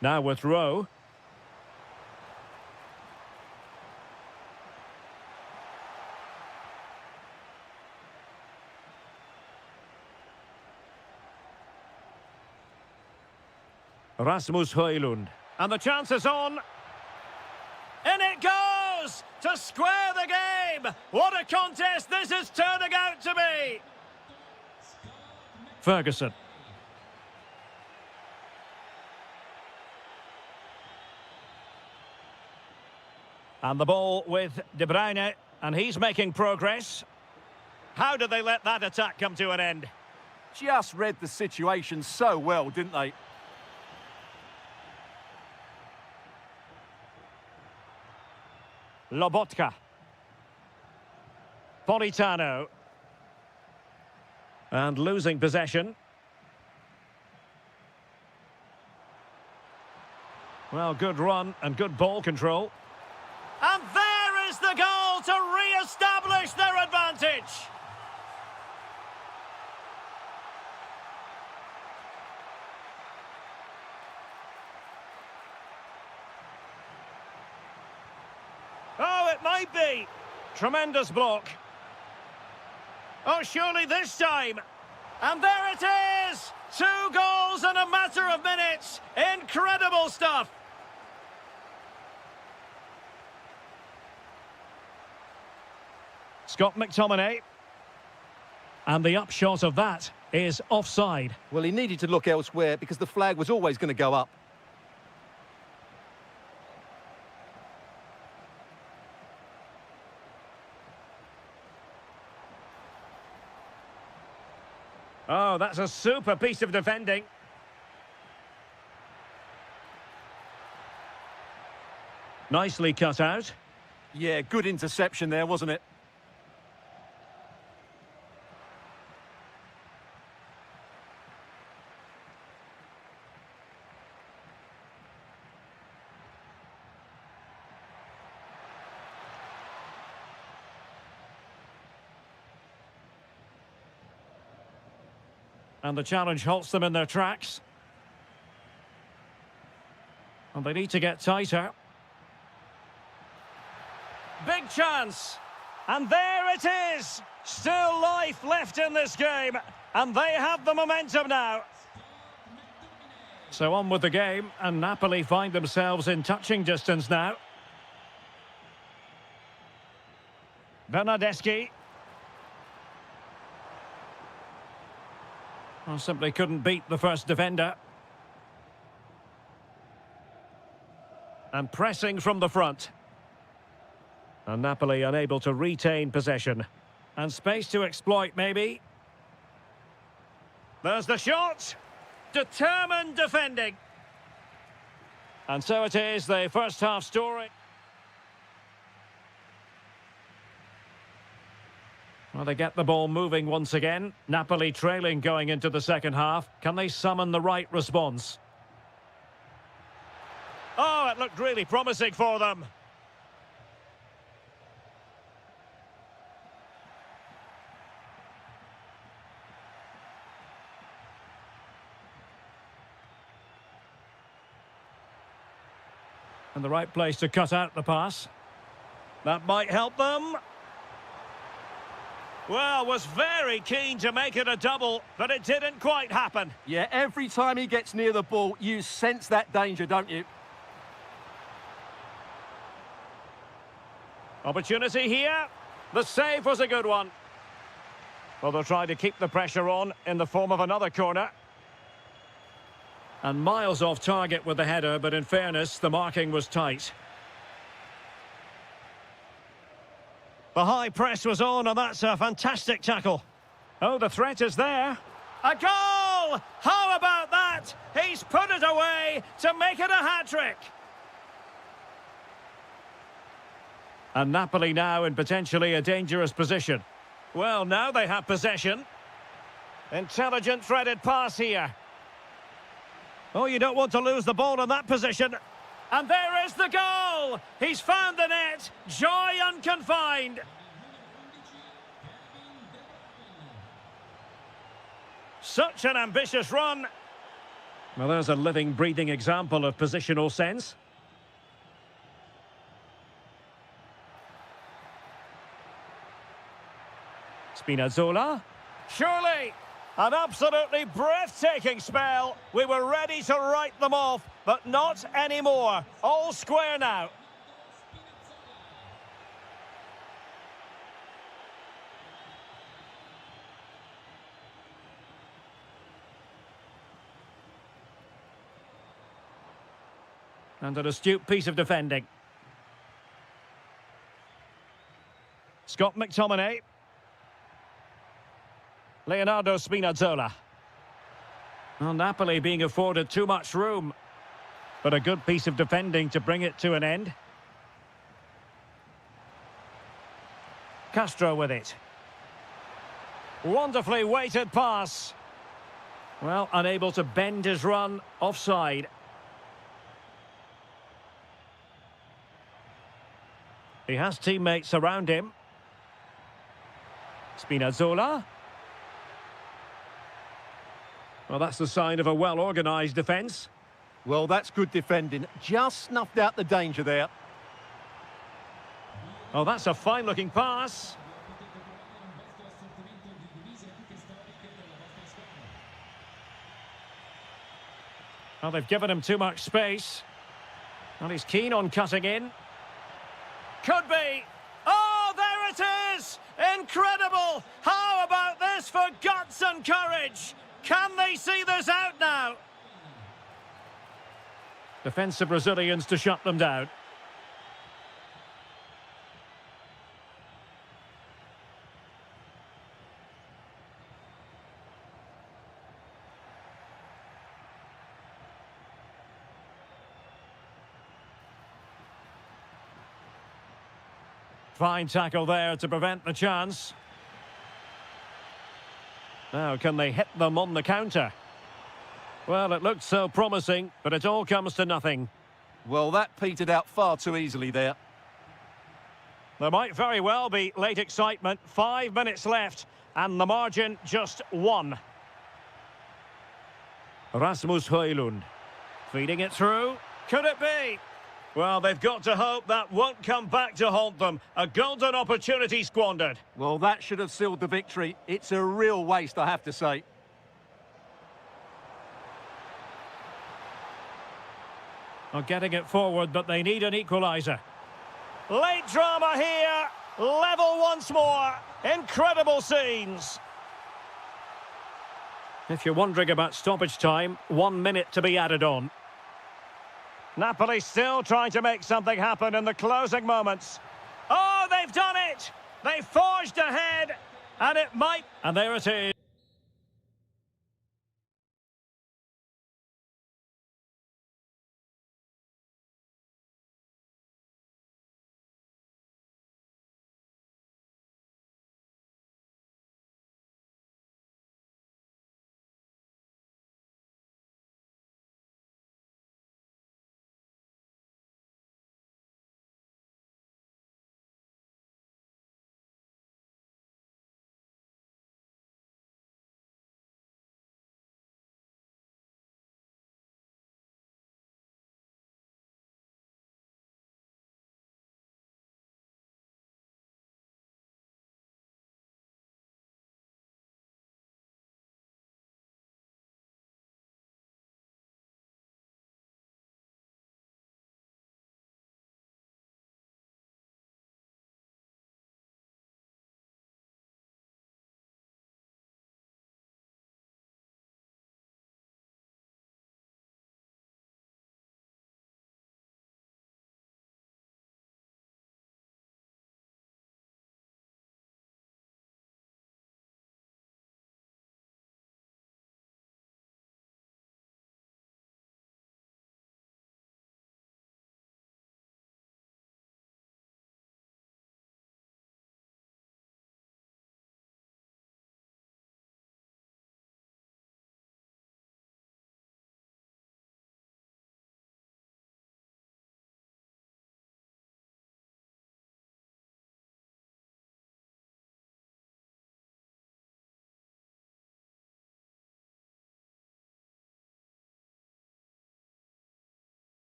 Now with Rowe. Rasmus Højlund. And the chance is on. In it goes! To square the game! What a contest this is turning out to be! Ferguson. And the ball with De Bruyne, and he's making progress. How did they let that attack come to an end? Just read the situation so well, didn't they? Lobotka. Politano. And losing possession. Well, good run and good ball control. And there is the goal to re-establish their advantage. Oh, it might be. Tremendous block. Oh, surely this time. And there it is! 2 goals in a matter of minutes. Incredible stuff. Scott McTominay. And the upshot of that is offside. Well, he needed to look elsewhere because the flag was always going to go up. Oh, that's a super piece of defending. Nicely cut out. Yeah, good interception there, wasn't it? And the challenge halts them in their tracks. And they need to get tighter. Big chance. And there it is. Still life left in this game. And they have the momentum now. So on with the game, and Napoli find themselves in touching distance now. Bernardeschi. Well, simply couldn't beat the first defender. And pressing from the front. And Napoli unable to retain possession. And space to exploit, maybe. There's the shot. Determined defending. And so it is, the first half story. Well, they get the ball moving once again. Napoli trailing going into the second half. Can they summon the right response? Oh, it looked really promising for them. And the right place to cut out the pass. That might help them. Well, was very keen to make it a double, but it didn't quite happen. Yeah, every time he gets near the ball, you sense that danger, don't you? Opportunity here. The save was a good one. Well, they'll try to keep the pressure on in the form of another corner. And miles off target with the header, but in fairness, the marking was tight. The high press was on, and that's a fantastic tackle. Oh, the threat is there. A goal! How about that? He's put it away to make it a hat-trick. And Napoli now in potentially a dangerous position. Well, now they have possession. Intelligent threaded pass here. Oh, you don't want to lose the ball in that position. And there is the goal! He's found the net. Joy unconfined. Such an ambitious run. Well, there's a living, breathing example of positional sense. Spinazzola. Surely, an absolutely breathtaking spell. We were ready to write them off, but not anymore. All square now. And an astute piece of defending. Scott McTominay. Leonardo Spinazzola. Well, Napoli being afforded too much room. But a good piece of defending to bring it to an end. Castro with it. Wonderfully weighted pass. Well, unable to bend his run, offside. He has teammates around him. Spinazzola. Well, that's the sign of a well-organised defence. Well, that's good defending. Just snuffed out the danger there. Oh, that's a fine-looking pass. Well, they've given him too much space. Well, he's keen on cutting in. Could be. Oh, there it is! Incredible! How about this for guts and courage? Can they see this out now? Defensive Brazilians to shut them down. Fine tackle there to prevent the chance. Now, can they hit them on the counter? Well, it looked so promising, but it all comes to nothing. Well, that petered out far too easily there. There might very well be late excitement. 5 minutes left, and the margin just 1. Rasmus Højlund. Feeding it through. Could it be? Well, they've got to hope that won't come back to haunt them. A golden opportunity squandered. Well, that should have sealed the victory. It's a real waste, I have to say. Are getting it forward, but they need an equaliser. Late drama here. Level once more. Incredible scenes. If you're wondering about stoppage time, 1 minute to be added on. Napoli still trying to make something happen in the closing moments. Oh, they've done it! They forged ahead, and it might... And there it is.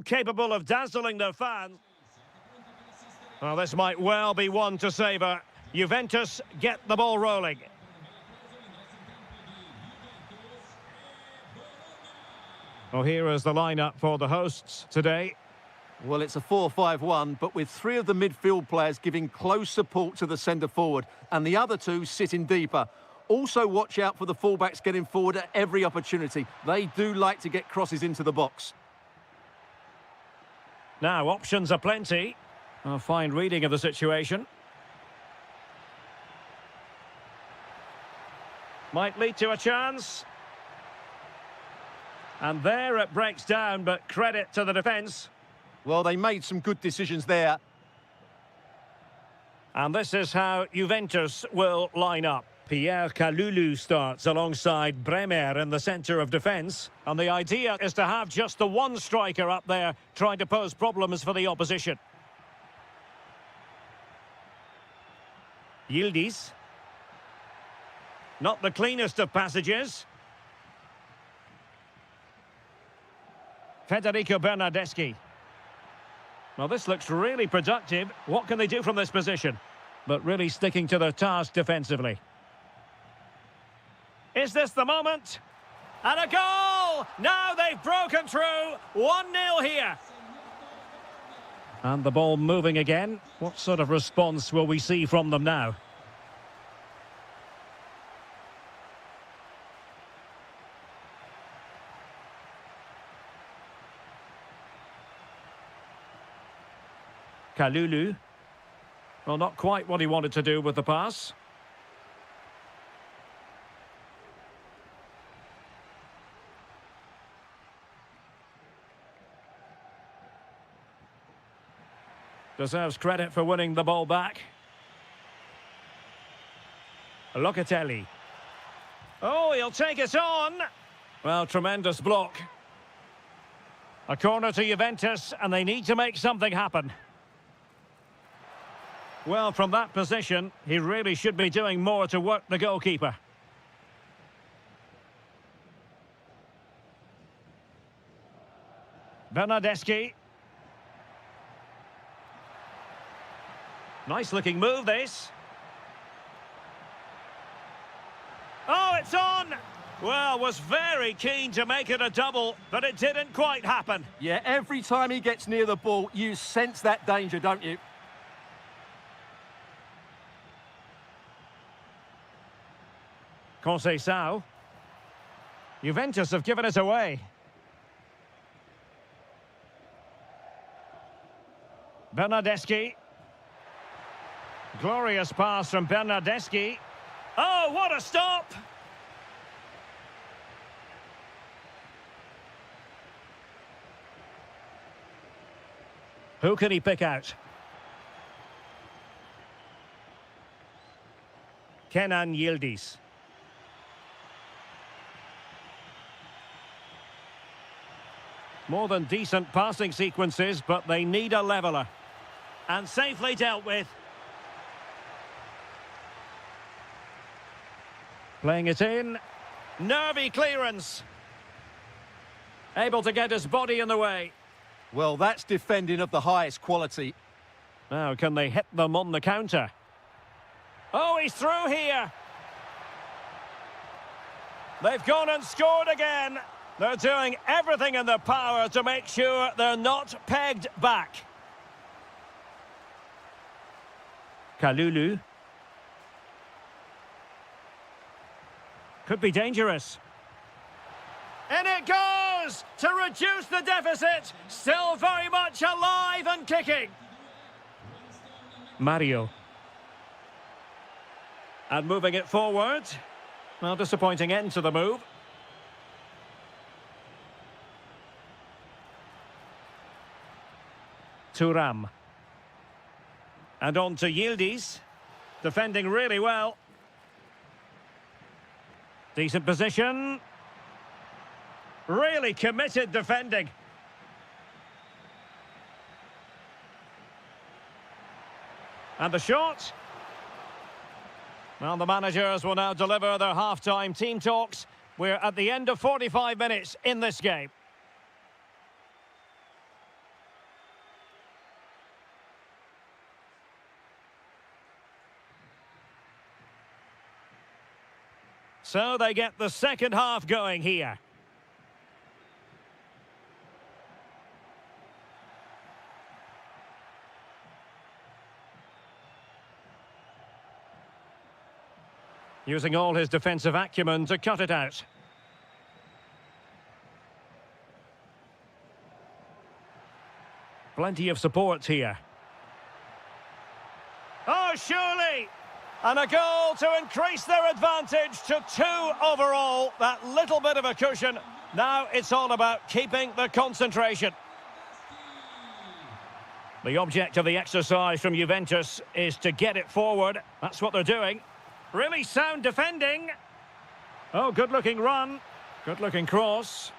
Capable of dazzling their fans. Well, this might well be one to savour. Juventus get the ball rolling. Well, here is the lineup for the hosts today. Well, it's a 4-5-1, but with three of the midfield players giving close support to the centre-forward, and the other two sitting deeper. Also, watch out for the fullbacks getting forward at every opportunity. They do like to get crosses into the box. Now, options are plenty. A fine reading of the situation. Might lead to a chance. And there it breaks down, but credit to the defence. Well, they made some good decisions there. And this is how Juventus will line up. Pierre Kalulu starts alongside Bremer in the centre of defence. And the idea is to have just the one striker up there trying to pose problems for the opposition. Yildiz. Not the cleanest of passages. Federico Bernardeschi. Well, this looks really productive. What can they do from this position? But really sticking to their task defensively. Is this the moment? And a goal! Now they've broken through. 1-0 here. And the ball moving again. What sort of response will we see from them now? Kalulu. Well, not quite what he wanted to do with the pass. Deserves credit for winning the ball back. Locatelli. Oh, he'll take it on. Well, tremendous block. A corner to Juventus, and they need to make something happen. Well, from that position, he really should be doing more to work the goalkeeper. Bernardeschi. Nice-looking move, this. Oh, it's on! Well, was very keen to make it a double, but it didn't quite happen. Yeah, every time he gets near the ball, you sense that danger, don't you? Conceição. Juventus have given it away. Bernardeschi. Glorious pass from Bernardeschi. Oh, what a stop! Who can he pick out? Kenan Yildiz. More than decent passing sequences, but they need a leveller. And safely dealt with. Playing it in. Nervy clearance. Able to get his body in the way. Well, that's defending of the highest quality. Now, can they hit them on the counter? Oh, he's through here. They've gone and scored again. They're doing everything in their power to make sure they're not pegged back. Kalulu. Could be dangerous. And it goes to reduce the deficit. Still very much alive and kicking. Mario. And moving it forward. Well, disappointing end to the move. Thuram. And on to Yildiz. Defending really well. Decent position. Really committed defending. And the shot. Well, the managers will now deliver their half-time team talks. We're at the end of 45 minutes in this game. So they get the second half going here. Using all his defensive acumen to cut it out. Plenty of support here. Oh, surely! And a goal to increase their advantage to 2 overall. That little bit of a cushion. Now it's all about keeping the concentration. The object of the exercise from Juventus is to get it forward. That's what they're doing. Really sound defending. Oh, good-looking run. Good-looking cross.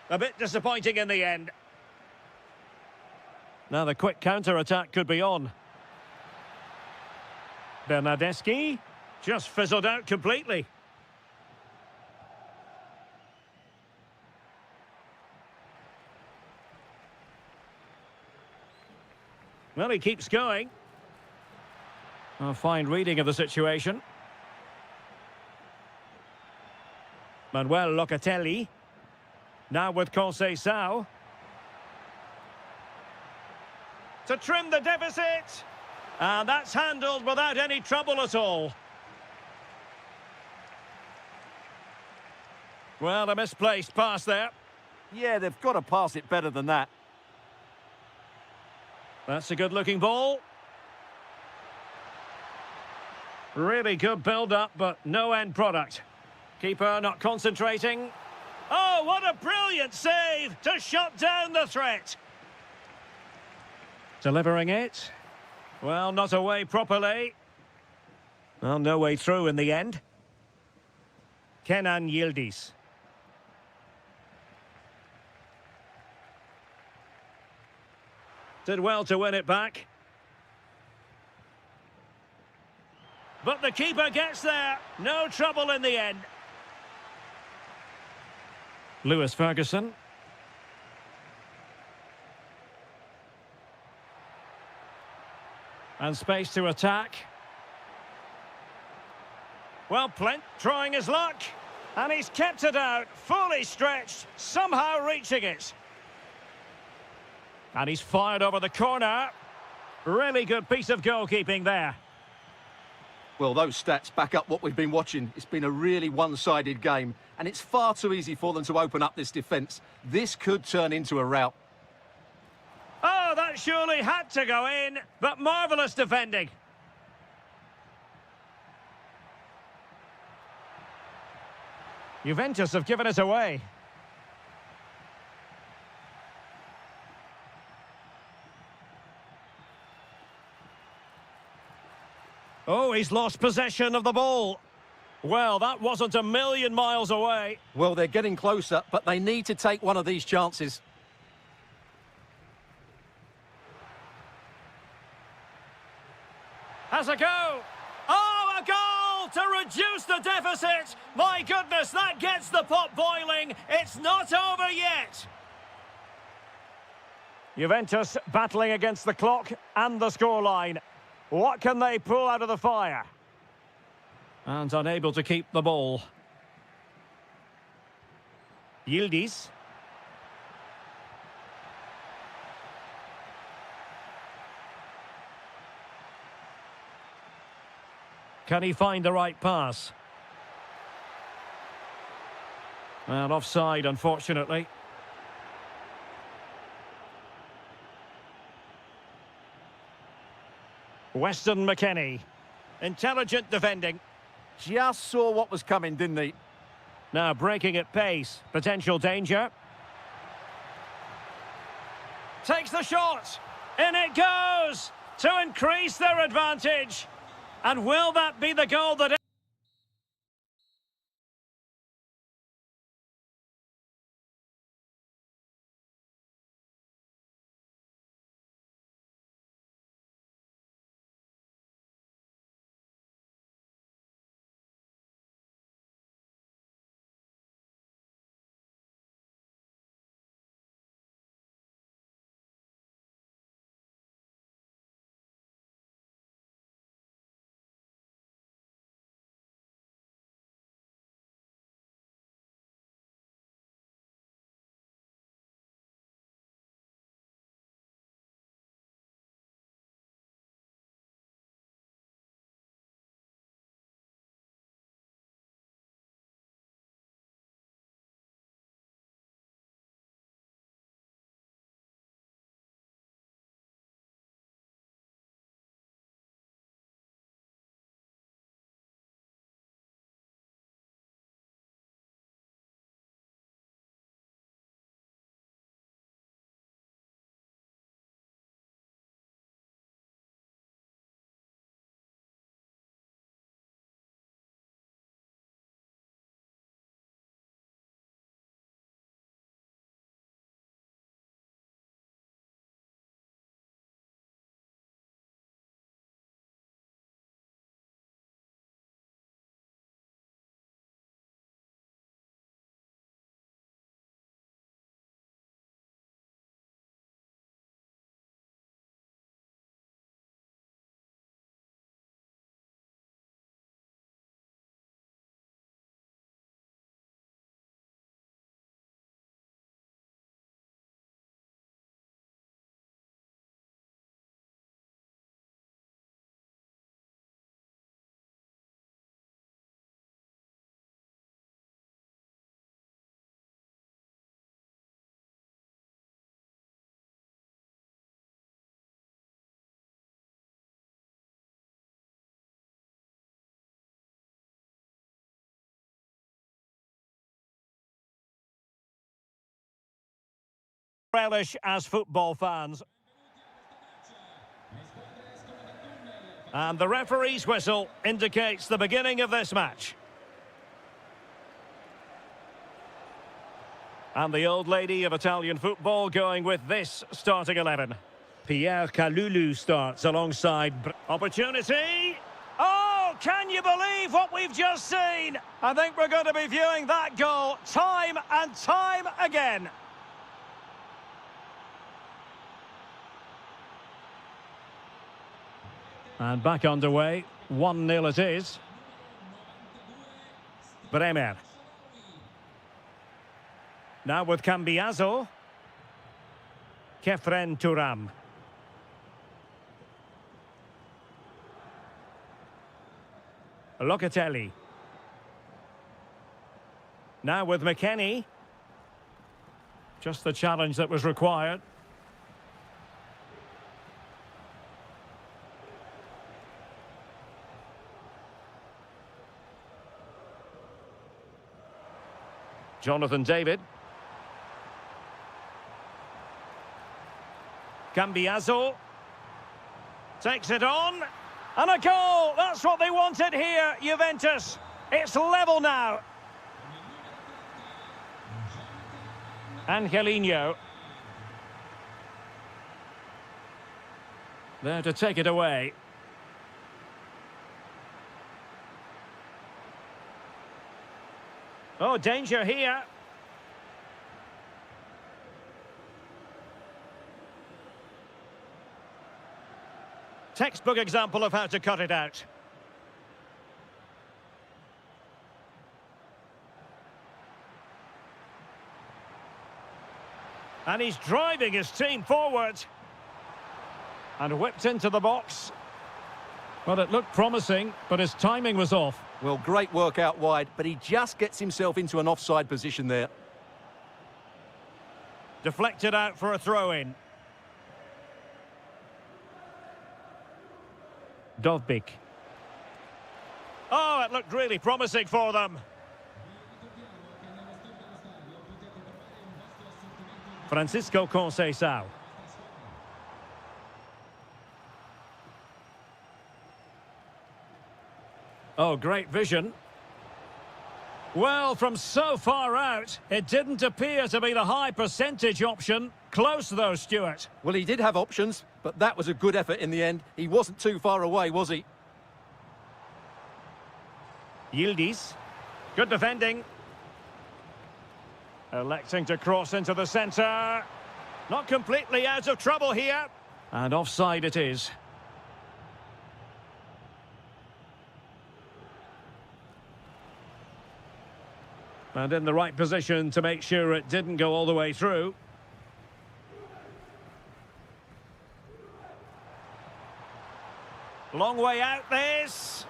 A bit disappointing in the end. Now the quick counter-attack could be on. Bernardeschi just fizzled out completely. Well, he keeps going. A fine reading of the situation. Manuel Locatelli. Now with Conceição. To trim the deficit. And that's handled without any trouble at all. Well, a misplaced pass there. Yeah, they've got to pass it better than that. That's a good-looking ball. Really good build-up, but no end product. Keeper not concentrating. Oh, what a brilliant save to shut down the threat. Delivering it. Well, not away properly. Well, no way through in the end. Kenan Yildiz. Did well to win it back. But the keeper gets there. No trouble in the end. Lewis Ferguson. And space to attack. Well, Plent trying his luck. And he's kept it out, fully stretched, somehow reaching it. And he's fired over the corner. Really good piece of goalkeeping there. Well, those stats back up what we've been watching. It's been a really one-sided game, and it's far too easy for them to open up this defence. This could turn into a rout. Oh, that surely had to go in, but marvellous defending. Juventus have given it away. Oh, he's lost possession of the ball. Well, that wasn't a million miles away. Well, they're getting closer, but they need to take one of these chances. Has a go. Oh, a goal to reduce the deficit. My goodness, that gets the pot boiling. It's not over yet. Juventus battling against the clock and the scoreline. What can they pull out of the fire? And unable to keep the ball. Yildiz. Can he find the right pass? And offside, unfortunately. Weston McKennie. Intelligent defending. Just saw what was coming, didn't he? Now breaking at pace. Potential danger. Takes the shot. In it goes to increase their advantage. And will that be the goal that... relish as football fans. And the referee's whistle indicates the beginning of this match. And the old lady of Italian football going with this starting 11. Pierre Kalulu starts alongside... Opportunity! Oh, can you believe what we've just seen? I think we're going to be viewing that goal time and time again. And back underway, 1-0 it is. Bremer. Now with Cambiaso. Kefren Turam. Locatelli. Now with McKennie. Just the challenge that was required. Jonathan David. Cambiaso. Takes it on. And a goal! That's what they wanted here, Juventus. It's level now. Angelino. There to take it away. Oh, danger here. Textbook example of how to cut it out. And he's driving his team forward. And whipped into the box. Well, it looked promising, but his timing was off. Well, great work out wide, but he just gets himself into an offside position there. Deflected out for a throw-in. Dovbik. Oh, it looked really promising for them. Francisco Conceição. Oh, great vision. Well, from so far out, it didn't appear to be the high percentage option. Close though, Stuart. Well, he did have options, but that was a good effort in the end. He wasn't too far away, was he? Yildiz. Good defending. Electing to cross into the centre. Not completely out of trouble here. And offside it is. And in the right position to make sure it didn't go all the way through. Long way out this.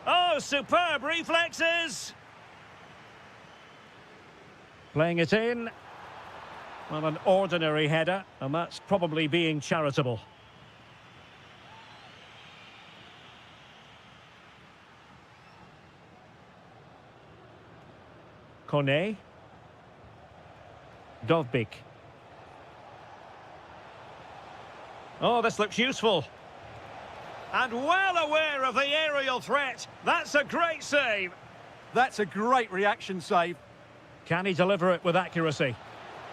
Oh, superb reflexes. Playing it in. Well, an ordinary header, and that's probably being charitable. Kone. Dovbik. Oh, this looks useful. And well aware of the aerial threat. That's a great save. That's a great reaction save. Can he deliver it with accuracy?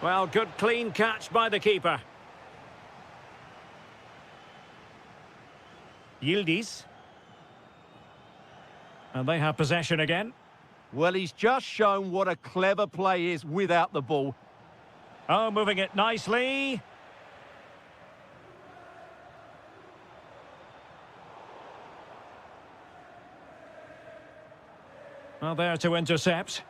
Well, good clean catch by the keeper. Yildiz. And they have possession again. Well, he's just shown what a clever play is without the ball. Oh, moving it nicely. Well, there to intercept.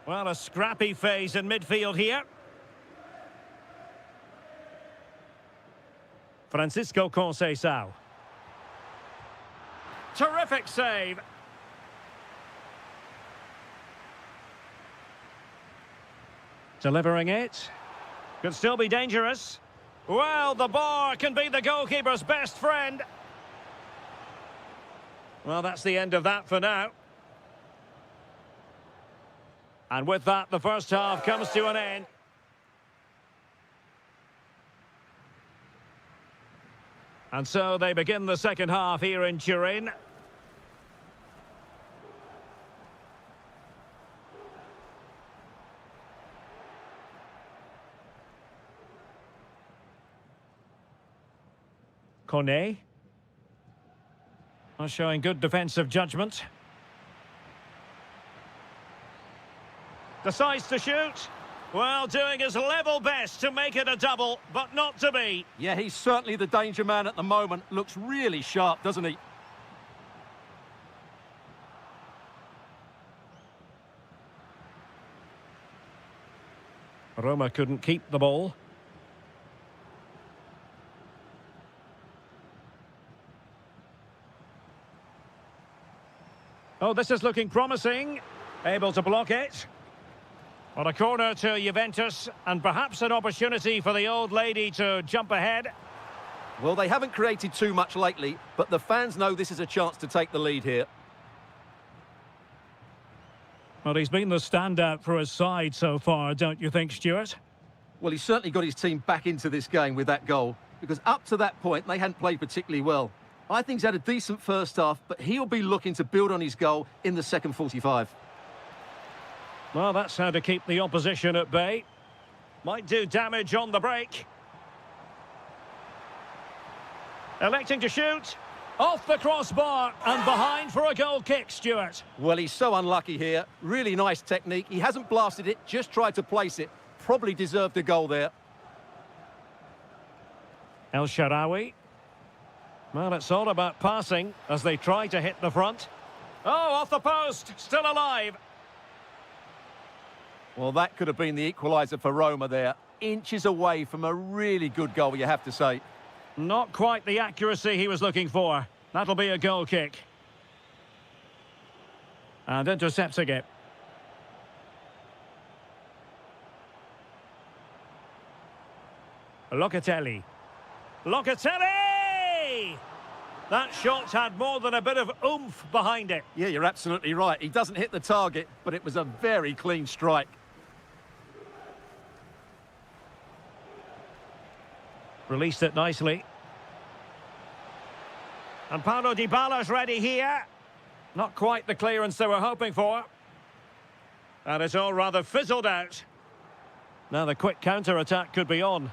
Well, a scrappy phase in midfield here. Francisco Conceição. Terrific save. Delivering it. Could still be dangerous. Well, the bar can be the goalkeeper's best friend. Well, that's the end of that for now. And with that, the first half comes to an end. And so they begin the second half here in Turin. Kone. Showing good defensive judgment. Decides to shoot. Well, doing his level best to make it a double, but not to be. Yeah, he's certainly the danger man at the moment. Looks really sharp, doesn't he? Roma couldn't keep the ball. Oh, this is looking promising. Able to block it. On a corner to Juventus, and perhaps an opportunity for the old lady to jump ahead. Well, they haven't created too much lately, but the fans know this is a chance to take the lead here. Well, he's been the standout for his side so far, don't you think, Stuart? Well, he's certainly got his team back into this game with that goal, because up to that point, they hadn't played particularly well. I think he's had a decent first half, but he'll be looking to build on his goal in the second 45. Well, that's how to keep the opposition at bay. Might do damage on the break. Electing to shoot. Off the crossbar and behind for a goal kick, Stuart. Well, he's so unlucky here. Really nice technique. He hasn't blasted it, just tried to place it. Probably deserved a goal there. El Shaarawy. Well, it's all about passing as they try to hit the front. Oh, off the post. Still alive. Well, that could have been the equaliser for Roma there. Inches away from a really good goal, you have to say. Not quite the accuracy he was looking for. That'll be a goal kick. And intercepting it. Locatelli. Locatelli! That shot had more than a bit of oomph behind it. Yeah, you're absolutely right. He doesn't hit the target, but it was a very clean strike. Released it nicely. And Paulo Dybala's ready here. Not quite the clearance they were hoping for. And it's all rather fizzled out. Now the quick counter-attack could be on.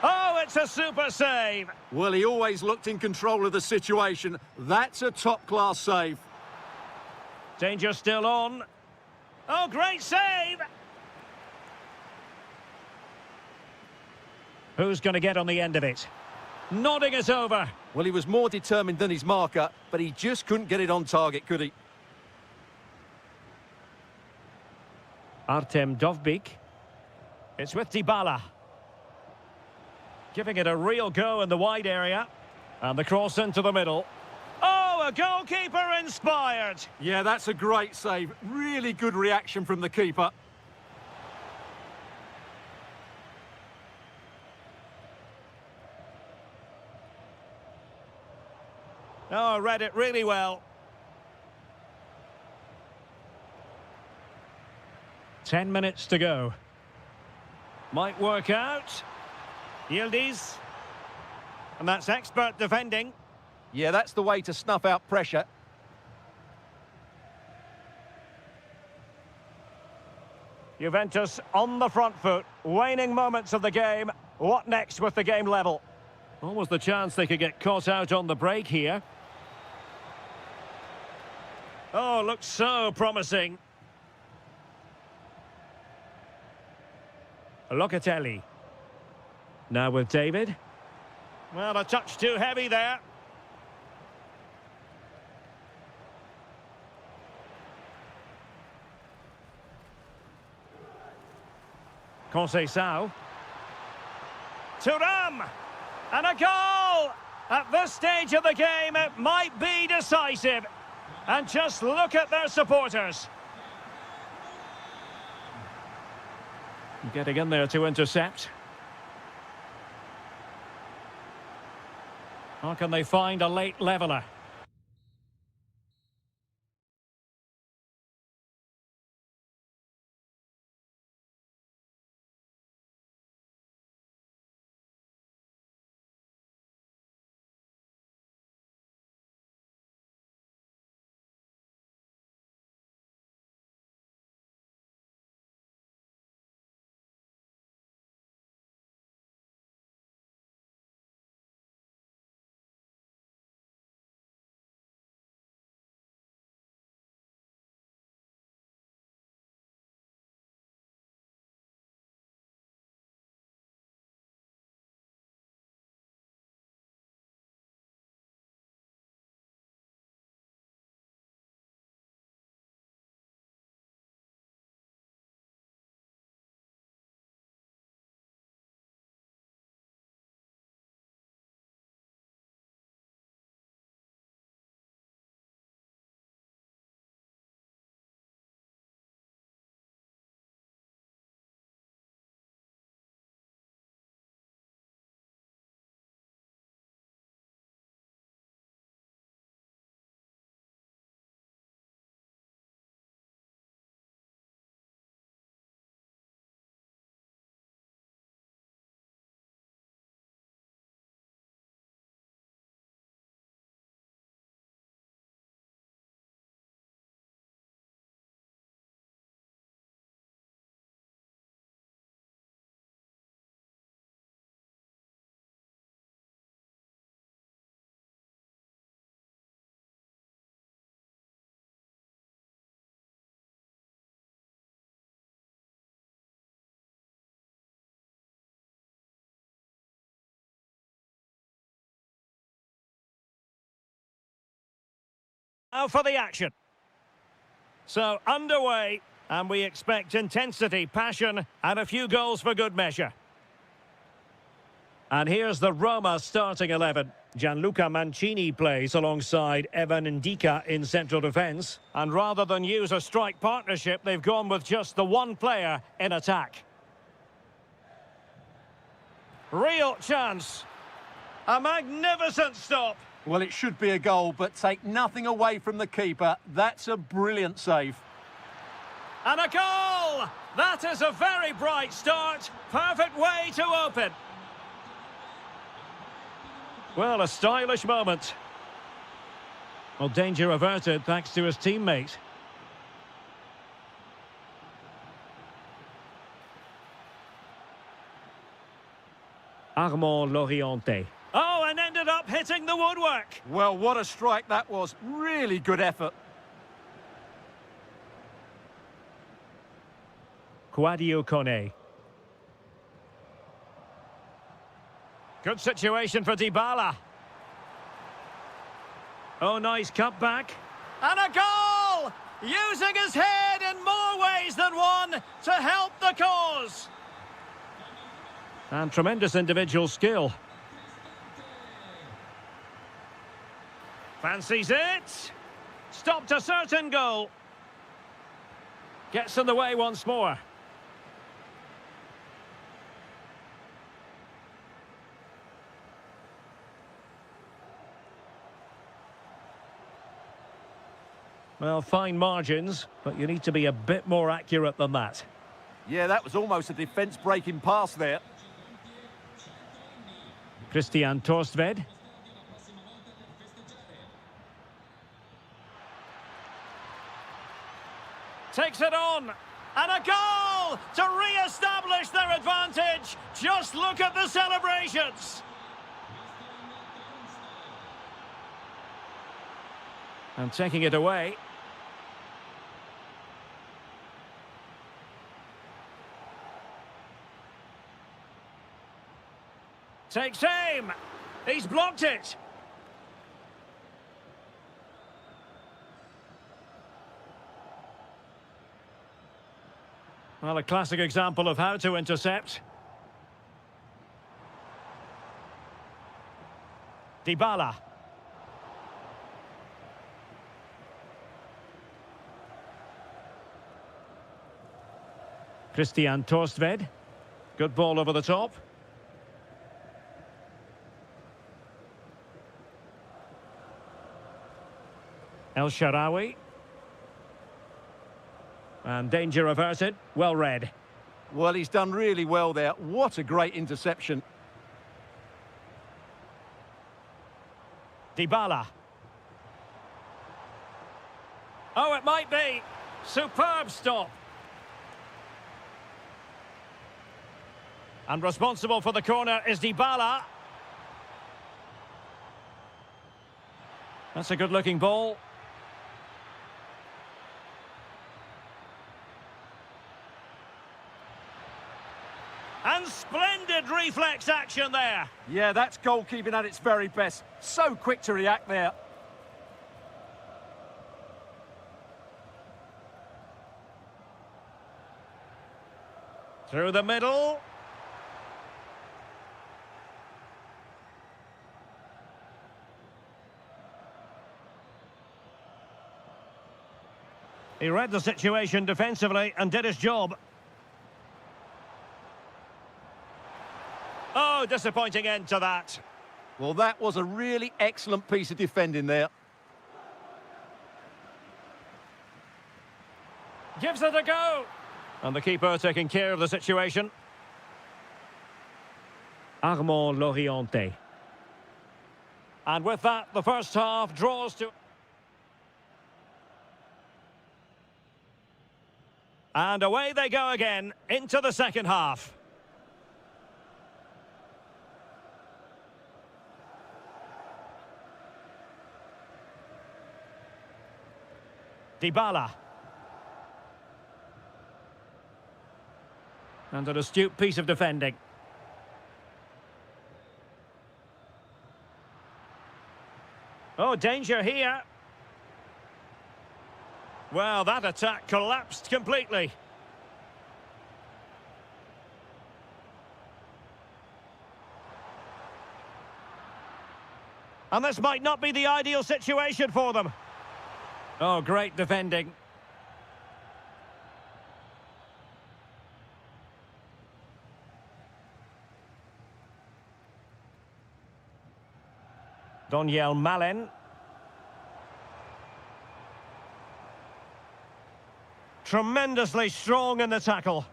Oh, it's a super save. Well, he always looked in control of the situation. That's a top-class save. Danger still on. Oh, great save. Who's going to get on the end of it? Nodding it over. Well, he was more determined than his marker, but he just couldn't get it on target, could he? Artem Dovbyk. It's with Dybala. Giving it a real go in the wide area. And the cross into the middle. Oh, a goalkeeper inspired. Yeah, that's a great save. Really good reaction from the keeper. Oh, read it really well. 10 minutes to go. Might work out. Yildiz. And that's expert defending. Yeah, that's the way to snuff out pressure. Juventus on the front foot. Waning moments of the game. What next with the game level? Almost the chance they could get caught out on the break here. Oh, looks so promising. Locatelli. Now with David. Well, a touch too heavy there. Conceição. Thuram! And a goal! At this stage of the game, it might be decisive. And just look at their supporters. Getting in there to intercept. Or can they find a late leveller? Now for the action. So, underway, and we expect intensity, passion, and a few goals for good measure. And here's the Roma starting 11. Gianluca Mancini plays alongside Evan Ndika in central defence. And rather than use a strike partnership, they've gone with just the one player in attack. Real chance. A magnificent stop. Well, it should be a goal, but take nothing away from the keeper. That's a brilliant save. And a goal! That is a very bright start. Perfect way to open. Well, a stylish moment. Well, danger averted thanks to his teammate. Armand Lorienté. Oh, and ended up hitting the woodwork. Well, what a strike that was. Really good effort. Kouadio Kone. Good situation for Dybala. Oh, nice cutback. And a goal! Using his head in more ways than one to help the cause. And tremendous individual skill. Fancies it. Stopped a certain goal. Gets in the way once more. Well, fine margins, but you need to be a bit more accurate than that. Yeah, that was almost a defence-breaking pass there. Christian Torstved. Takes it on. And a goal to re-establish their advantage. Just look at the celebrations. And taking it away. Takes aim. He's blocked it. Well, a classic example of how to intercept. Dybala. Christian Torstved. Good ball over the top. El Shaarawy. And danger averted. Well read. Well, he's done really well there. What a great interception. Dybala. Oh, it might be. Superb stop. And responsible for the corner is Dybala. That's a good-looking ball. And splendid reflex action there. Yeah, that's goalkeeping at its very best. So quick to react there. Through the middle. He read the situation defensively and did his job. Oh, disappointing end to that. Well, that was a really excellent piece of defending there. Gives it a go. And the keeper taking care of the situation. Armand Loriente. And with that, the first half draws to... And away they go again, into the second half. Dybala. And an astute piece of defending. Oh, danger here. Well, that attack collapsed completely. And this might not be the ideal situation for them. Oh, great defending. Donyell Malen. Tremendously strong in the tackle.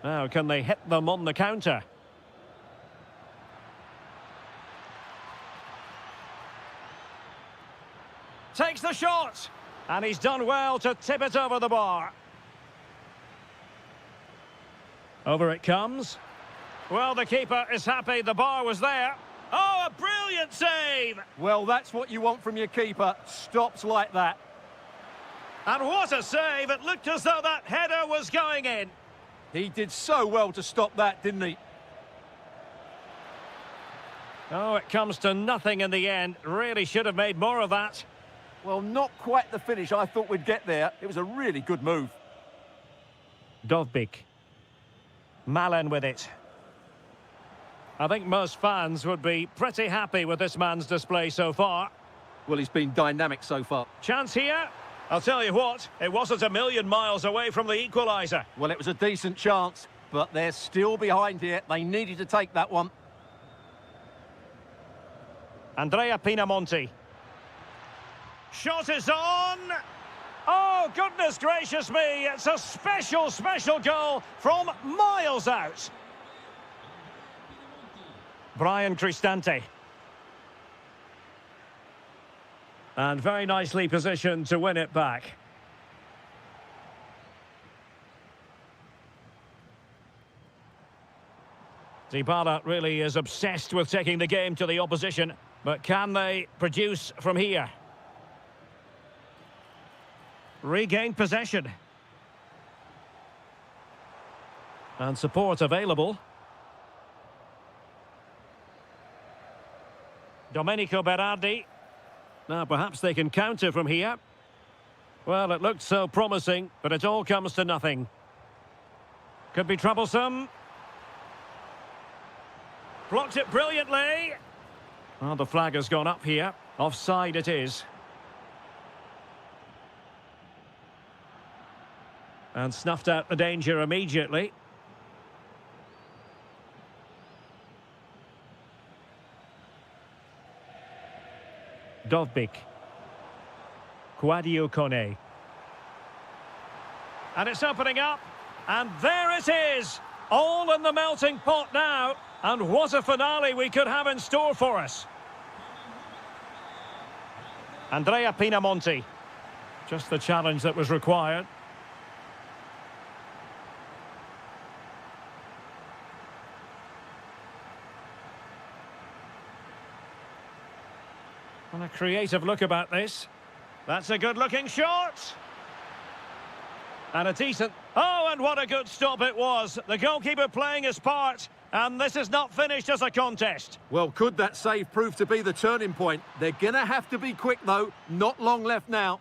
Now, can they hit them on the counter? Takes the shot. And he's done well to tip it over the bar. Over it comes. Well, the keeper is happy the bar was there. Oh, a brilliant save! Well, that's what you want from your keeper. Stops like that. And what a save! It looked as though that header was going in. He did so well to stop that, didn't he? Oh, it comes to nothing in the end. Really should have made more of that. Well, not quite the finish I thought we'd get there. It was a really good move. Dovbyk. Malen with it. I think most fans would be pretty happy with this man's display so far. Well, he's been dynamic so far. Chance here. I'll tell you what, it wasn't a million miles away from the equaliser. Well, it was a decent chance, but they're still behind here. They needed to take that one. Andrea Pinamonti. Shot is on. Oh, goodness gracious me. It's a special, special goal from miles out. Brian Cristante. And very nicely positioned to win it back. Dybala really is obsessed with taking the game to the opposition. But can they produce from here? Regain possession. And support available. Domenico Berardi. Now, perhaps they can counter from here. Well, it looked so promising, but it all comes to nothing. Could be troublesome. Blocked it brilliantly. Well, the flag has gone up here. Offside it is. And snuffed out the danger immediately. Dovbyk. Quadio Kone. And it's opening up. And there it is. All in the melting pot now. And what a finale we could have in store for us. Andrea Pinamonti. Just the challenge that was required. And a creative look about this. That's a good-looking shot. And a decent... Oh, and what a good stop it was. The goalkeeper playing his part. And this is not finished as a contest. Well, could that save prove to be the turning point? They're going to have to be quick, though. Not long left now.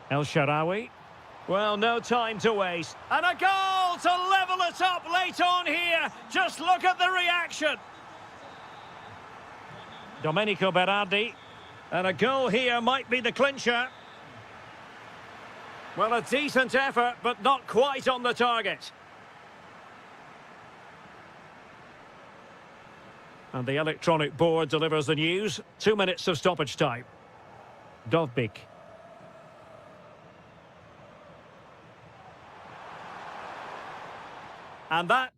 El Shaarawy. Well, no time to waste. And a goal to level it up late on here. Just look at the reaction. Domenico Berardi. And a goal here might be the clincher. Well, a decent effort, but not quite on the target. And the electronic board delivers the news. 2 minutes of stoppage time. Dovbyk. And that...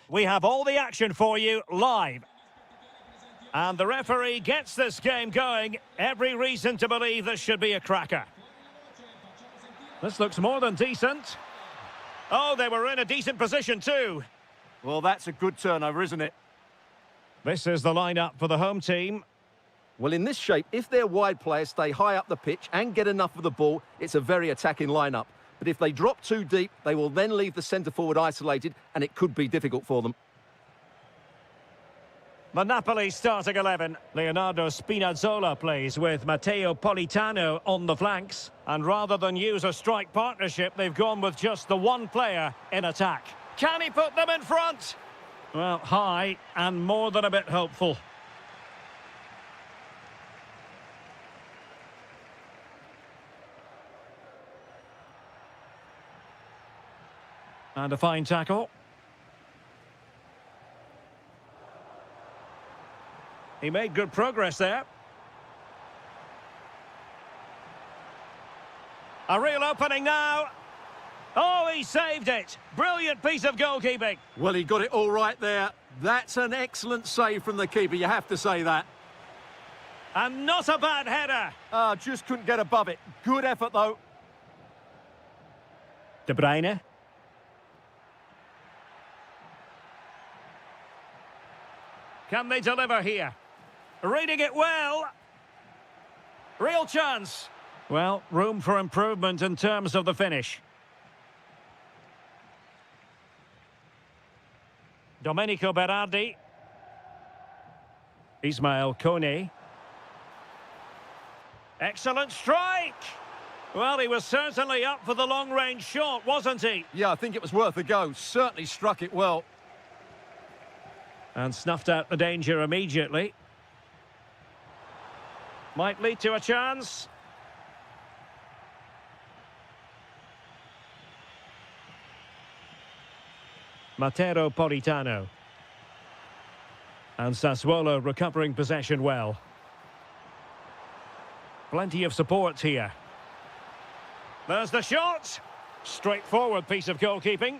We have all the action for you live. And the referee gets this game going. Every reason to believe this should be a cracker. This looks more than decent. Oh, they were in a decent position too. Well, that's a good turnover, isn't it? This is the lineup for the home team. Well, in this shape, if their wide players stay high up the pitch and get enough of the ball, it's a very attacking lineup. But if they drop too deep, they will then leave the centre-forward isolated, and it could be difficult for them. The Napoli starting 11. Leonardo Spinazzola plays with Matteo Politano on the flanks. And rather than use a strike partnership, they've gone with just the one player in attack. Can he put them in front? Well, high and more than a bit hopeful. And a fine tackle. He made good progress there. A real opening now. Oh, he saved it. Brilliant piece of goalkeeping. Well, he got it all right there. That's an excellent save from the keeper, you have to say that. And not a bad header. Just couldn't get above it. Good effort, though. De Bruyne. Can they deliver here? Reading it well. Real chance. Well, room for improvement in terms of the finish. Domenico Berardi. Ismail Kone. Excellent strike. Well, he was certainly up for the long-range shot, wasn't he? Yeah, I think it was worth a go. Certainly struck it well. And snuffed out the danger immediately. Might lead to a chance. Matteo Politano. And Sassuolo recovering possession well. Plenty of support here. There's the shot. Straightforward piece of goalkeeping.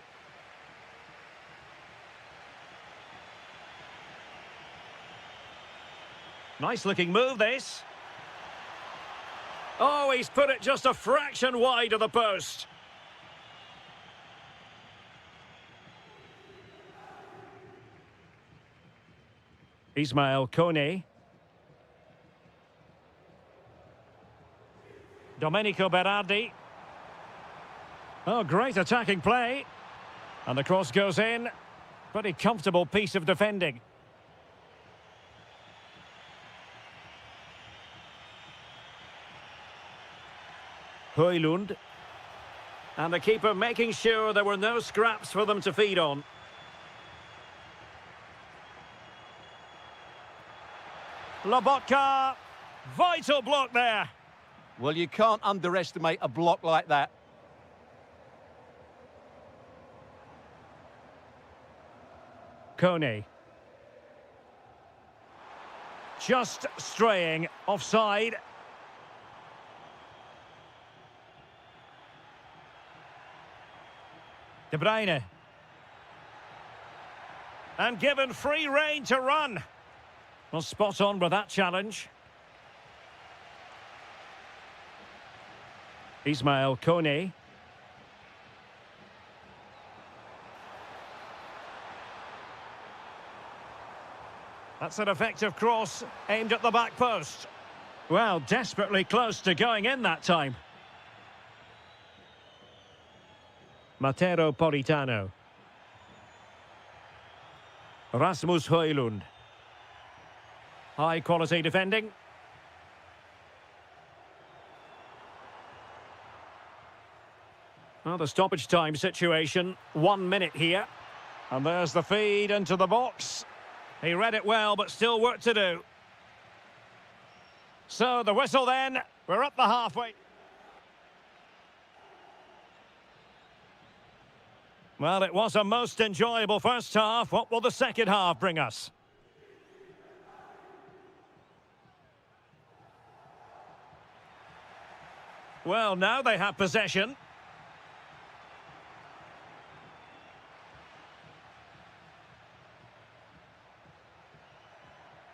Nice looking move, this. Oh, he's put it just a fraction wide of the post. Ismail Kone. Domenico Berardi. Oh, great attacking play. And the cross goes in. Pretty comfortable piece of defending. Højlund. And the keeper making sure there were no scraps for them to feed on. Lobotka. Vital block there. Well, you can't underestimate a block like that. Kone. Just straying offside. De Bruyne. And given free rein to run. Well, spot on with that challenge. Ismail Kone. That's an effective cross aimed at the back post. Well, desperately close to going in that time. Matteo Politano. Rasmus Højlund. High quality defending. Well, the stoppage time situation, 1 minute here. And there's the feed into the box. He read it well, but still work to do. So the whistle then. We're up the halfway. Well, it was a most enjoyable first half. What will the second half bring us? Well, now they have possession.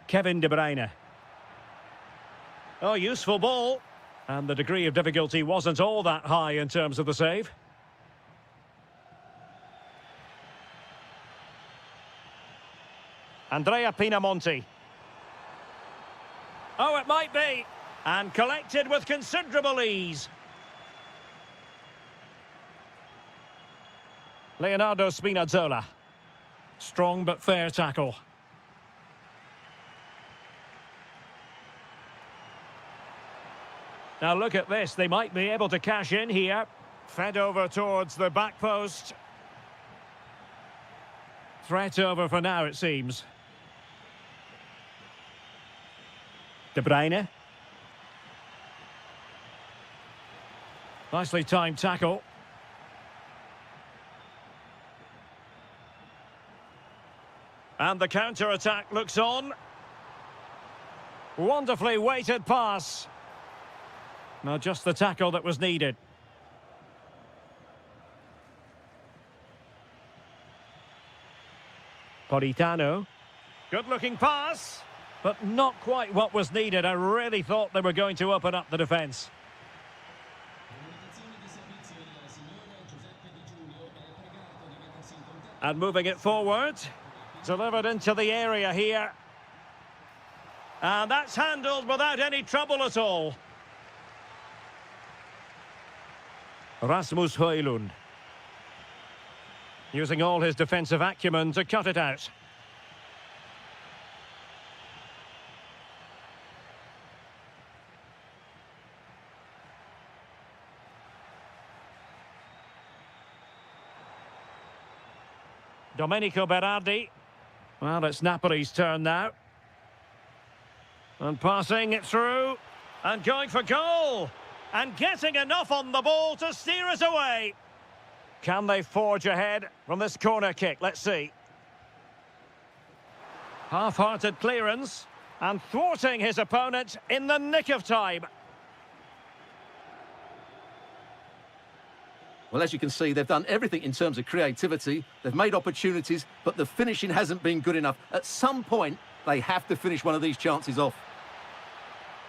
Kevin De Bruyne. Oh, useful ball. And the degree of difficulty wasn't all that high in terms of the save. Andrea Pinamonti. Oh, it might be. And collected with considerable ease. Leonardo Spinazzola. Strong but fair tackle. Now look at this. They might be able to cash in here. Fed over towards the back post. Threat over for now, it seems. De Bruyne. Nicely timed tackle. And the counter-attack looks on. Wonderfully weighted pass. Now just the tackle that was needed. Politano. Good-looking pass, but not quite what was needed. I really thought they were going to open up the defence. And moving it forward. Delivered into the area here. And that's handled without any trouble at all. Rasmus Højlund. Using all his defensive acumen to cut it out. Domenico Berardi. Well, it's Napoli's turn now. And passing it through. And going for goal. And getting enough on the ball to steer it away. Can they forge ahead from this corner kick? Let's see. Half-hearted clearance. And thwarting his opponent in the nick of time. Well, as you can see, they've done everything in terms of creativity. They've made opportunities, but the finishing hasn't been good enough. At some point, they have to finish one of these chances off.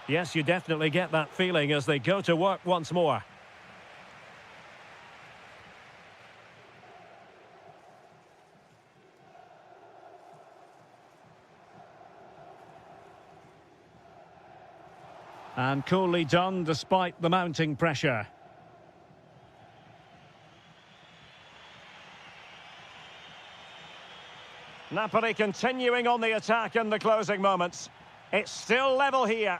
Yes, you definitely get that feeling as they go to work once more. And coolly done despite the mounting pressure. Napoli continuing on the attack in the closing moments. It's still level here.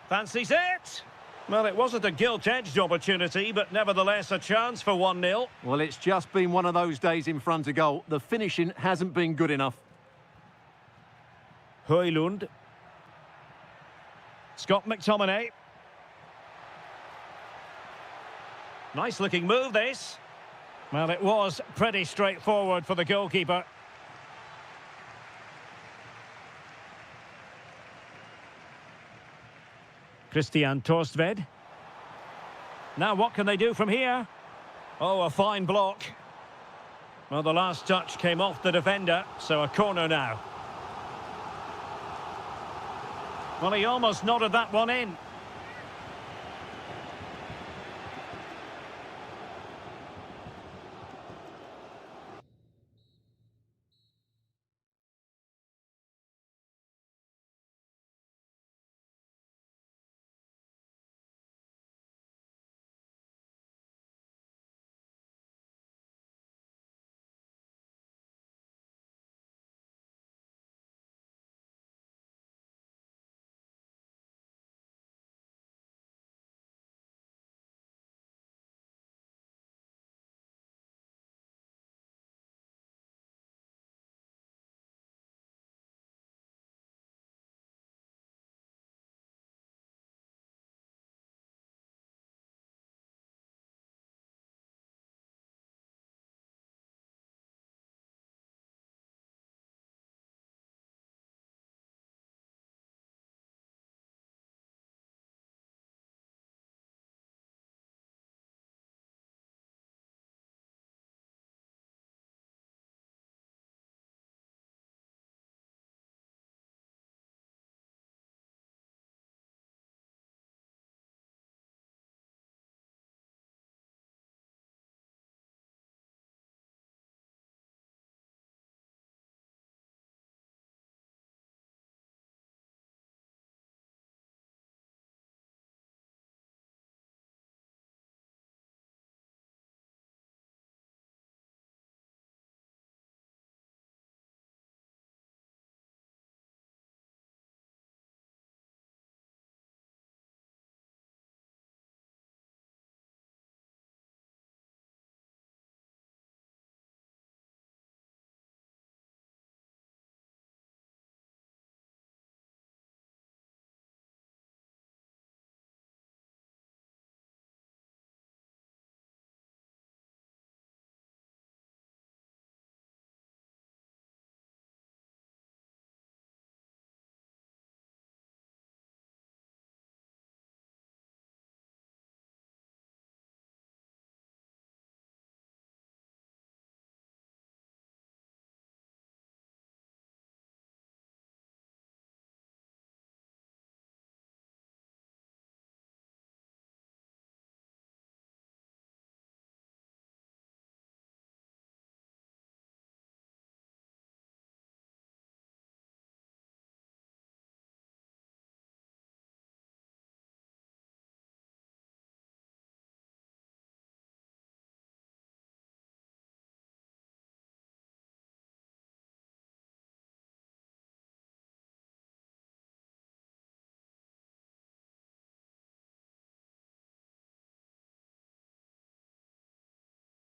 Fancies it? Well, it wasn't a gilt-edged opportunity, but nevertheless a chance for 1-0. Well, it's just been one of those days in front of goal. The finishing hasn't been good enough. Højlund. Scott McTominay. Nice-looking move, this. Well, it was pretty straightforward for the goalkeeper. Christian Torstved. Now what can they do from here? Oh, a fine block. Well, the last touch came off the defender, so a corner now. Well, he almost nodded that one in.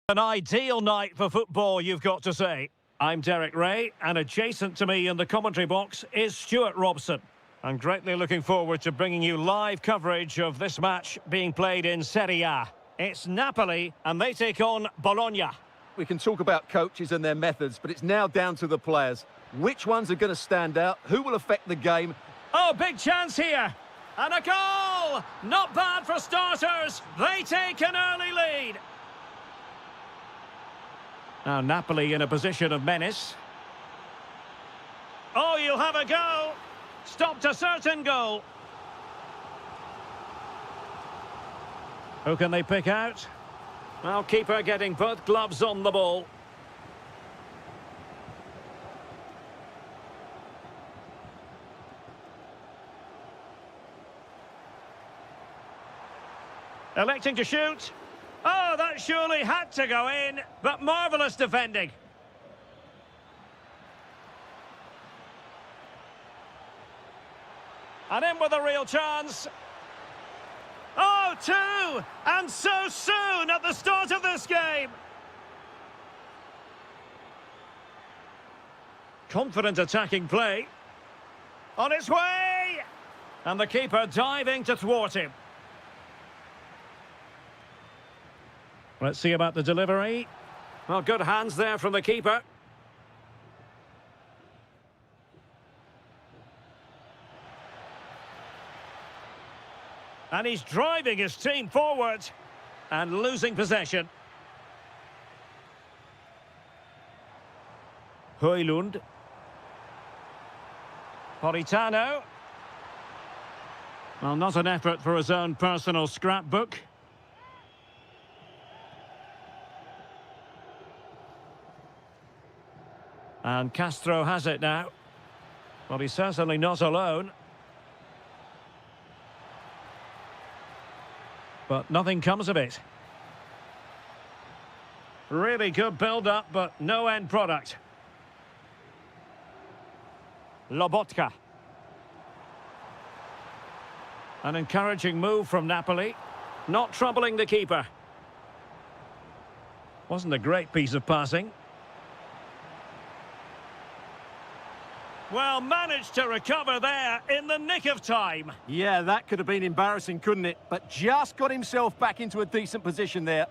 An ideal night for football, you've got to say. I'm Derek Ray, and adjacent to me in the commentary box is Stuart Robson. I'm greatly looking forward to bringing you live coverage of this match being played in Serie A. It's Napoli, and they take on Bologna. We can talk about coaches and their methods, but it's now down to the players. Which ones are going to stand out? Who will affect the game? Oh, big chance here. And a goal! Not bad for starters. They take an early lead. Now Napoli in a position of menace. Oh, you'll have a go. Stopped a certain goal. Who can they pick out? Well, keeper getting both gloves on the ball. Electing to shoot. Oh, that surely had to go in, but marvellous defending. And in with a real chance. Oh, two! And so soon at the start of this game. Confident attacking play. On its way! And the keeper diving to thwart him. Let's see about the delivery. Well, good hands there from the keeper. And he's driving his team forward and losing possession. Højlund. Politano. Well, not an effort for his own personal scrapbook. And Castro has it now. Well, he's certainly not alone. But nothing comes of it. Really good build-up, but no end product. Lobotka. An encouraging move from Napoli. Not troubling the keeper. Wasn't a great piece of passing. Well, managed to recover there in the nick of time. Yeah, that could have been embarrassing, couldn't it? But just got himself back into a decent position there.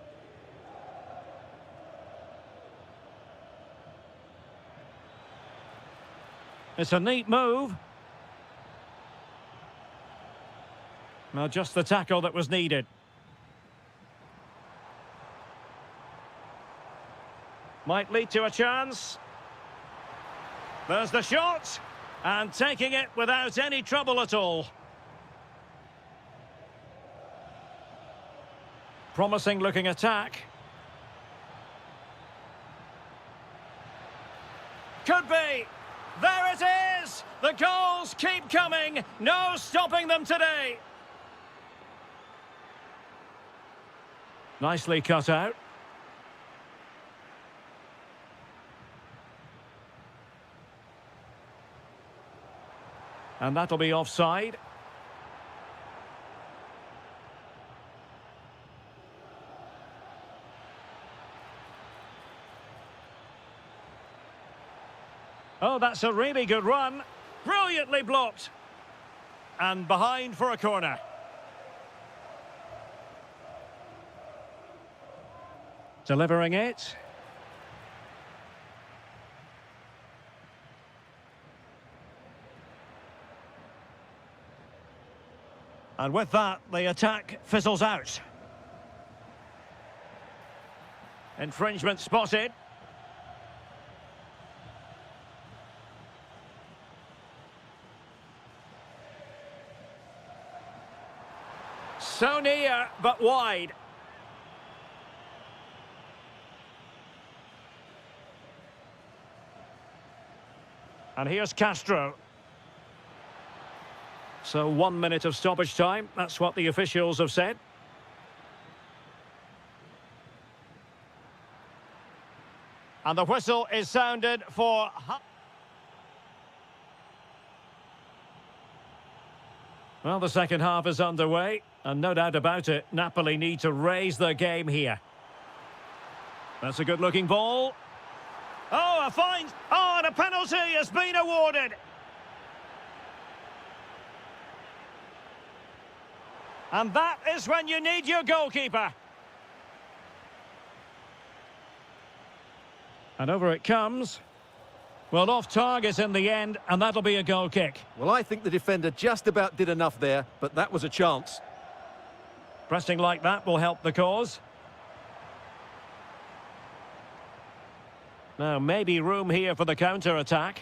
It's a neat move. Well, just the tackle that was needed. Might lead to a chance. There's the shot, and taking it without any trouble at all. Promising looking attack. Could be. There it is! The goals keep coming. No stopping them today. Nicely cut out. And that'll be offside. Oh, that's a really good run. Brilliantly blocked. And behind for a corner. Delivering it. And with that, the attack fizzles out. Infringement spotted. So near, but wide. And here's Castro. So 1 minute of stoppage time. That's what the officials have said. And the whistle is sounded for... Well, the second half is underway. And no doubt about it, Napoli need to raise their game here. That's a good-looking ball. Oh, a fine... Oh, and a penalty has been awarded. And that is when you need your goalkeeper. And over it comes. Well, off target in the end, and that'll be a goal kick. Well, I think the defender just about did enough there, but that was a chance. Pressing like that will help the cause. Now, maybe room here for the counter-attack.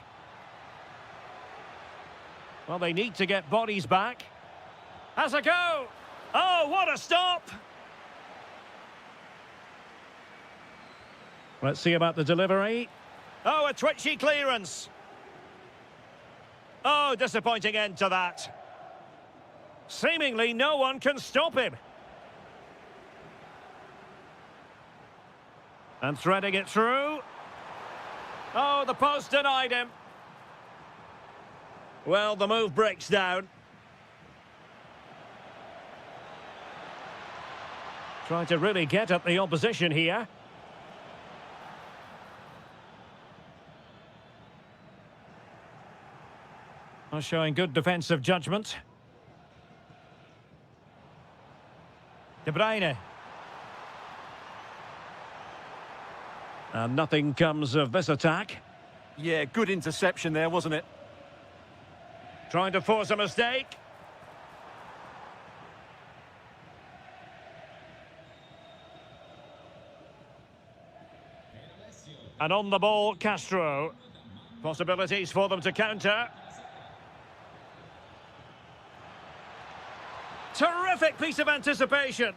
Well, they need to get bodies back. Has a go! Oh, what a stop! Let's see about the delivery. Oh, a twitchy clearance. Oh, disappointing end to that. Seemingly no one can stop him. And threading it through. Oh, the post denied him. Well, the move breaks down. Trying to really get at the opposition here. Showing good defensive judgment. De Bruyne. And nothing comes of this attack. Yeah, good interception there, wasn't it? Trying to force a mistake. And on the ball, Castro. Possibilities for them to counter. Terrific piece of anticipation.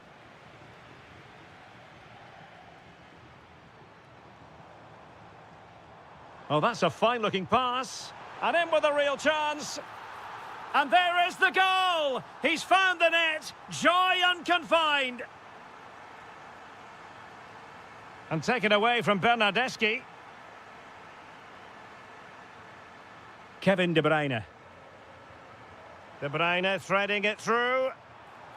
Oh, that's a fine-looking pass. And in with a real chance. And there is the goal. He's found the net. Joy unconfined. And taken away from Bernardeschi. Kevin De Bruyne. De Bruyne threading it through.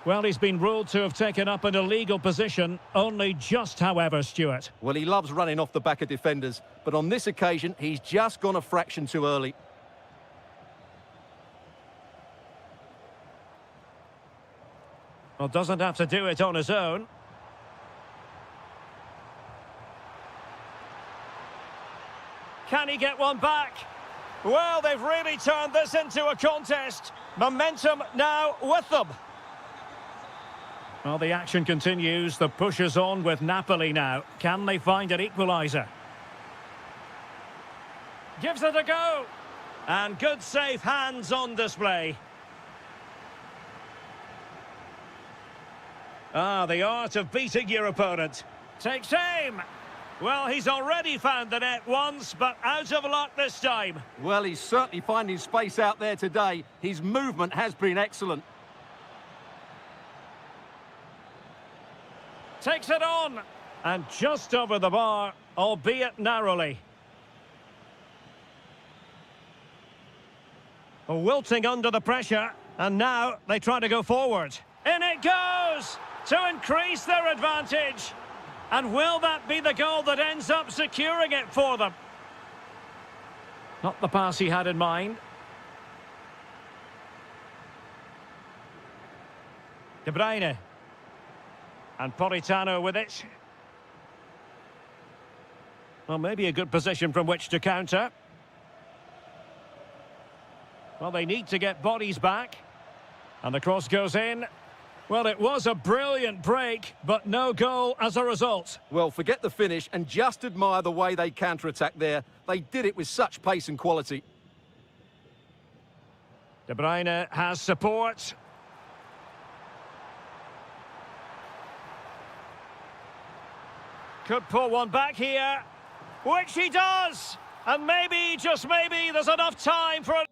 Well, he's been ruled to have taken up an illegal position, only just, however, Stuart. Well, he loves running off the back of defenders, but on this occasion, he's just gone a fraction too early. Well, doesn't have to do it on his own. Can he get one back? Well, they've really turned this into a contest. Momentum now with them. Well, the action continues. The push is on with Napoli now. Can they find an equaliser? Gives it a go. And good safe hands on display. Ah, the art of beating your opponent. Takes aim. Well, he's already found the net once, but out of luck this time. Well, he's certainly finding space out there today. His movement has been excellent. Takes it on. And just over the bar, albeit narrowly. Wilting under the pressure, and now they try to go forward. In it goes to increase their advantage. And will that be the goal that ends up securing it for them? Not the pass he had in mind. De Bruyne. And Politano with it. Well, maybe a good position from which to counter. Well, they need to get bodies back. And the cross goes in. Well, it was a brilliant break, but no goal as a result. Well, forget the finish and just admire the way they counter-attacked there. They did it with such pace and quality. De Bruyne has support. Could pull one back here, which he does. And maybe, just maybe, there's enough time for it.